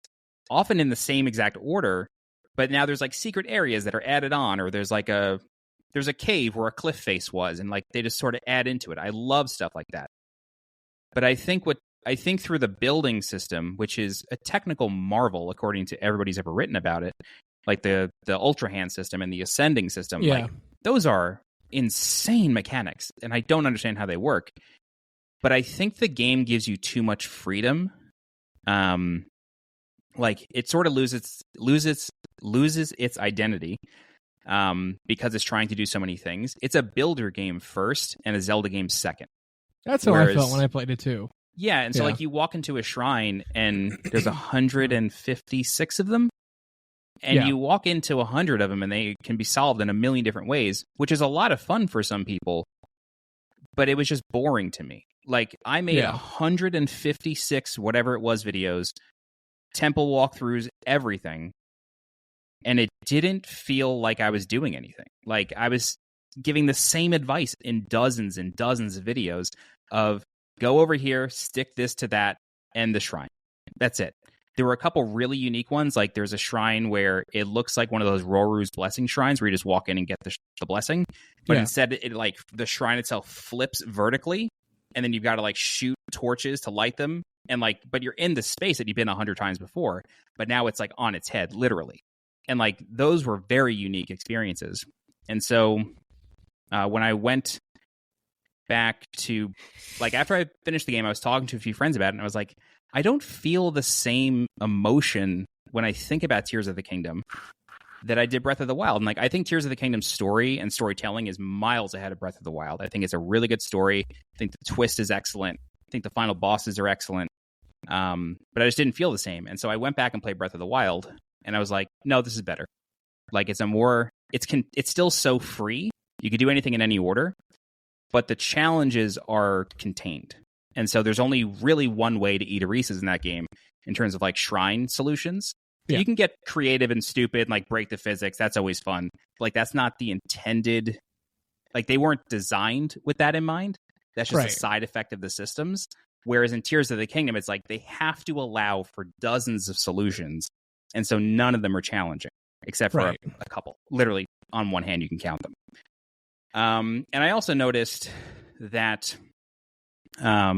often in the same exact order. But now there's like secret areas that are added on, or there's a cave where a cliff face was, and like they just sort of add into it. I love stuff like that. But I think through the building system, which is a technical marvel according to everybody's ever written about it, like the Ultra Hand system and the Ascending system, like those are insane mechanics, and I don't understand how they work. But I think the game gives you too much freedom. Like it sort of loses its identity because it's trying to do so many things. It's a builder game first and a Zelda game second. That's how I felt when I played it too. Yeah, and so like you walk into a shrine and there's 156 of them. And you walk into 100 of them and they can be solved in a million different ways, which is a lot of fun for some people. But it was just boring to me. Like I made 156 whatever it was videos, temple walkthroughs, everything. And it didn't feel like I was doing anything. Like I was giving the same advice in dozens and dozens of videos of go over here, stick this to that, and the shrine. That's it. There were a couple really unique ones. Like there's a shrine where it looks like one of those Roru's blessing shrines where you just walk in and get the blessing. But instead it like the shrine itself flips vertically, and then you've got to like shoot torches to light them. And like, but you're in the space that you've been 100 times before, but now it's like on its head, literally. And like, those were very unique experiences. And so when I went back to, like, after I finished the game, I was talking to a few friends about it, and I was like, I don't feel the same emotion when I think about Tears of the Kingdom that I did Breath of the Wild. And like, I think Tears of the Kingdom's story and storytelling is miles ahead of Breath of the Wild. I think it's a really good story. I think the twist is excellent. I think the final bosses are excellent. But I just didn't feel the same. And so I went back and played Breath of the Wild, and I was like, no, this is better. Like it's still so free. You could do anything in any order, but the challenges are contained. And so there's only really one way to eat a Reese's in that game in terms of like shrine solutions. Yeah. You can get creative and stupid and like break the physics. That's always fun. But, like that's not the intended, like they weren't designed with that in mind. That's just a side effect of the systems. Whereas in Tears of the Kingdom, it's like they have to allow for dozens of solutions. And so none of them are challenging, except for a couple. Literally, on one hand, you can count them. And I also noticed that while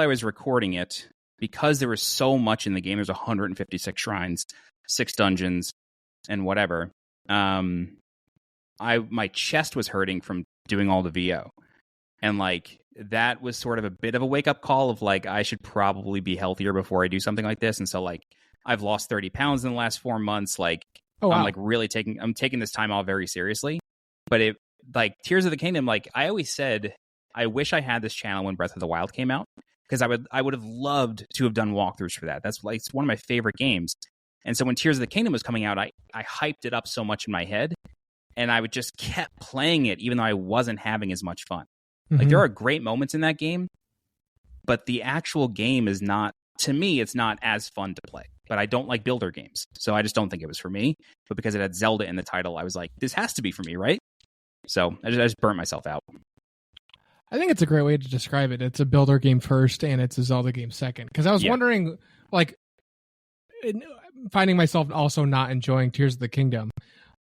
I was recording it, because there was so much in the game, there's 156 shrines, 6 dungeons, and whatever, my chest was hurting from doing all the VO. And like that was sort of a bit of a wake-up call of like, I should probably be healthier before I do something like this. And so like I've lost 30 pounds in the last 4 months. Like I'm like really taking this time off very seriously. But it like Tears of the Kingdom, like I always said, I wish I had this channel when Breath of the Wild came out, because I would have loved to have done walkthroughs for that. That's like it's one of my favorite games. And so when Tears of the Kingdom was coming out, I hyped it up so much in my head, and I would just kept playing it even though I wasn't having as much fun. Like there are great moments in that game, but the actual game is not, to me, it's not as fun to play. But I don't like builder games, so I just don't think it was for me. But because it had Zelda in the title, I was like, this has to be for me, right? So I just burnt myself out. I think it's a great way to describe it. It's a builder game first, and it's a Zelda game second. Because I was wondering, like, finding myself also not enjoying Tears of the Kingdom.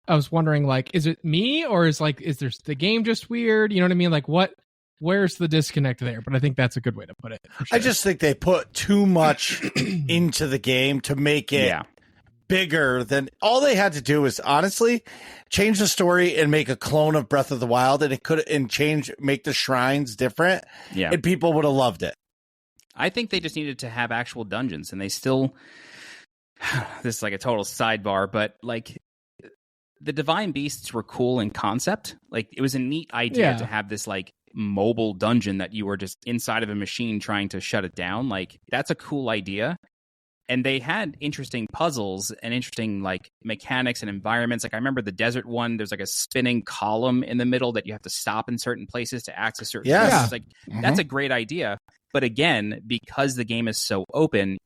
I was wondering, like, is it me, or is there the game just weird? You know what I mean? Like, where's the disconnect there? But I think that's a good way to put it. For sure. I just think they put too much into the game to make it bigger than all they had to do is honestly change the story and make a clone of Breath of the Wild, and make the shrines different. Yeah. And people would have loved it. I think they just needed to have actual dungeons, and they still, this is like a total sidebar, but like the divine beasts were cool in concept. Like, it was a neat idea to have this like mobile dungeon that you were just inside of a machine trying to shut it down. Like, that's a cool idea. And they had interesting puzzles and interesting like mechanics and environments. Like, I remember the desert one, there's like a spinning column in the middle that you have to stop in certain places to access certain places. Like, that's a great idea. But again, because the game is so open,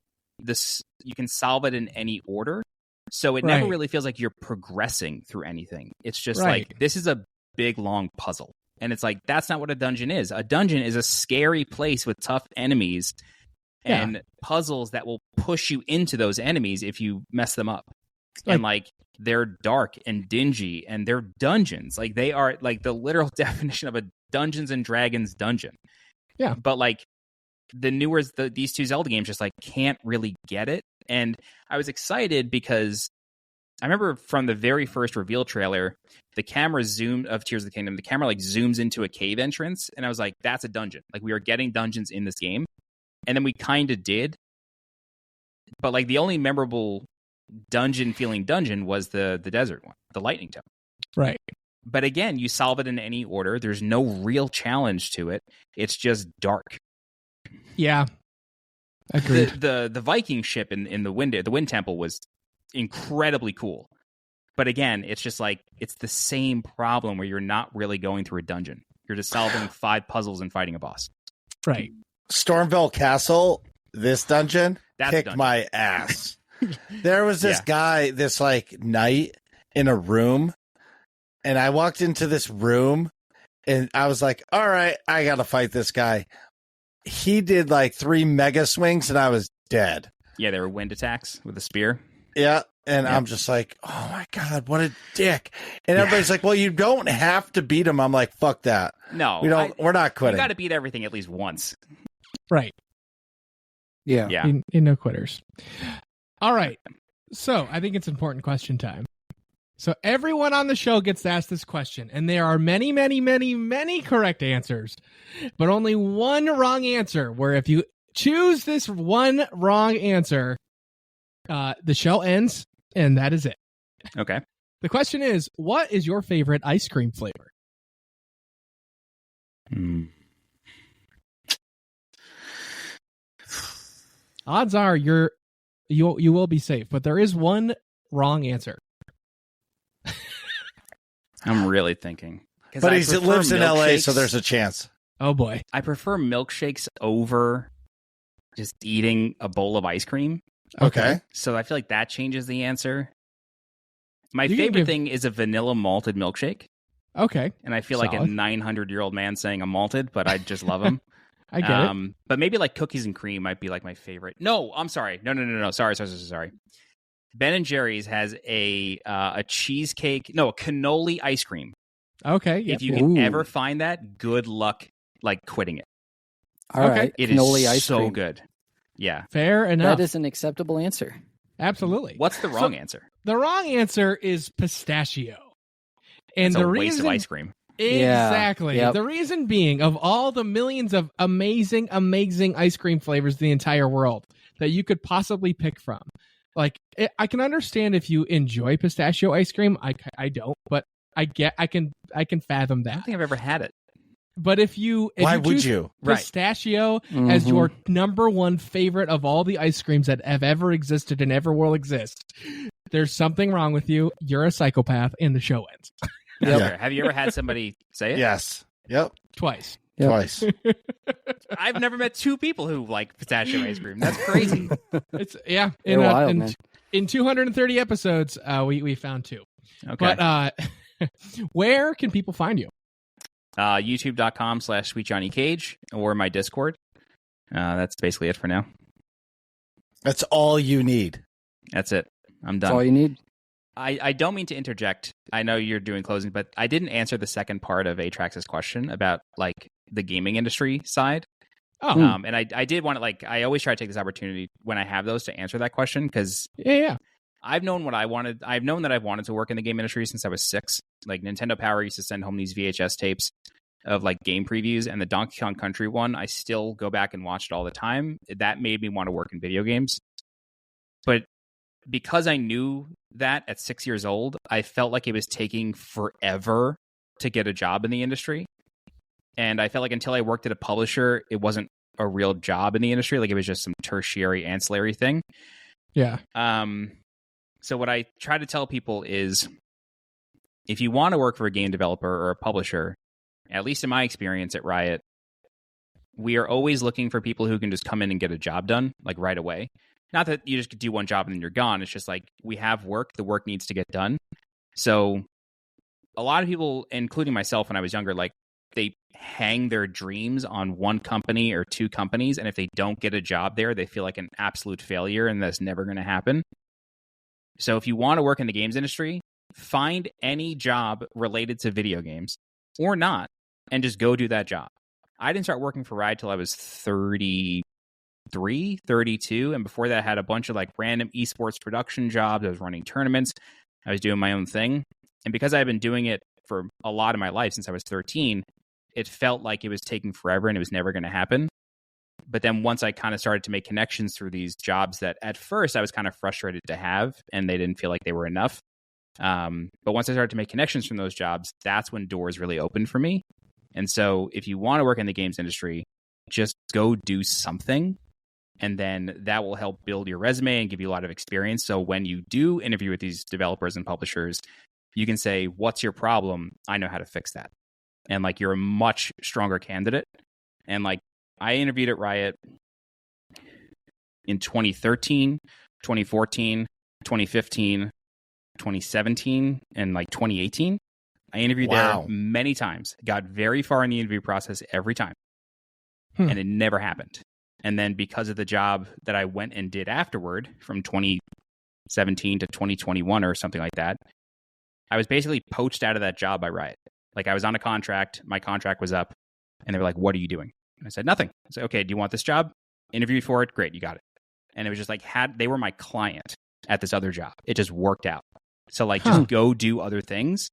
you can solve it in any order. So it never really feels like you're progressing through anything. It's just like, this is a big, long puzzle. And it's like, that's not what a dungeon is. A dungeon is a scary place with tough enemies and puzzles that will push you into those enemies if you mess them up. And like, they're dark and dingy, and they're dungeons. Like, they are like the literal definition of a Dungeons and Dragons dungeon. Yeah. But like, these two Zelda games just like can't really get it. And I was excited because I remember from the very first reveal trailer, the camera of Tears of the Kingdom, the camera like zooms into a cave entrance, and I was like, that's a dungeon. Like, we are getting dungeons in this game. And then we kind of did. But like, the only memorable dungeon was the desert one, the lightning tower. Right. But again, you solve it in any order. There's no real challenge to it. It's just dark. Yeah. Agreed. The Viking ship in the Wind Temple was incredibly cool. But again, it's just like, it's the same problem where you're not really going through a dungeon. You're just solving 5 puzzles and fighting a boss. Right. Stormville Castle, this dungeon, That's kicked my ass. There was this guy, this like knight in a room, and I walked into this room, and I was like, all right, I got to fight this guy. He did like 3 mega swings, and I was dead. Yeah, they were wind attacks with a spear. Yeah. And I'm just like, oh my God, what a dick. And everybody's like, well, you don't have to beat him. I'm like, fuck that. No, we're not quitting. You got to beat everything at least once. Right. Yeah. Yeah. In no quitters. All right. So I think it's important question time. So everyone on the show gets to ask this question, and there are many, many, many, many correct answers, but only one wrong answer, where if you choose this one wrong answer, the show ends, and that is it. Okay. The question is, what is your favorite ice cream flavor? Odds are you will be safe, but there is one wrong answer. I'm really thinking. But he lives in LA, so there's a chance. Oh boy. I prefer milkshakes over just eating a bowl of ice cream. Okay. So I feel like that changes the answer. My You can favorite give- thing is a vanilla malted milkshake. Okay. And I feel like a Solid. 900-year-old man saying I'm malted, but I just love them. I get it. But maybe like cookies and cream might be like my favorite. No, I'm sorry. No. Sorry. Ben and Jerry's has a cheesecake, a cannoli ice cream. Okay. If Yep. you can Ooh. ever find that, good luck like quitting it. All Okay. right. It Cannoli is ice so cream. good. Yeah. Fair enough. That is an acceptable answer. Absolutely. What's the wrong answer? The wrong answer is pistachio. And It's the a waste reason of ice cream. Exactly. Yep. The reason being, of all the millions of amazing, amazing ice cream flavors in the entire world that you could possibly pick from, like, I can understand if you enjoy pistachio ice cream. I don't, but I can fathom I don't that. think I've ever had it. But if you Why would choose you? Right. pistachio as Mhm. your number one favorite of all the ice creams that have ever existed and ever will exist, there's something wrong with you. You're a psychopath, and the show ends. That's Yeah. fair. Have you ever had somebody say it? Yes. Yep. Twice. Yep. Twice. I've never met 2 people who like pistachio ice cream. That's crazy. It's in, They're wild, man. in 230 episodes, we found 2. Okay. But where can people find you? YouTube.com/SweetJohnnyCage or my Discord. That's basically it for now. That's all you need. That's it. I'm That's all done. you need. I don't mean to interject. I know you're doing closing, but I didn't answer the second part of Atrax's question about like the gaming industry side. Oh, And I did want to I always try to take this opportunity when I have those to answer that question because yeah. I've known what I wanted. I've known that I've wanted to work in the game industry since I was 6. Like Nintendo Power used to send home these VHS tapes of like game previews, and the Donkey Kong Country one, I still go back and watch it all the time. That made me want to work in video games. But because I knew that at 6 years old, I felt like it was taking forever to get a job in the industry. And I felt like until I worked at a publisher, it wasn't a real job in the industry. Like it was just some tertiary ancillary thing. Yeah. So what I try to tell people is if you want to work for a game developer or a publisher, at least in my experience at Riot, we are always looking for people who can just come in and get a job done, like right away. Not that you just do one job and then you're gone. It's just like we have work. The work needs to get done. So a lot of people, including myself when I was younger, like they hang their dreams on one company or two companies. And if they don't get a job there, they feel like an absolute failure and that's never going to happen. So if you want to work in the games industry, find any job related to video games or not, and just go do that job. I didn't start working for Riot till I was 33, 32. And before that, I had a bunch of like random esports production jobs. I was running tournaments. I was doing my own thing. And because I've been doing it for a lot of my life since I was 13, it felt like it was taking forever and it was never going to happen. But then once I kind of started to make connections through these jobs that at first I was kind of frustrated to have and they didn't feel like they were enough. But once I started to make connections from those jobs, that's when doors really opened for me. And so if you want to work in the games industry, just go do something. And then that will help build your resume and give you a lot of experience. So when you do interview with these developers and publishers, you can say, what's your problem? I know how to fix that. And like, you're a much stronger candidate. And like, I interviewed at Riot in 2013, 2014, 2015, 2017, and like 2018. I interviewed there many times, got very far in the interview process every time, and it never happened. And then because of the job that I went and did afterward from 2017 to 2021 or something like that, I was basically poached out of that job by Riot. Like I was on a contract, my contract was up, and they were like, what are you doing? And I said, nothing. I said, okay, do you want this job? Interviewed for it. Great, you got it. And it was just like, they were my client at this other job. It just worked out. So like, just go do other things.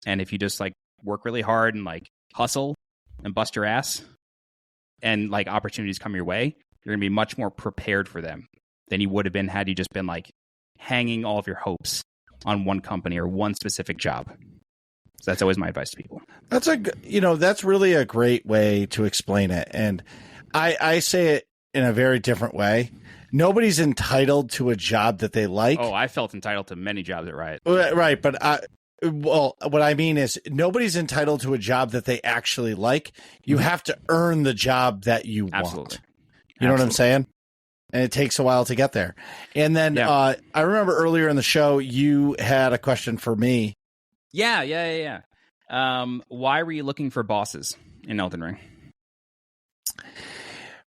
And if you just like work really hard and like hustle and bust your ass and like opportunities come your way, you're going to be much more prepared for them than you would have been had you just been like hanging all of your hopes on one company or one specific job. So that's always my advice to people. That's really a great way to explain it. And I say it in a very different way. Nobody's entitled to a job that they like. Oh, I felt entitled to many jobs at Riot. Right. But what I mean is nobody's entitled to a job that they actually like. You have to earn the job that you want. You know what I'm saying? And it takes a while to get there. And then I remember earlier in the show, you had a question for me. Yeah. Why were you looking for bosses in Elden Ring?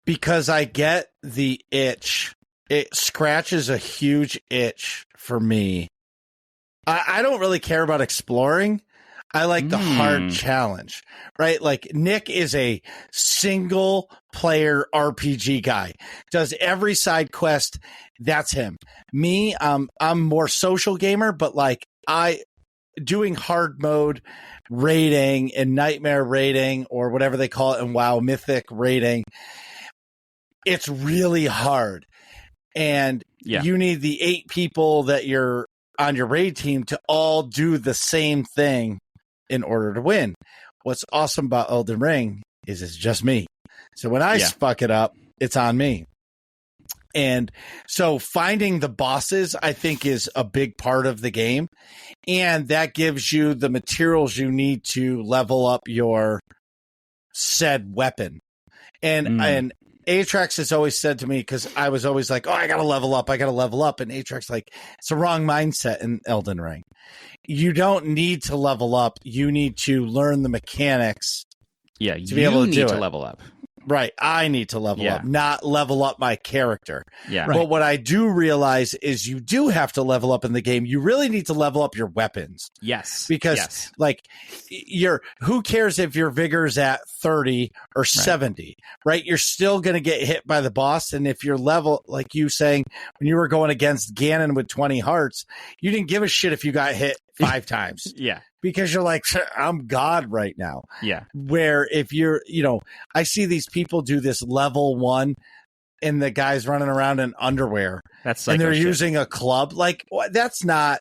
Because I get the itch. It scratches a huge itch for me. I don't really care about exploring. I like the hard challenge, right? Like Nick is a single player RPG guy, does every side quest. That's him. Me, I'm more social gamer, but like doing hard mode raiding and nightmare raiding or whatever they call it in WoW, mythic raiding. It's really hard. And you need the 8 people that you're on your raid team to all do the same thing in order to win. What's awesome about Elden Ring is it's just me. So when I fuck it up, it's on me. And so finding the bosses, I think, is a big part of the game. And that gives you the materials you need to level up your said weapon. And Atrax has always said to me, because I was always like, I got to level up. And Atrax like, it's a wrong mindset in Elden Ring. You don't need to level up. You need to learn the mechanics. Yeah, to be able to do it. Level up. Right. I need to level up, not level up my character. Yeah. But what I do realize is you do have to level up in the game. You really need to level up your weapons. Yes. Because like who cares if your vigor's at 30 or 70, right? You're still going to get hit by the boss. And if your level, like you saying, when you were going against Ganon with 20 hearts, you didn't give a shit if you got hit 5 times. Yeah. Because you're like, I'm God right now. Yeah. Where if you're, I see these people do this level 1 and the guy's running around in underwear. That's and they're using a club. Like, that's not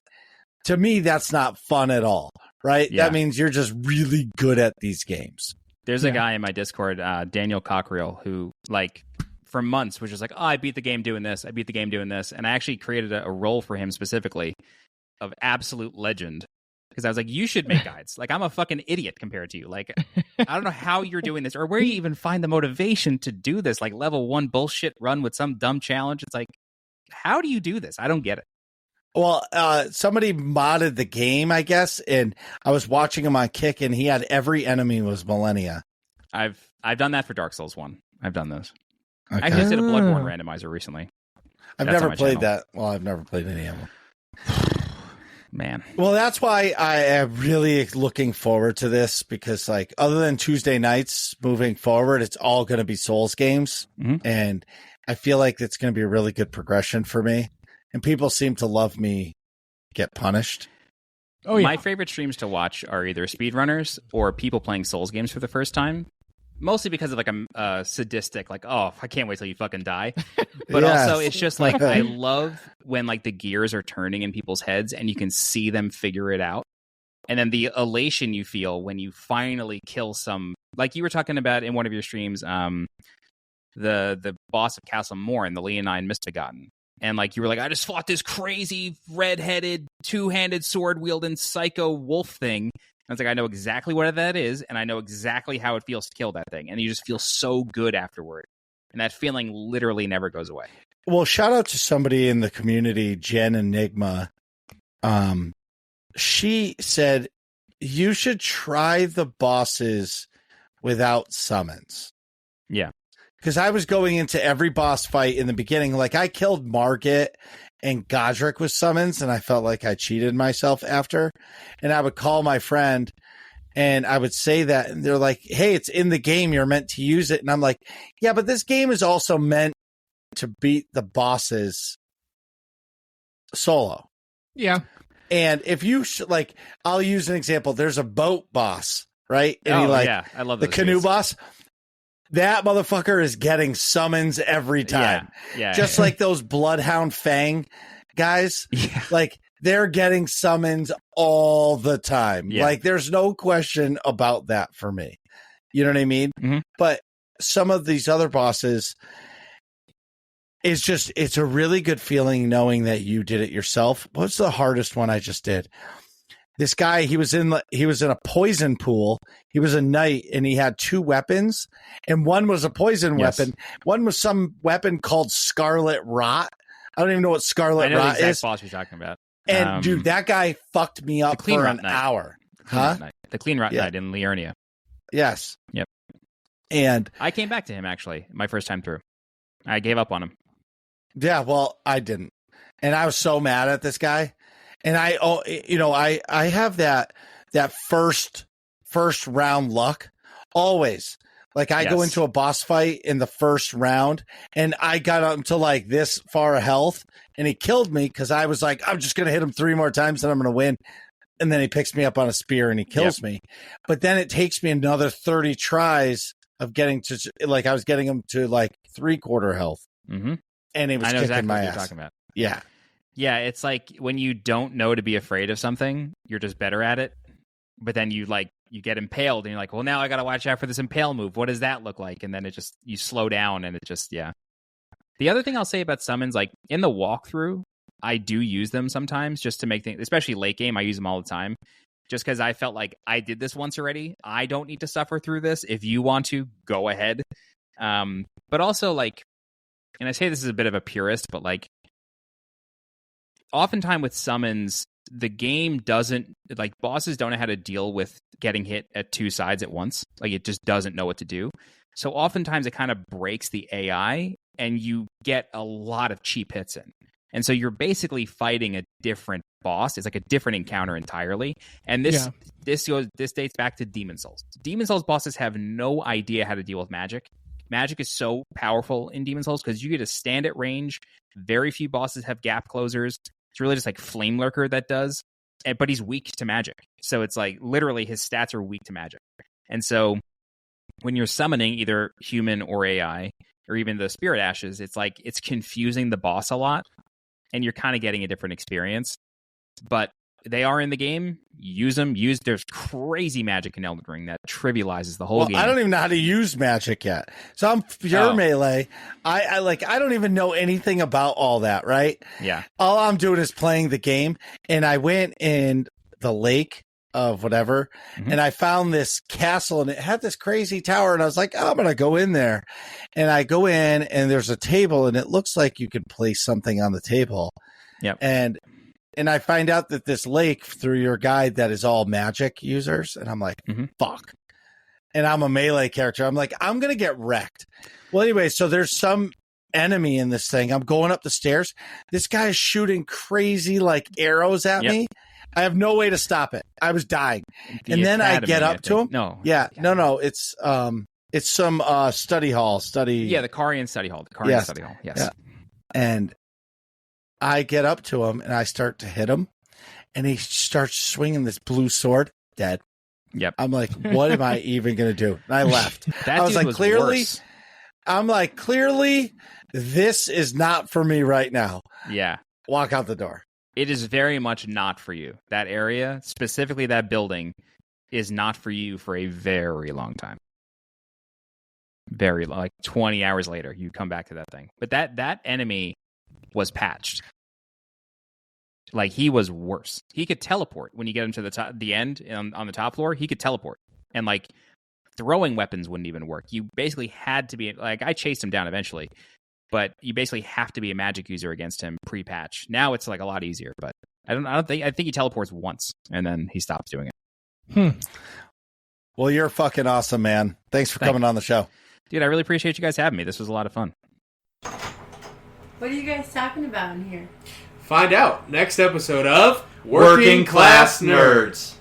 to me, that's not fun at all, right? Yeah. That means you're just really good at these games. There's a guy in my Discord, Daniel Cockerill, who like for months was just like, oh, I beat the game doing this. I beat the game doing this. And I actually created a role for him specifically of absolute legend. Because I was like, you should make guides. Like, I'm a fucking idiot compared to you. Like, I don't know how you're doing this or where you even find the motivation to do this. Like, level 1 bullshit run with some dumb challenge. It's like, how do you do this? I don't get it. Well, somebody modded the game, I guess, and I was watching him on Kick, and he had every enemy was Millennia. I've done that for Dark Souls 1. I've done those. Okay. I just did a Bloodborne randomizer recently. I've That's on never my played channel. that. Well, I've never played any of them. Man. Well, that's why I am really looking forward to this because, like, other than Tuesday nights moving forward, it's all going to be Souls games. Mhm. And I feel like it's going to be a really good progression for me. And people seem to love me get punished. Oh, yeah. My favorite streams to watch are either speedrunners or people playing Souls games for the first time. Mostly because of like a sadistic, like, oh, I can't wait till you fucking die. But Yes. also, it's just like I love when like the gears are turning in people's heads and you can see them figure it out. And then the elation you feel when you finally kill some, like you were talking about in one of your streams, the boss of Castle Morn, the Leonine Misbegotten. And like you were like, I just fought this crazy red-headed, two-handed sword-wielding psycho wolf thing. I was like, I know exactly what that is, and I know exactly how it feels to kill that thing. And you just feel so good afterward. And that feeling literally never goes away. Well, shout out to somebody in the community, Jen Enigma. She said, you should try the bosses without summons. Yeah. Because I was going into every boss fight in the beginning. Like, I killed Margit and Godric with summons, and I felt like I cheated myself after. And I would call my friend, and I would say that, and they're like, hey, it's in the game. You're meant to use it. And I'm like, yeah, but this game is also meant to beat the bosses solo. Yeah. And if you, like, I'll use an example. There's a boat boss, right? And yeah. I love the those canoe dudes. boss. That motherfucker is getting summons every time. Yeah. Just like those Bloodhound Fang guys. Yeah. Like, they're getting summons all the time. Yeah. Like, there's no question about that for me. You know what I mean? Mhm. But some of these other bosses, it's a really good feeling knowing that you did it yourself. What's the hardest one I just did? This guy, he was in a poison pool. He was a knight, and he had 2 weapons, and one was a poison weapon. One was some weapon called Scarlet Rot. I don't even know what I Scarlet know the Rot exact is. boss you're talking about. And dude, that guy fucked me up Clean for Rot an Knight. hour. Clean Rot Knight. The Clean Rot Yeah. Knight in Liurnia. Yes. Yep. And I came back to him, actually, my first time through. I gave up on him. yeah, well, I didn't, and I was so mad at this guy. And I have that first round luck always. Like, I go Yes. into a boss fight in the first round, and I got up to like this far of health, and he killed me because I was like, I'm just gonna hit him 3 more times, and I'm gonna win. And then he picks me up on a spear and he kills me. But then it takes me another 30 tries of getting to, like, I was getting him to like 3/4 health, Mm-hmm. and he was I know kicking exactly my what you're ass. talking about. Yeah. Yeah, it's like when you don't know to be afraid of something, you're just better at it. But then you get impaled and you're like, well, now I got to watch out for this impale move. What does that look like? And then you slow down and it just, yeah. The other thing I'll say about summons, like in the walkthrough, I do use them sometimes just to make things, especially late game. I use them all the time just because I felt like I did this once already. I don't need to suffer through this. If you want to, go ahead. But also, like, and I say this is a bit of a purist, but like, oftentimes with summons, the game doesn't, like, bosses don't know how to deal with getting hit at 2 sides at once. Like, it just doesn't know what to do. So oftentimes it kind of breaks the AI and you get a lot of cheap hits in. And so you're basically fighting a different boss. It's like a different encounter entirely. And this dates back to Demon Souls. Demon Souls bosses have no idea how to deal with magic. Magic is so powerful in Demon Souls because you get to stand at range. Very few bosses have gap closers. It's really just like Flame Lurker that does. But he's weak to magic. So it's like literally his stats are weak to magic. And so when you're summoning either human or AI or even the Spirit Ashes, it's like it's confusing the boss a lot and you're kind of getting a different experience. But they are in the game. Use them. There's crazy magic in Elden Ring that trivializes the whole Well, game. I don't even know how to use magic yet. So I'm pure melee. I don't even know anything about all that, right? Yeah. All I'm doing is playing the game. And I went in the lake of whatever, and I found this castle, and it had this crazy tower, and I was like, oh, I'm going to go in there. And I go in, and there's a table, and it looks like you could place something on the table. Yep. And I find out that this lake through your guide that is all magic users. And I'm like, fuck. And I'm a melee character. I'm like, I'm going to get wrecked. Well, anyway, so there's some enemy in this thing. I'm going up the stairs. This guy is shooting crazy like arrows at me. I have no way to stop it. I was dying. And then I get up to him. No. No. It's some study hall. Yeah, the Carian study hall. Study hall. Yes. Yeah. And I get up to him and I start to hit him, and he starts swinging this blue sword. Dead. Yep. I'm like, what am I even going to do? And I left. That I was dude like, clearly, worse. I'm like, clearly, this is not for me right now. Yeah. Walk out the door. It is very much not for you. That area, specifically that building, is not for you for a very long time. Very long, like 20 hours later, you come back to that thing. But that enemy was patched. Like, he was worse. He could teleport when you get him to the end on the top floor. He could teleport, and like throwing weapons wouldn't even work. You basically had to be like, I chased him down eventually, but you basically have to be a magic user against him pre-patch. Now it's like a lot easier, but I think he teleports once and then he stops doing it. Well, you're fucking awesome, man. Thanks for coming on the show. Dude, I really appreciate you guys having me. This was a lot of fun. What are you guys talking about in here? Find out next episode of Working Class Nerds.